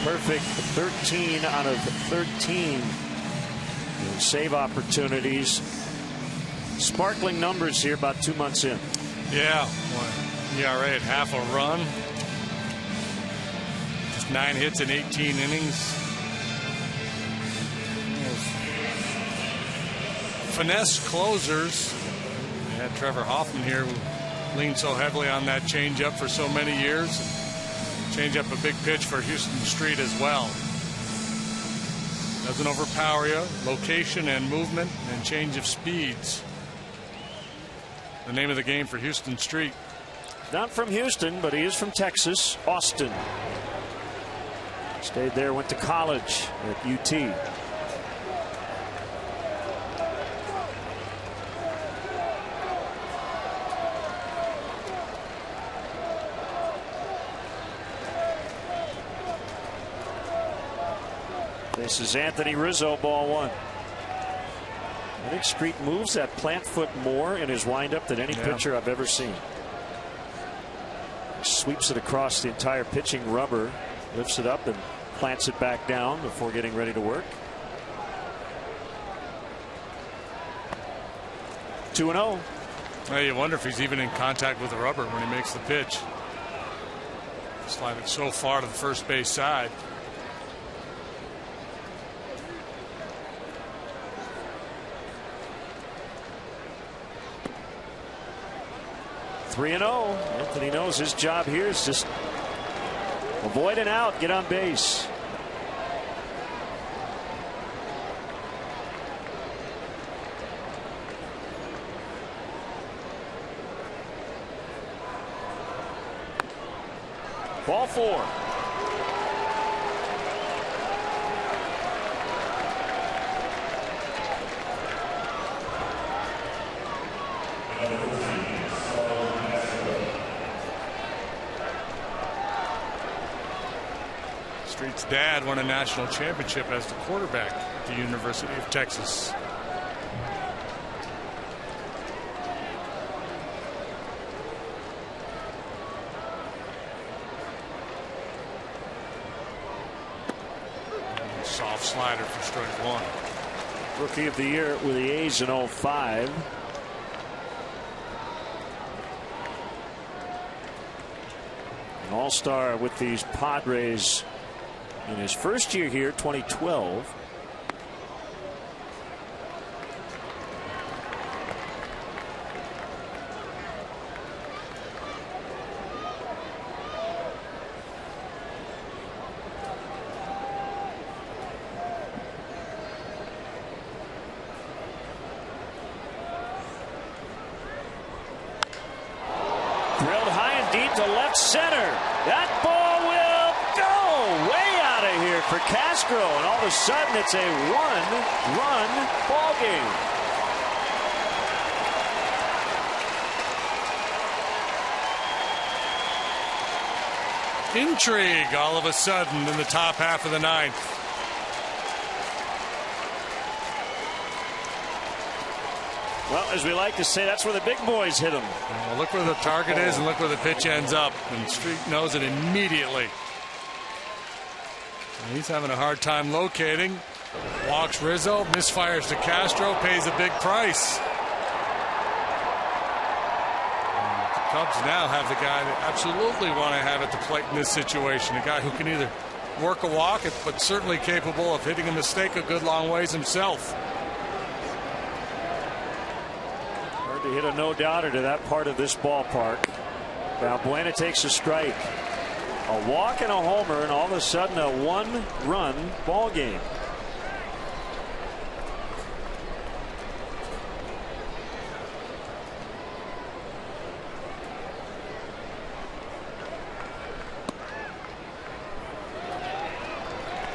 Perfect 13 out of 13 in save opportunities. Sparkling numbers here about 2 months in. Yeah, ERA at half a run. Just 9 hits in 18 innings. Finesse closers. We had Trevor Hoffman here who leaned so heavily on that changeup for so many years. Changeup a big pitch for Houston Street as well. Doesn't overpower you. Location and movement and change of speeds. The name of the game for Houston Street. Not from Houston, but he is from Texas, Austin. Stayed there, went to college at UT. This is Anthony Rizzo, ball 1. I think Street moves that plant foot more in his windup than any pitcher I've ever seen. Sweeps it across the entire pitching rubber, lifts it up and plants it back down before getting ready to work. 2-0. Well, you wonder if he's even in contact with the rubber when he makes the pitch. Slide it so far to the first base side. 3-0. Anthony knows his job here is just avoid an out, get on base. Ball 4. Street's dad won a national championship as the quarterback at the University of Texas. Soft slider for strike 1. Rookie of the year with the A's in 05. An all-star with these Padres in his first year here, 2012. Drilled high and deep to left center. That ball will go way out of here for Castro, and all of a sudden it's a one-run ball game. Intrigue all of a sudden in the top half of the 9th. Well, as we like to say, that's where the big boys hit them. Well, look where the target is and look where the pitch ends up. And Street knows it immediately. And he's having a hard time locating. Walks Rizzo, misfires to Castro, pays a big price. And the Cubs now have the guy they absolutely want to have at the plate in this situation. A guy who can either work a walk, but certainly capable of hitting a mistake a good long ways himself. To hit a no-doubter to that part of this ballpark. Balbuena takes a strike. A walk and a homer, and all of a sudden a one-run ball game.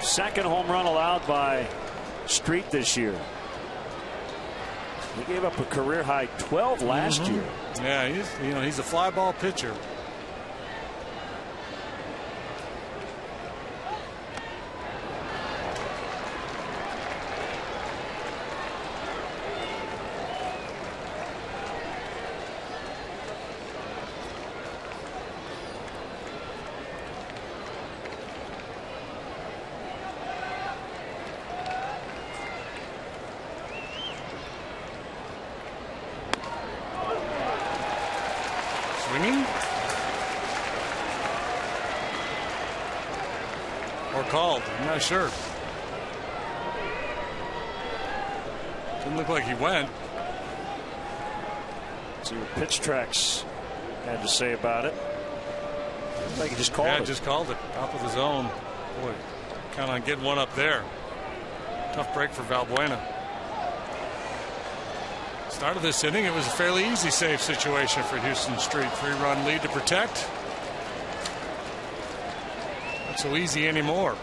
Second home run allowed by Street this year. He gave up a career high 12 last year. Yeah, he's a fly ball pitcher. or called. I'm not sure. Didn't look like he went. See what Pitch Tracks had to say about it. Looks like he just called it. Yeah, just called it. Top of the zone. Boy, count on getting one up there. Tough break for Valbuena. Start of this inning, it was a fairly easy save situation for Houston Street. 3-run lead to protect. Not so easy anymore.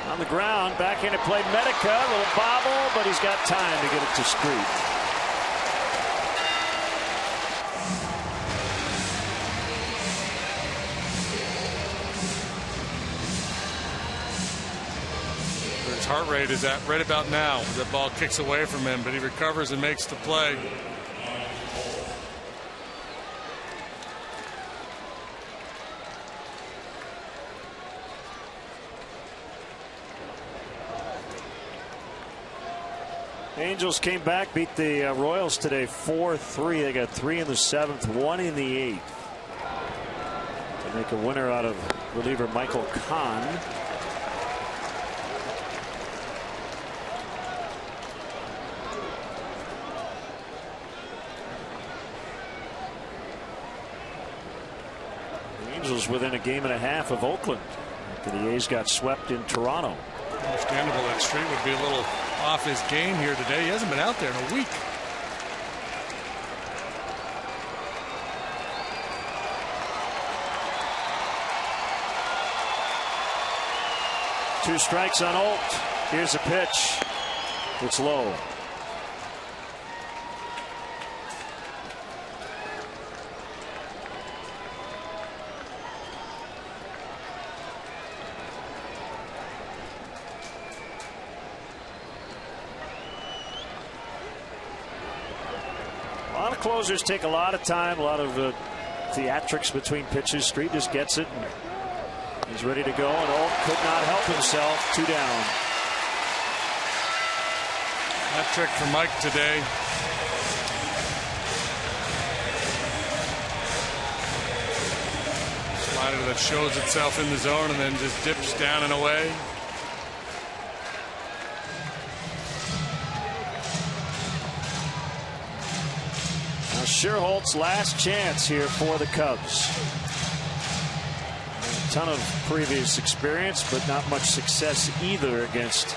On the ground, back into play, Medica, a little bobble, but he's got time to get it to Street. Where his heart rate is at right about now. The ball kicks away from him, but he recovers and makes the play. Angels came back, beat the Royals today 4-3. They got 3 in the 7th, 1 in the 8th. To make a winner out of reliever Michael Kahn. The Angels within a game and a half of Oakland after the A's got swept in Toronto. Understandable that Street would be a little off his game here today. He hasn't been out there in a week. Two strikes on Olt. Here's a pitch. It's low. A lot of closers take a lot of time, a lot of theatrics between pitches. Street just gets it. And he's ready to go, and Olt could not help himself. 2 down. That trick for Mike today. Slider that shows itself in the zone and then just dips down and away. Sherholt's last chance here for the Cubs. A ton of previous experience, but not much success either against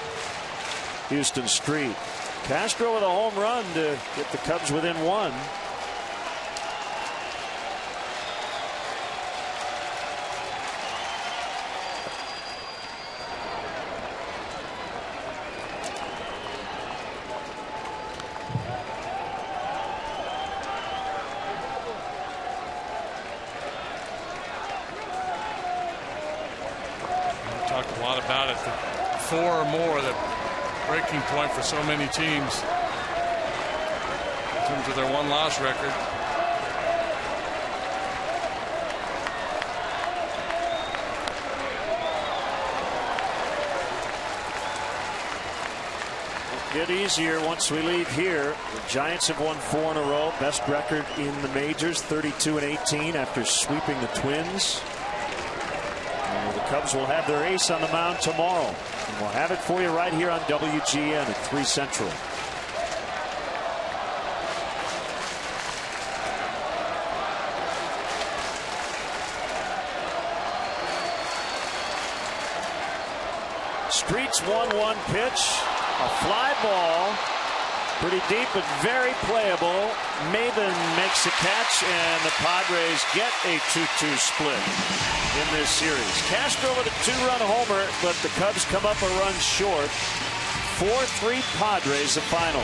Houston Street. Castro with a home run to get the Cubs within 1. Talked a lot about it. The 4 or more, the breaking point for so many teams in terms of their 1-loss record. Get easier once we leave here. The Giants have won 4 in a row. Best record in the majors, 32-18 after sweeping the Twins. The Cubs will have their ace on the mound tomorrow. And we'll have it for you right here on WGN at 3 Central. Street's 1-1 pitch. A fly ball. Pretty deep, but very playable. Maben makes a catch, and the Padres get a 2-2 split in this series. Castro with a 2-run homer, but the Cubs come up a run short. 4-3 Padres, the final.